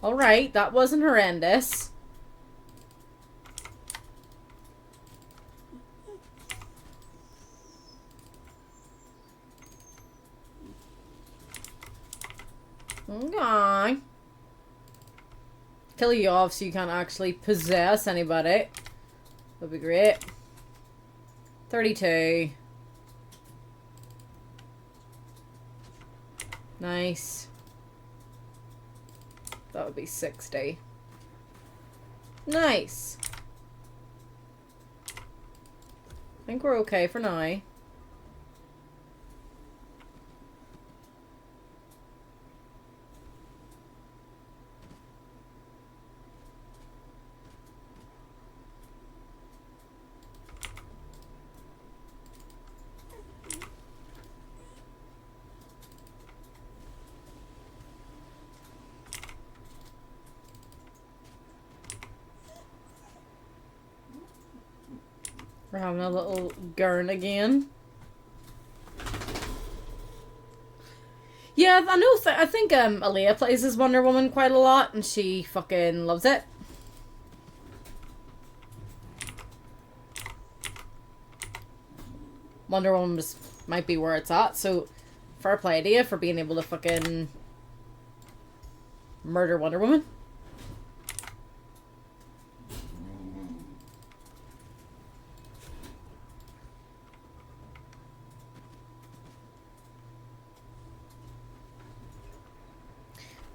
Alright, that wasn't horrendous. Okay. Kill you off so you can't actually possess anybody. That'd be great. 32. Nice. That would be 60. Nice. I think we're okay for now. We're having a little gurn again. Yeah, I know. I think Aaliyah plays as Wonder Woman quite a lot, and she fucking loves it. Wonder Woman just might be where it's at, so fair play to you for being able to fucking murder Wonder Woman.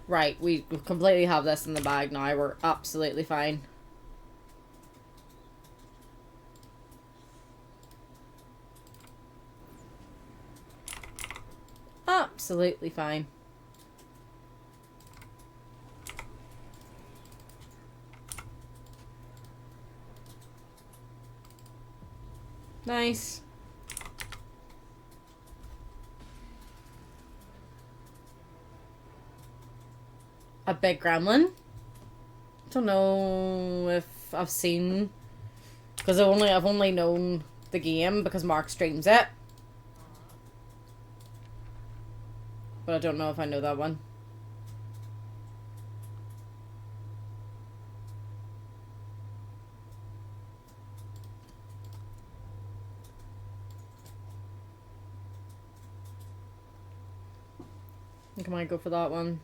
Right, we completely have this in the bag now. We're absolutely fine. Absolutely fine. Nice. A big gremlin. Don't know if I've seen, because I've only known the game because Mark streams it, but I don't know if I know that one. I think I might go for that one.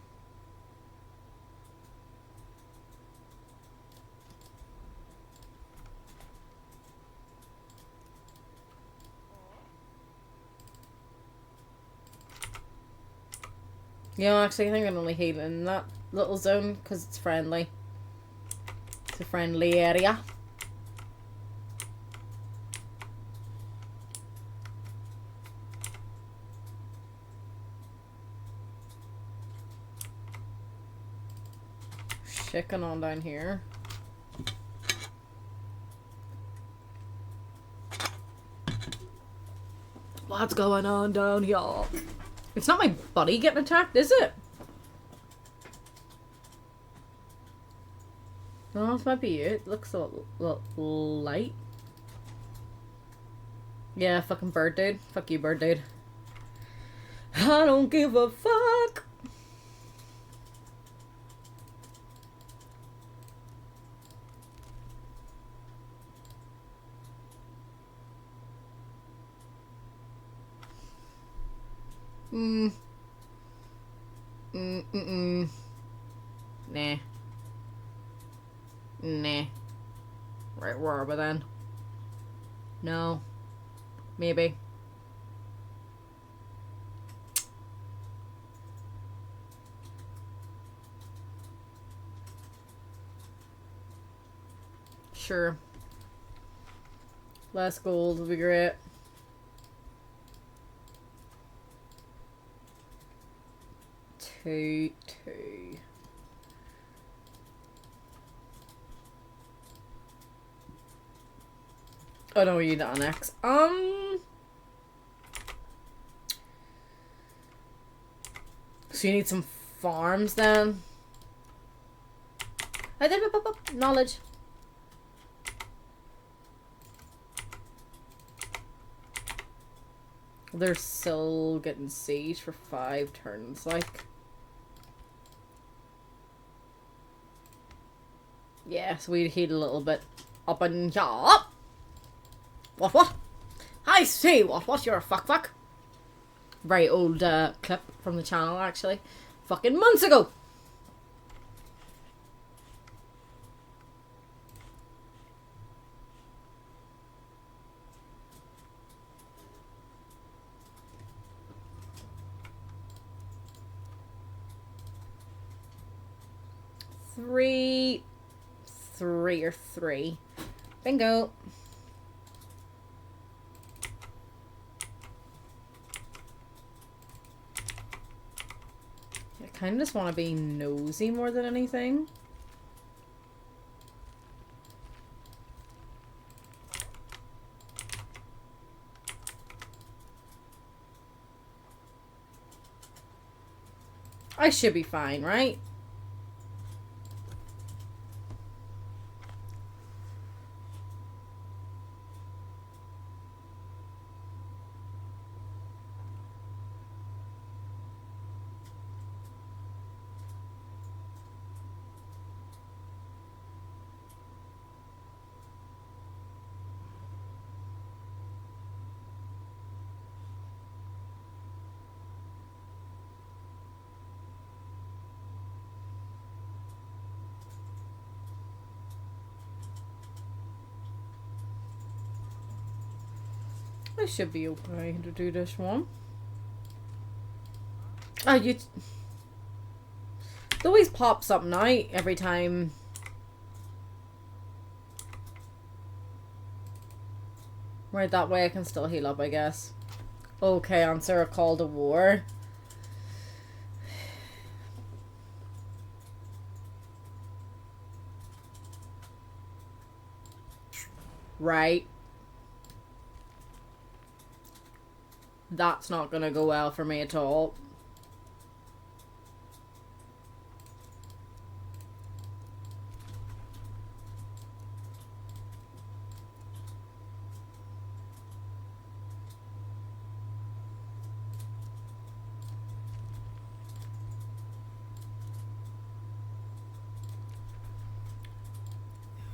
You know, actually, I think I'm only healing in that little zone because it's friendly. It's a friendly area. Shit going on down here. What's going on down here? It's not my buddy getting attacked, is it? Oh, this might be it. It looks a little light. Yeah, fucking bird dude. Fuck you, bird dude. I don't give a fuck. Nah. Nah. Right, where are we then? No. Maybe. Sure. Less gold would be great. Two. Oh no, you need the annex. So you need some farms then? I did knowledge. They're still getting siege for 5 turns, like. Yeah, so we'd heat a little bit up and up. What? I see, what? You're a fuck. Very old clip from the channel, actually. Fucking months ago. Three. Bingo. I kind of just want to be nosy more than anything. I should be fine, right? I should be okay to do this one. Oh, you... It always pops up now every time. Right, that way I can still heal up, I guess. Okay, answer a call to war. Right. That's not gonna go well for me at all.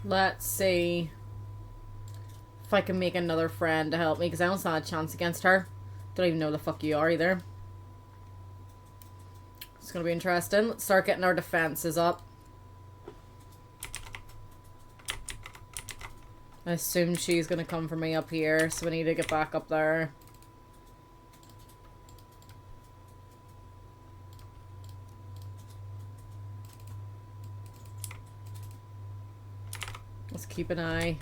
Let's see if I can make another friend to help me, because I don't stand a chance against her. Don't even know the fuck you are either. It's gonna be interesting. Let's start getting our defenses up. I assume she's gonna come for me up here, so we need to get back up there. Let's keep an eye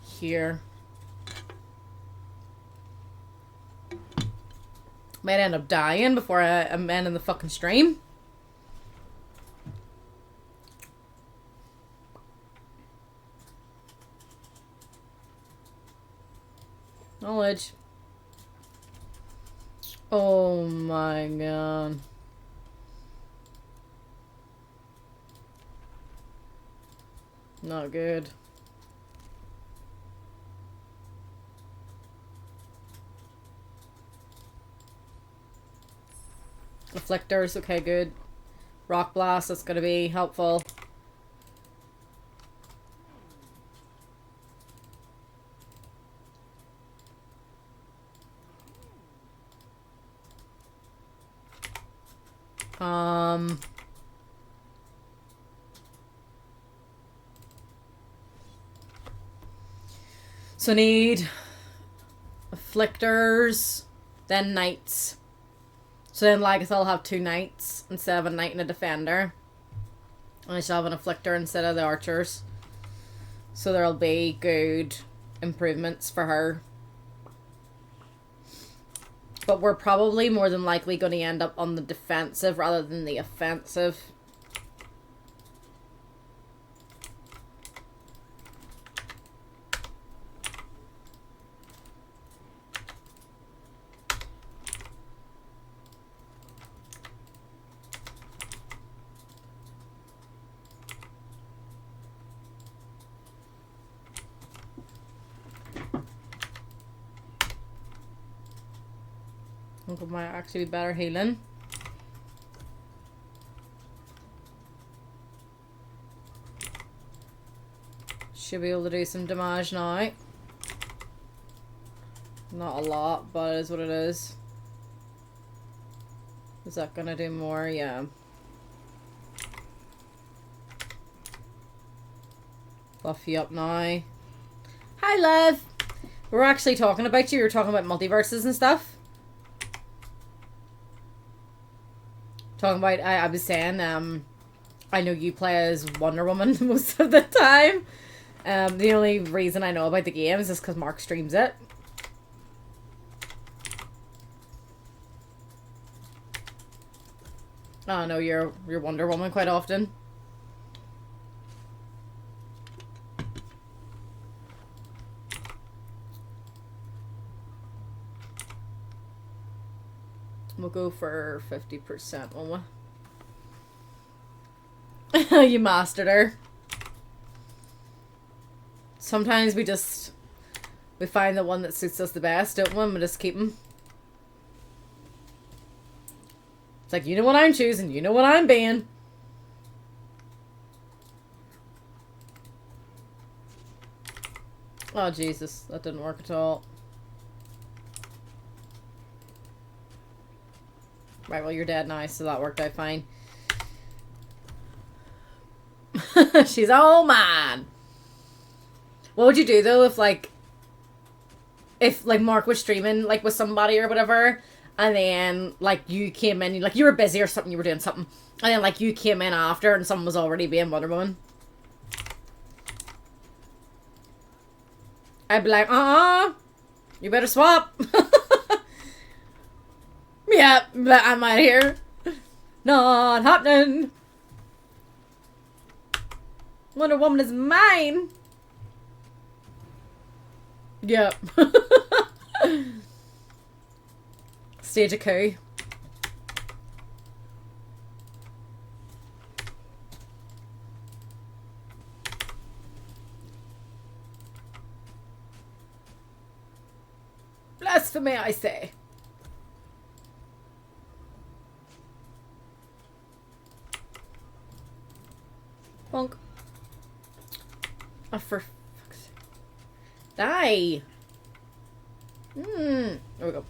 here. Might end up dying before I'm ending the fucking stream. Knowledge. Oh my god. Not good. Afflictors, okay, good. Rock Blast, that's gonna be helpful. So need Afflictors, then Knights. So then Lagertha will have 2 Knights instead of a Knight and a Defender. And I shall have an Afflictor instead of the Archers. So there'll be good improvements for her. But we're probably more than likely going to end up on the defensive rather than the offensive. I think it might actually be better healing. Should be able to do some damage now. Not a lot, but it is what it is. Is that gonna do more? Yeah. Buff you up now. Hi, love! We're actually talking about you. You're talking about multiverses and stuff. Talking about, I was saying, I know you play as Wonder Woman most of the time. The only reason I know about the game is just because Mark streams it. I know you're Wonder Woman quite often. We'll go for 50%, won't we? You mastered her. Sometimes we find the one that suits us the best, don't we? And we just keep them. It's like, you know what I'm choosing, you know what I'm being. Oh, Jesus, that didn't work at all. Right, well, you're dead now, so that worked out fine. She's all mine. What would you do, though, if Mark was streaming, like, with somebody or whatever, and then, like, you came in, like, you were busy or something, you were doing something, and then, like, you came in after and someone was already being Wonder Woman? I'd be like, you better swap. Yeah, but I'm out here. Not happening. Wonder Woman is mine. Yep. Stage a coup. Blasphemy, I say. Bonk. Oh, for fuck's sake. Die! There we go.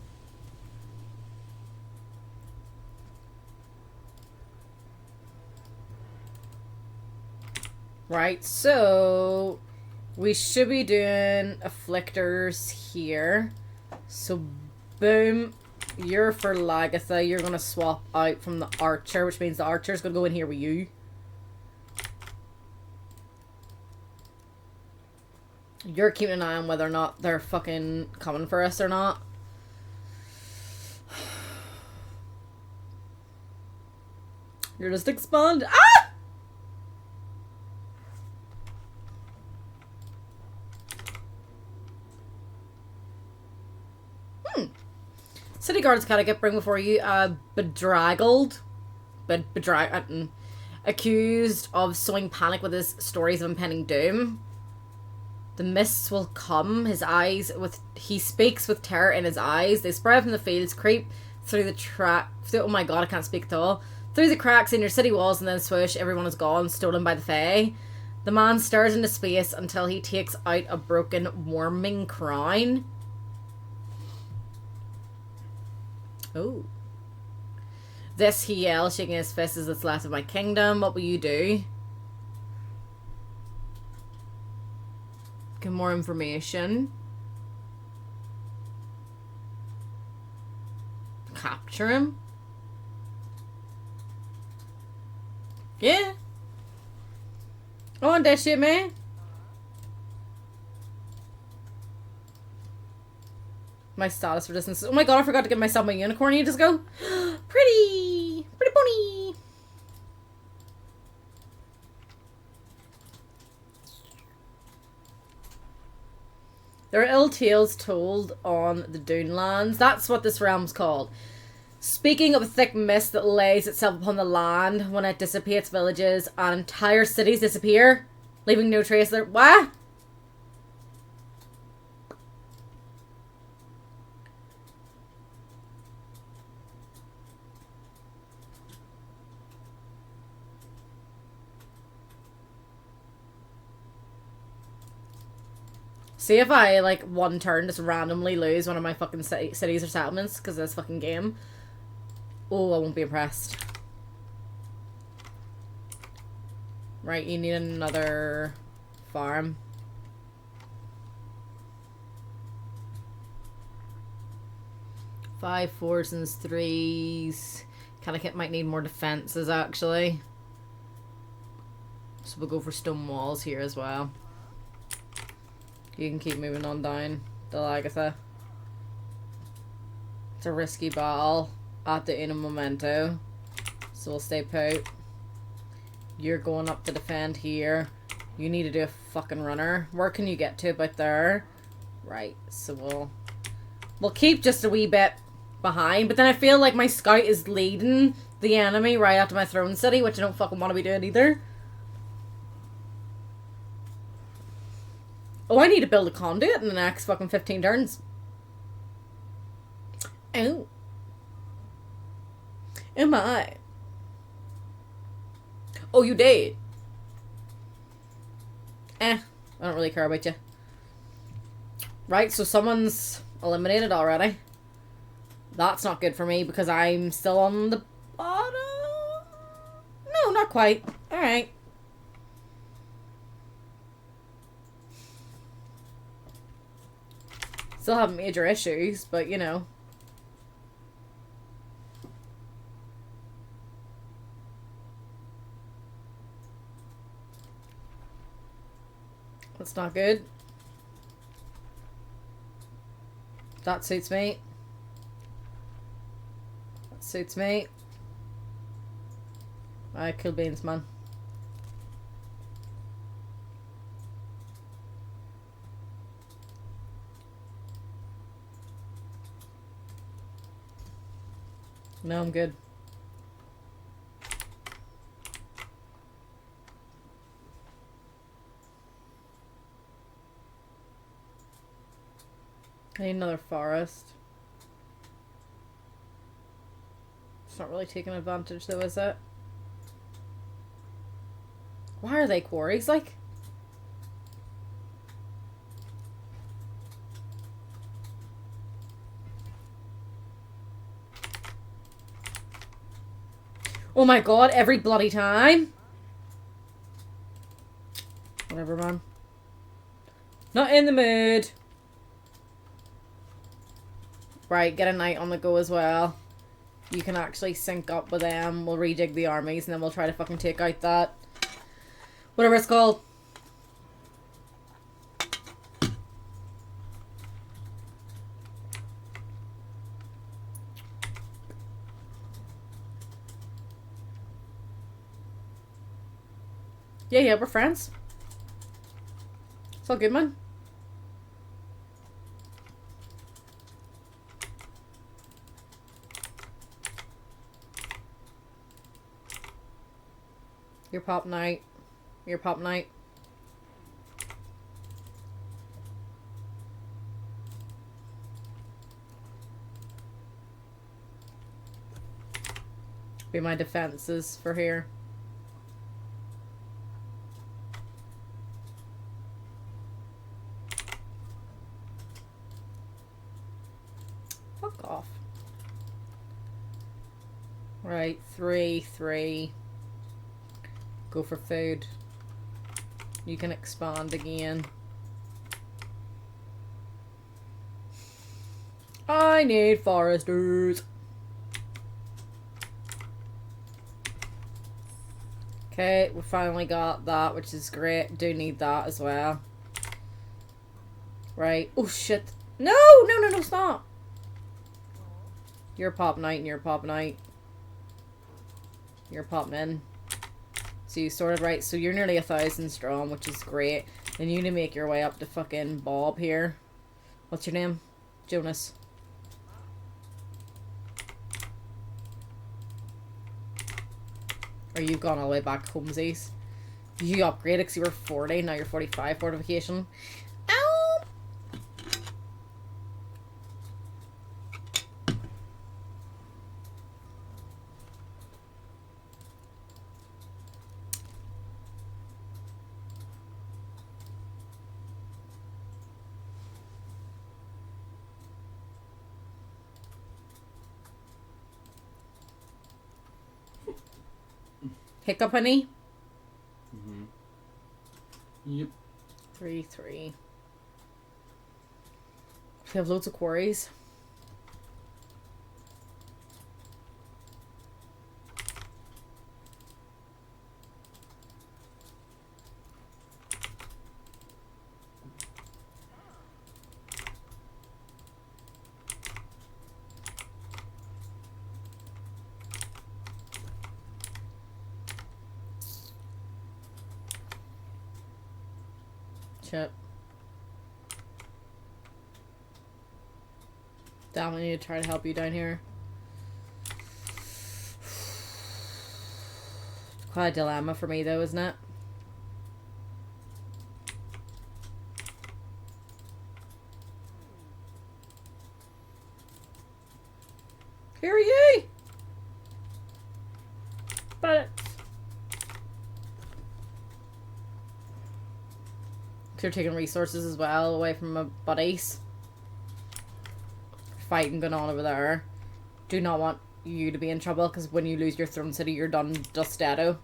Right, so we should be doing afflictors here. So, boom. You're for Lagertha. You're going to swap out from the archer, which means the archer's going to go in here with you. You're keeping an eye on whether or not they're fucking coming for us or not. You're just expand. Ah! City guards gotta get bring before you. Bedraggled. accused of sowing panic with his stories of impending doom. The mists will come. He speaks with terror in his eyes. They spread from the fields, creep through the oh my god, I can't speak at all. Through the cracks in your city walls, and then swoosh, everyone is gone, stolen by the Fae. The man stares into space until he takes out a broken warming crown. Oh. This, he yells, shaking his fist, is what's left of my kingdom. What will you do? Get more information. Capture him? Yeah. I want that shit, man. My status for distance. Oh my god, I forgot to give myself my unicorn. You just go. Pretty! Pretty pony! There are ill tales told on the Dunelands. That's what this realm's called. Speaking of a thick mist that lays itself upon the land, when it dissipates, villages and entire cities disappear, leaving no trace there. What? See if I, like, one turn just randomly lose one of my fucking cities or settlements because of this fucking game. Oh, I won't be impressed. Right, you need another farm. Five fours and threes. Connecticut might need more defenses, actually. So we'll go for stone walls here as well. You can keep moving on down the Lagertha. It's a risky battle at the in momento. So we'll stay put. You're going up to defend here. You need to do a fucking runner. Where can you get to? About there. Right, so we'll keep just a wee bit behind. But then I feel like my scout is leading the enemy right after my throne city, which I don't fucking want to be doing either. Oh, I need to build a conduit in the next fucking 15 turns. Oh. Am I? Oh, you did? I don't really care about you. Right, so someone's eliminated already. That's not good for me because I'm still on the bottom. No, not quite. Alright. Still have major issues, but you know. That's not good. That suits me. That suits me. Alright, kill beans, man. No, I'm good. I need another forest. It's not really taking advantage though, is it? Why are they quarries, like? Oh my god, every bloody time. Whatever, man. Not in the mood. Right, get a knight on the go as well. You can actually sync up with them. We'll rejig the armies and then we'll try to fucking take out that. Whatever it's called. Yeah, we're friends. It's all good, man. You're popping out. You're popping out. Be my defenses for here. Fuck off. Right, 3. Go for food. You can expand again. I need foresters. Okay, we finally got that, which is great. Do need that as well. Right. Oh, shit. No, stop. You're popping out and you're popping out. You're popping in. So you sorted right. So you're nearly 1,000 strong, which is great. And you need to make your way up to fucking Bob here. What's your name? Jonas. Or you've gone all the way back homesies. You upgraded because you were 40, now you're 45 fortification. Ow! Hiccup, honey? Mm-hmm. Yep. 3. We have loads of quarries. Shit. Damn, I need to try to help you down here. It's quite a dilemma for me though, isn't it? Here ye! But you're taking resources as well away from my buddies. Fighting going on over there. Do not want you to be in trouble because when you lose your throne city, you're done dustado.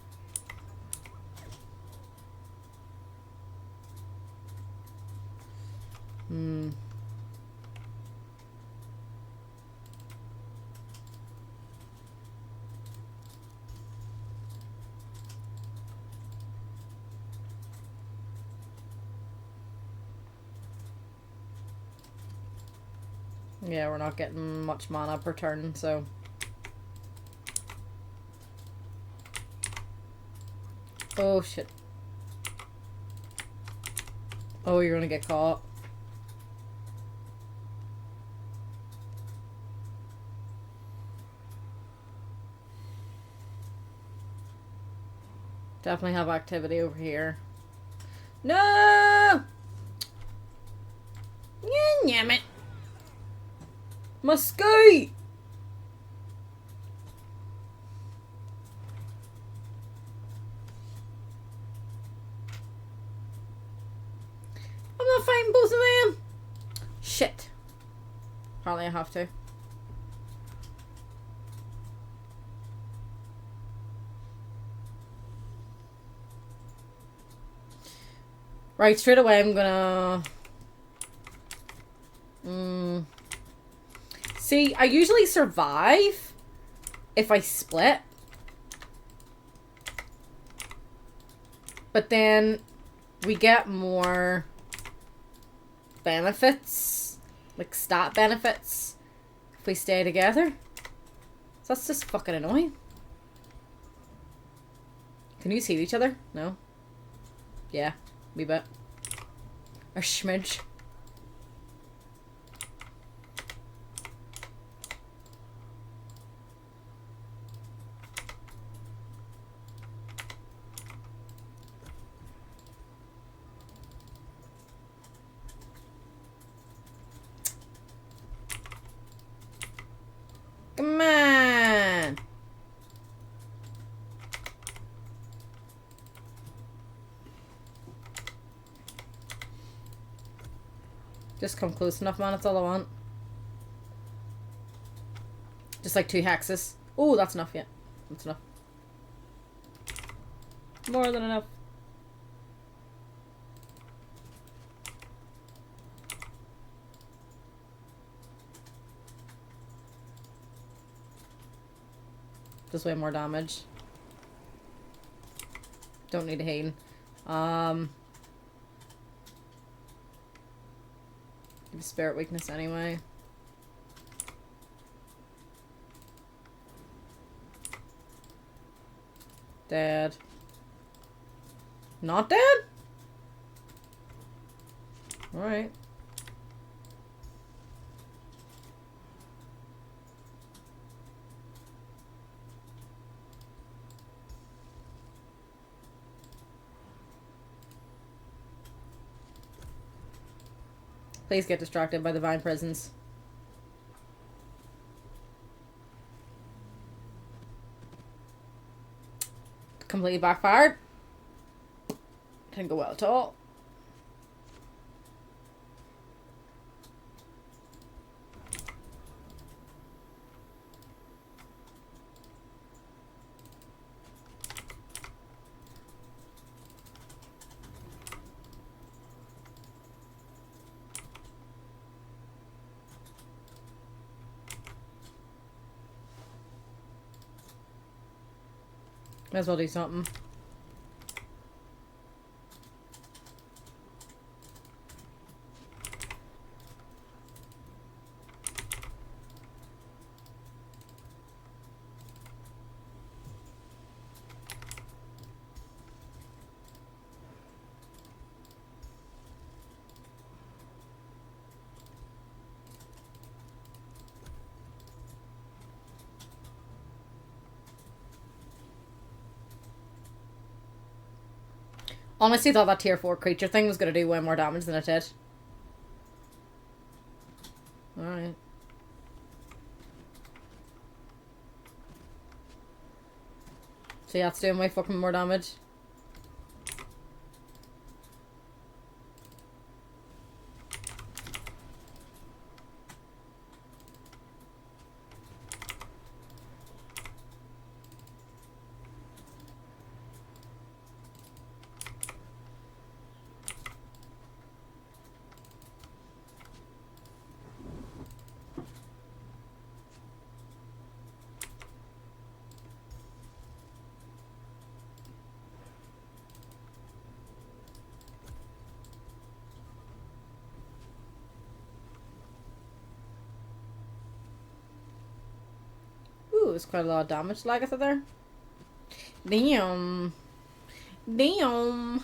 Yeah, we're not getting much mana per turn, so. Oh, shit. Oh, you're gonna get caught. Definitely have activity over here. No! Damn it. Musky! I'm not fighting both of them! Shit. Probably I have to. Right, straight away I'm gonna... See, I usually survive if I split. But then we get more benefits, like stat benefits, if we stay together. So that's just fucking annoying. Can you see each other? No? Yeah, wee bit. Or schmidge. Just come close enough, man. That's all I want. Just like 2 hexes. Oh, that's enough, yeah. That's enough. More than enough. Just way more damage. Don't need a Hayden. Give spirit weakness anyway. Dead. Not dead? Alright. Please get distracted by the vine presence. Completely backfired. Didn't go well at all. Might as well do something. Honestly thought that tier 4 creature thing was going to do way more damage than it did. Alright. So yeah, it's doing way fucking more damage. Ooh, it's quite a lot of damage to Lagertha there. Damn. Damn.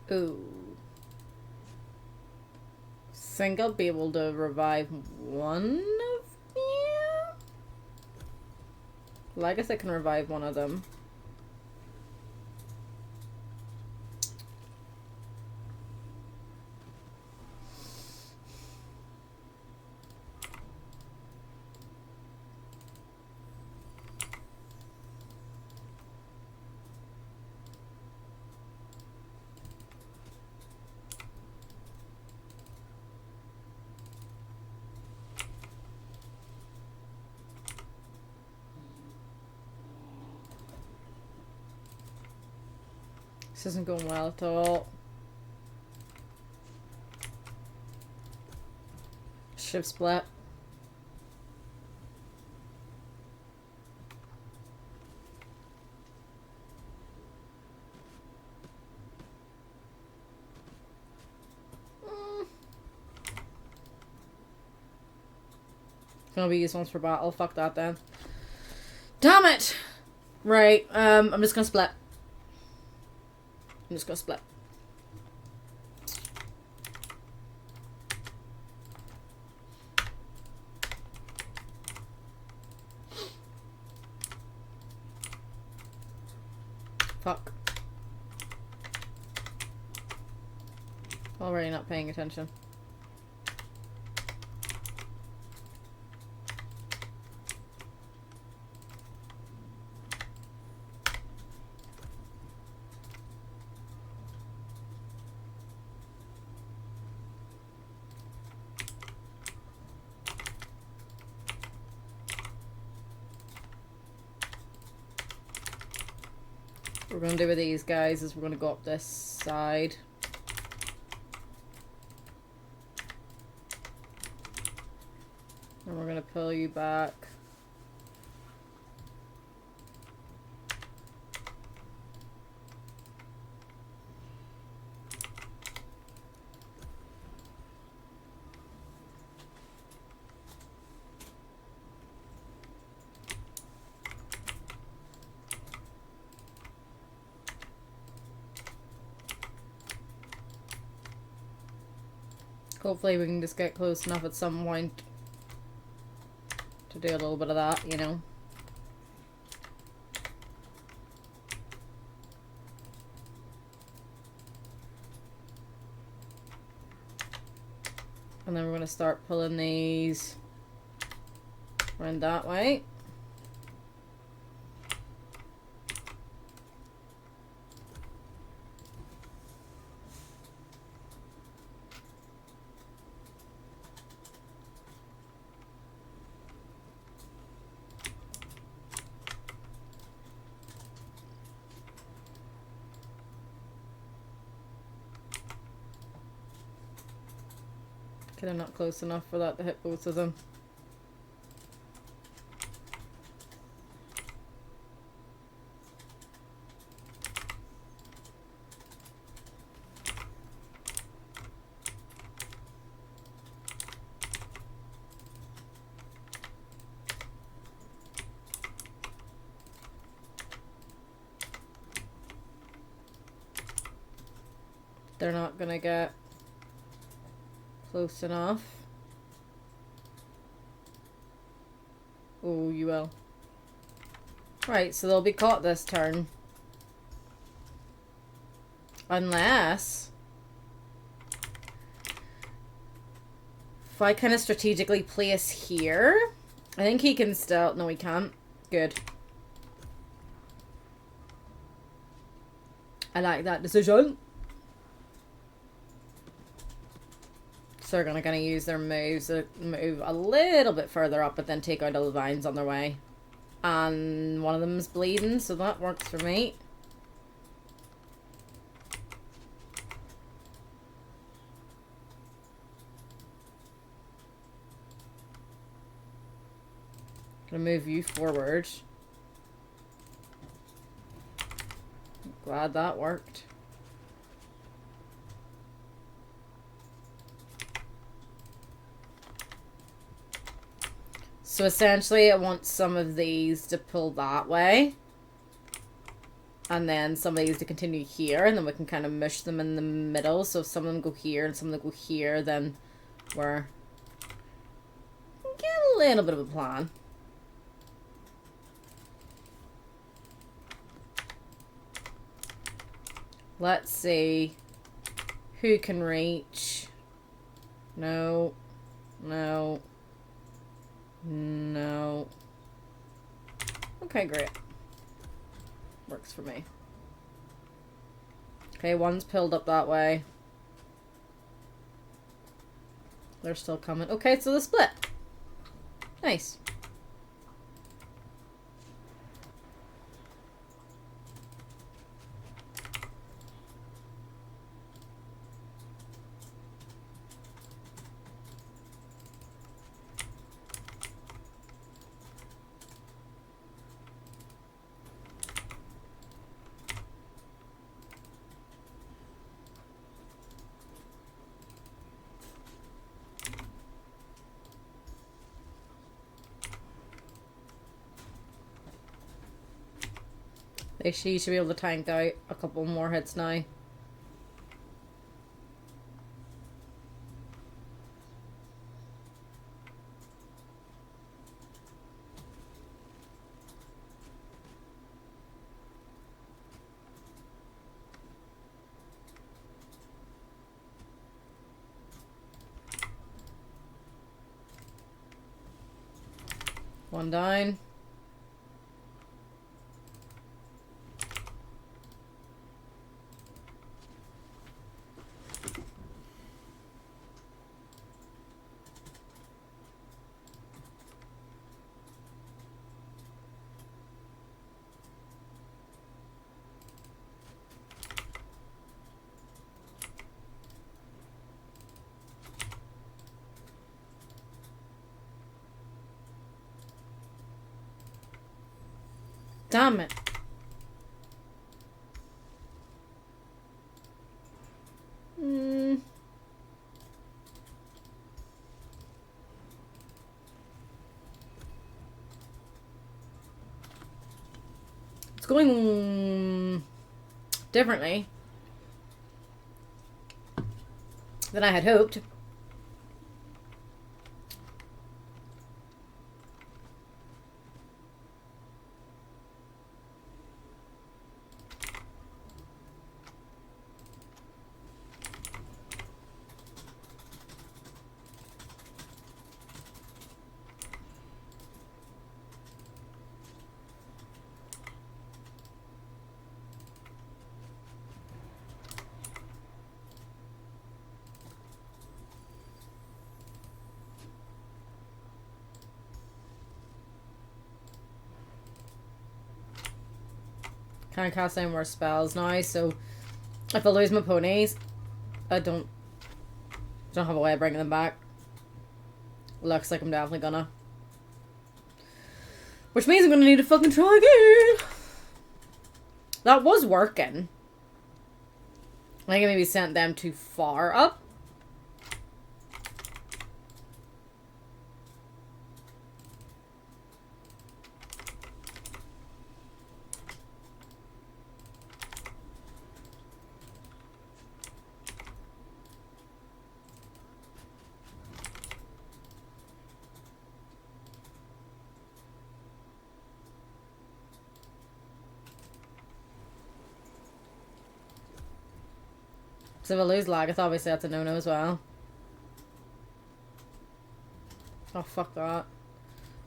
Ooh. Think I'll be able to revive one of you? Well, I guess I can revive one of them. This isn't going well at all. Ship split. Gonna be used once for battle. Fuck that then. Damn it! Right, I'm just gonna split. I'm just gonna split. Already not paying attention. What we're going to do with these guys is we're going to go up this side. And we're going to pull you back. Hopefully we can just get close enough at some point to do a little bit of that, you know. And then we're going to start pulling these around that way. Okay, I'm not close enough for that to hit both of them. They're not gonna get close enough. Oh, you will. Right, so they'll be caught this turn. Unless... if I kind of strategically place here... I think he can still... no, he can't. Good. I like that decision. So they're gonna use their moves to move a little bit further up, but then take out all the vines on their way. And one of them is bleeding, so that works for me. Gonna move you forward. Glad that worked. So essentially I want some of these to pull that way. And then some of these to continue here. And then we can kind of mush them in the middle. So if some of them go here and some of them go here, then we're... get a little bit of a plan. Let's see who can reach. No. No. No. Okay, great. Works for me. Okay, one's pilled up that way. They're still coming. Okay, so the split. Nice. She should be able to tank out a couple more hits now. One down. Damn it. It's going differently than I had hoped. Can't cast any more spells now, so if I lose my ponies, I don't have a way of bringing them back. Looks like I'm definitely gonna. Which means I'm gonna need to fucking try again. That was working. I think I maybe sent them too far up. So if I lose Lagertha, obviously that's a no-no as well. Oh, fuck that.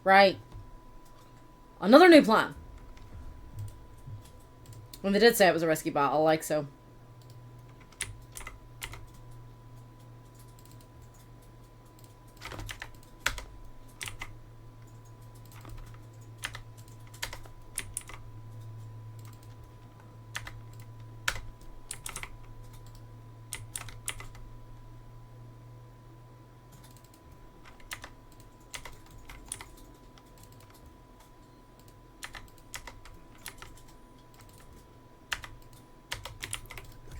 Right. Another new plan. When they did say it was a risky battle, like so.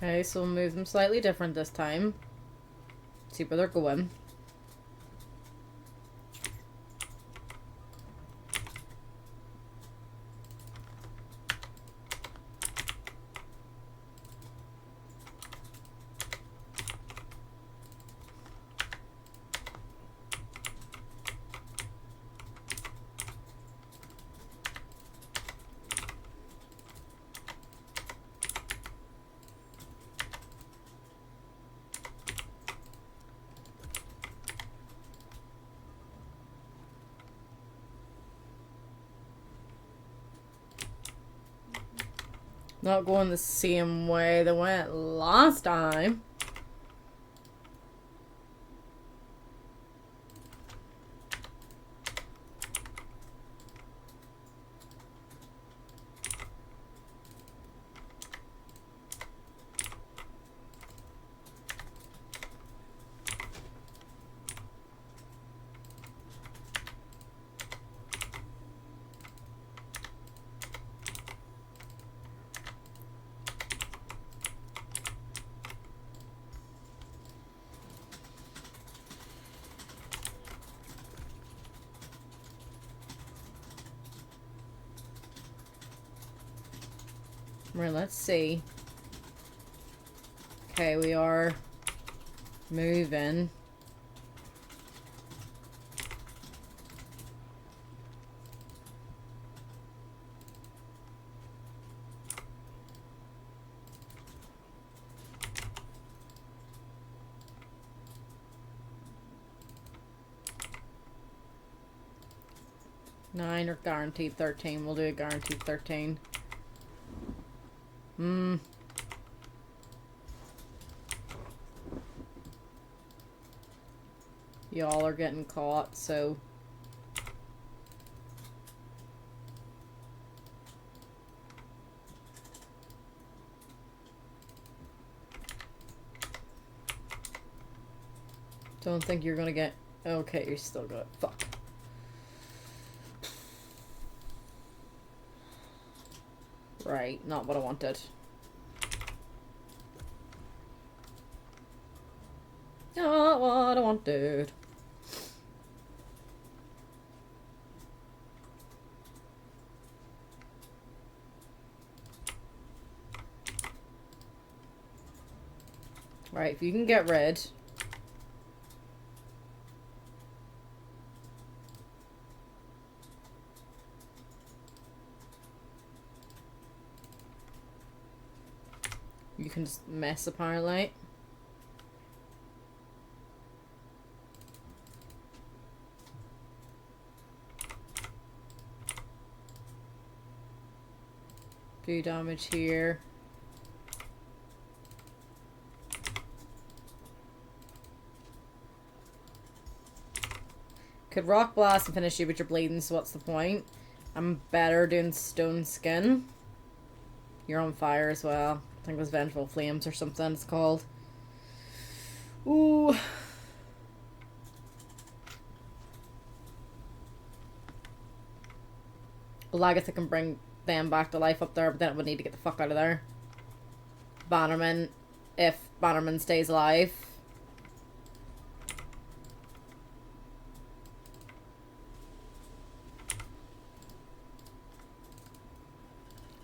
Okay, so we'll move them slightly different this time. See where they're going. Not going the same way they went last time. Right, let's see. Okay, we are moving. 9 or guaranteed 13. We'll do a guaranteed 13. Y'all are getting caught, so... Don't think you're gonna get... Okay, you're still good. Fuck. Right, not what I wanted. Not what I wanted. Right, if you can get rid... You can just mess, apparently. Do damage here. Could rock blast and finish you, but you're bleeding, so what's the point? I'm better doing stone skin. You're on fire as well. I think it was Vengeful Flames or something it's called. Ooh. Lagertha can bring them back to life up there, but then it would need to get the fuck out of there. Bannerman, if Bannerman stays alive.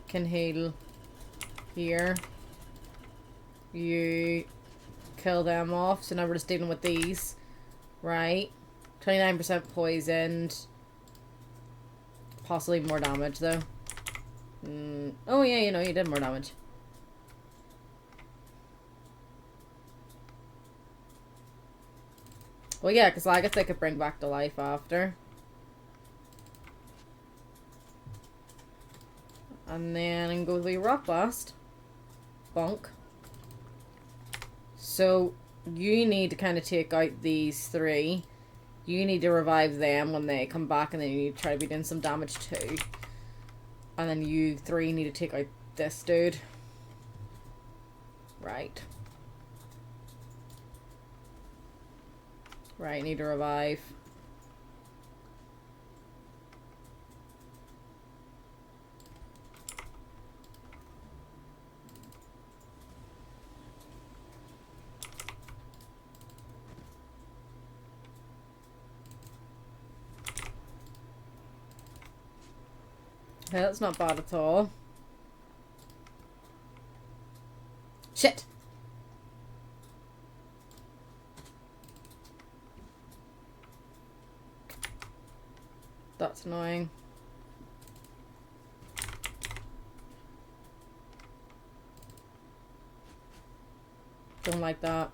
Can heal here. You kill them off, so now we're just dealing with these. Right. 29% poisoned. Possibly more damage, though. Oh, yeah, you know, you did more damage. Well, yeah, because I guess they could bring back to life after. And then go with Rock Blast. Bonk. So, you need to kind of take out these three. You need to revive them when they come back, and then you need to try to be doing some damage too. And then you three need to take out this dude. Right. Right, need to revive. Okay, that's not bad at all. Shit! That's annoying. Don't like that.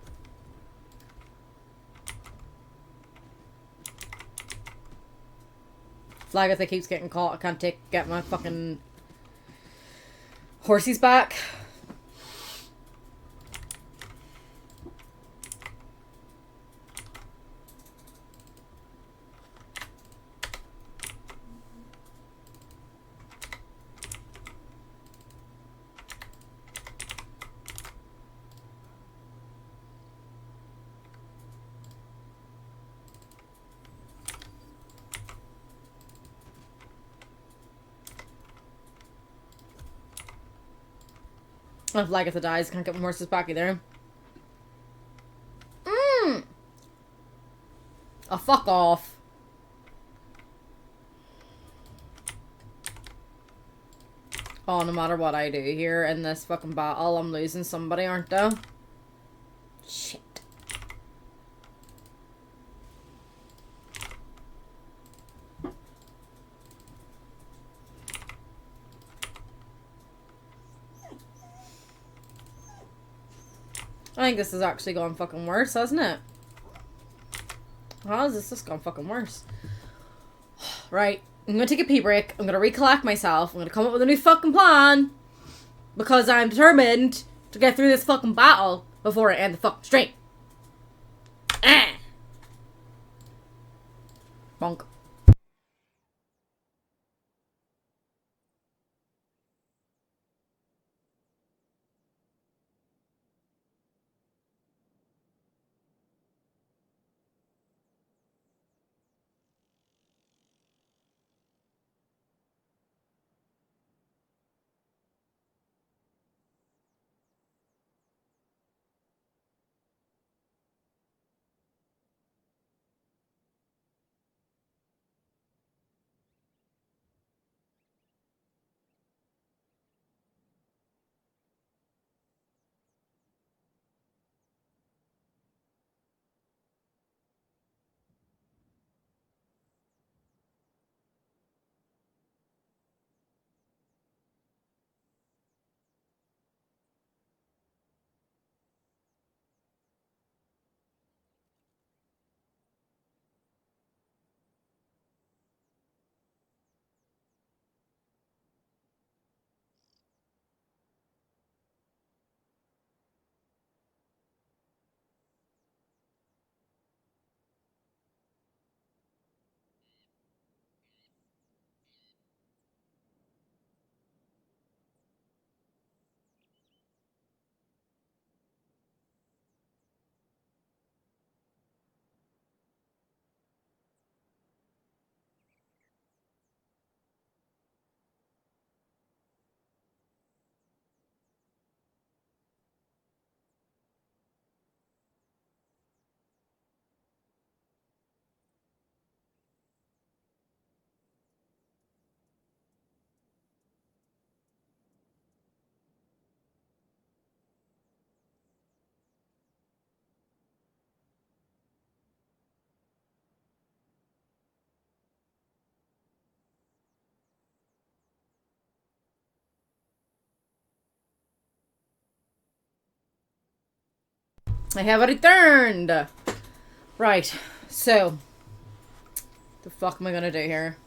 Lagertha keeps getting caught. I can't get my fucking horsies back. If Lagertha dies, can't get my horses back either. Oh, fuck off. Oh, no matter what I do here in this fucking battle, I'm losing somebody, aren't I? Shit. I think this has actually gone fucking worse, hasn't it? How has this just gone fucking worse? Right. I'm gonna take a pee break. I'm gonna recollect myself. I'm gonna come up with a new fucking plan. Because I'm determined to get through this fucking battle before I end the fucking stream. Bonk. I have returned. Right. So, the fuck am I gonna do here?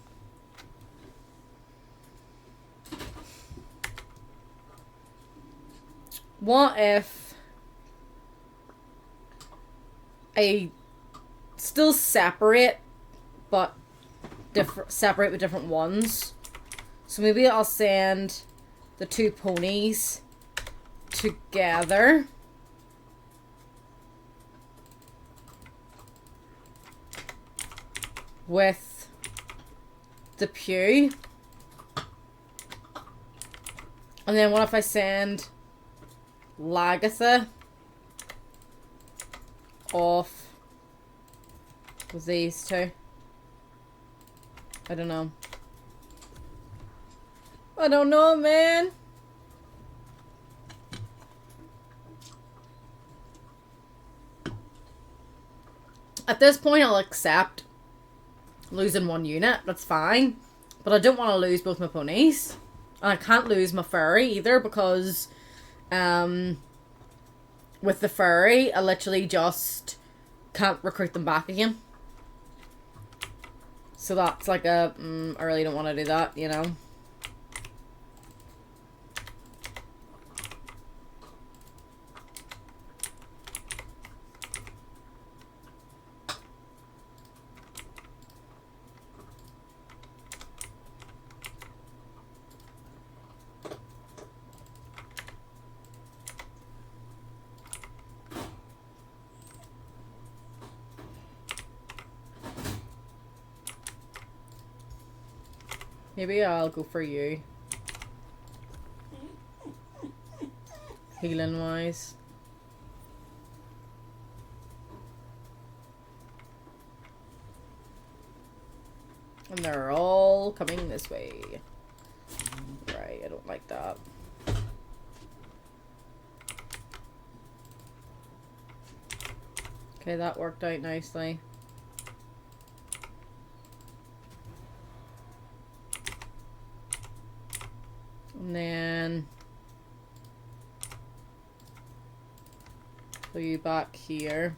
What if I still separate, but separate with different ones? So maybe I'll send the two ponies together. With the pew. And then what if I send Lagertha off with these two? I don't know. I don't know, man. At this point, I'll accept losing one unit. That's fine. But I don't want to lose both my ponies. And I can't lose my furry either because with the furry, I literally just can't recruit them back again. So that's like a, I really don't want to do that, you know. Maybe I'll go for you. Healing wise. And they're all coming this way. Right, I don't like that. Okay, that worked out nicely. And then put you back here.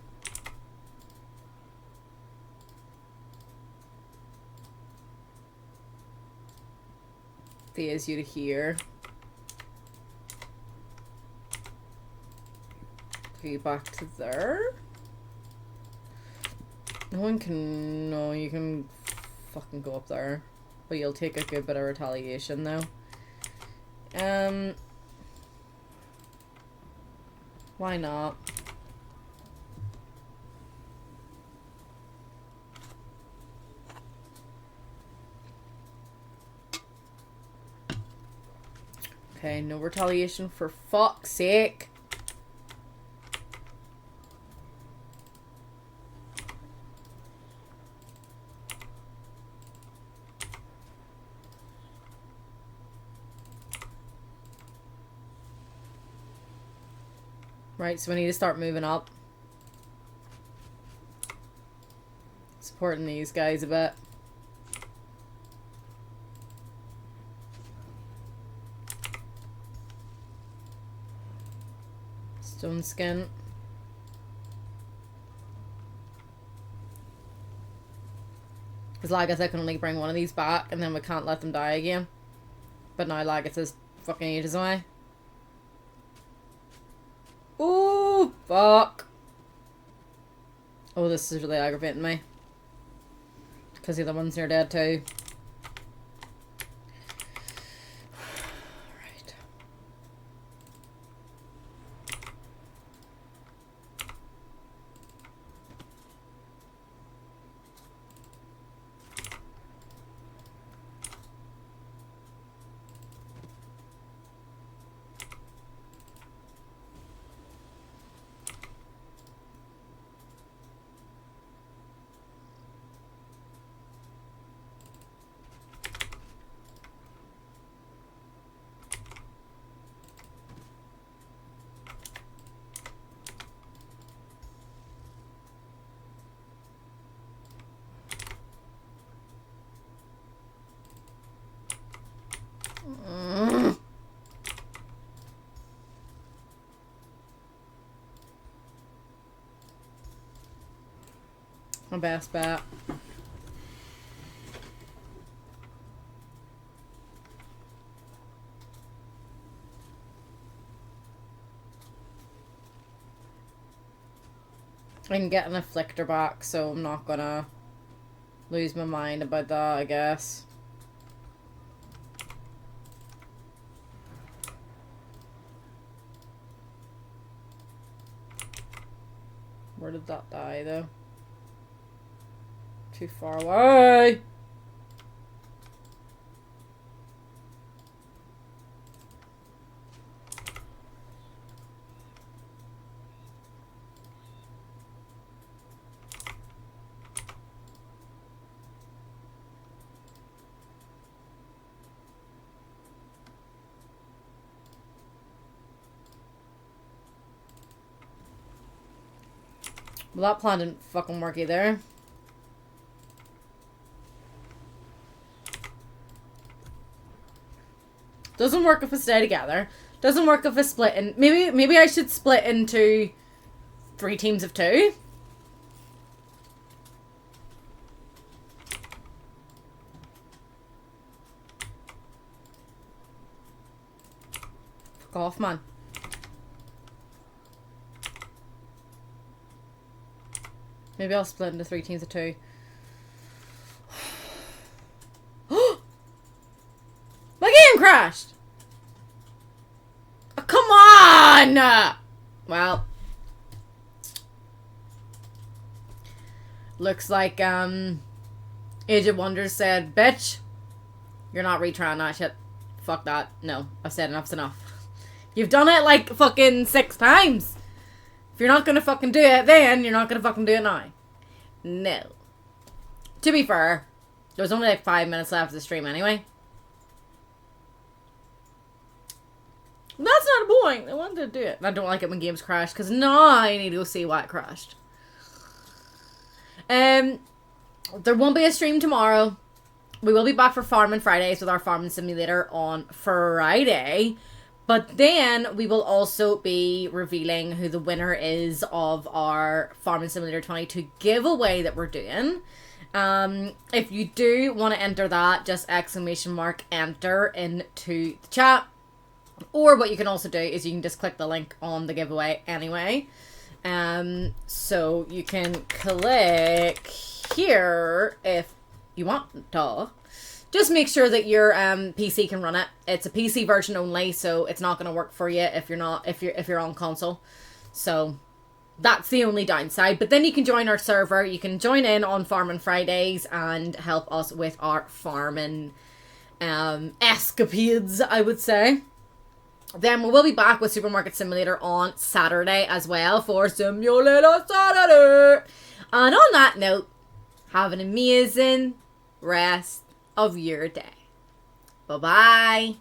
phase you to here. Put you back to there. No one can... No, you can fucking go up there. But you'll take a good bit of retaliation, though. Why not? Okay, no retaliation for fuck's sake. Right, so we need to start moving up. Supporting these guys a bit. Stone skin. Because Lagertha can only bring one of these back and then we can't let them die again. But now Lagertha's fucking ages away. Ooh, fuck. Oh, this is really aggravating me. Because the other ones near dead too. Right. My best bet. I can get an afflictor back, so I'm not gonna lose my mind about that, I guess. Where did that die, though? Too far away! Well, that plan didn't fucking work either. Doesn't work if we stay together. Doesn't work if we split in... Maybe I should split into 3 teams of 2. Fuck off, man. Maybe I'll split into 3 teams of 2. My game crashed! Oh, come on! Well. Looks like, Age of Wonders said, bitch, you're not retrying that shit. Fuck that. No, I've said enough's enough. You've done it like fucking 6 times. If you're not gonna fucking do it then, you're not gonna fucking do it now. No. To be fair, there was only like 5 minutes left of the stream anyway. That's not the point. I wanted to do it. I don't like it when games crash, because now I need to go see why it crashed. There won't be a stream tomorrow. We will be back for Farming Fridays with our Farming Simulator on Friday. But then we will also be revealing who the winner is of our Farming Simulator 22 giveaway that we're doing. If you do want to enter that, just ! Enter into the chat. Or what you can also do is you can just click the link on the giveaway anyway. So you can click here if you want to. Just make sure that your PC can run it. It's a PC version only, so it's not going to work for you if you're on console. So that's the only downside. But then you can join our server. You can join in on Farming Fridays and help us with our farming escapades, I would say. Then we will be back with Supermarket Simulator on Saturday as well for Simulator Saturday. And on that note, have an amazing rest of your day. Bye-bye.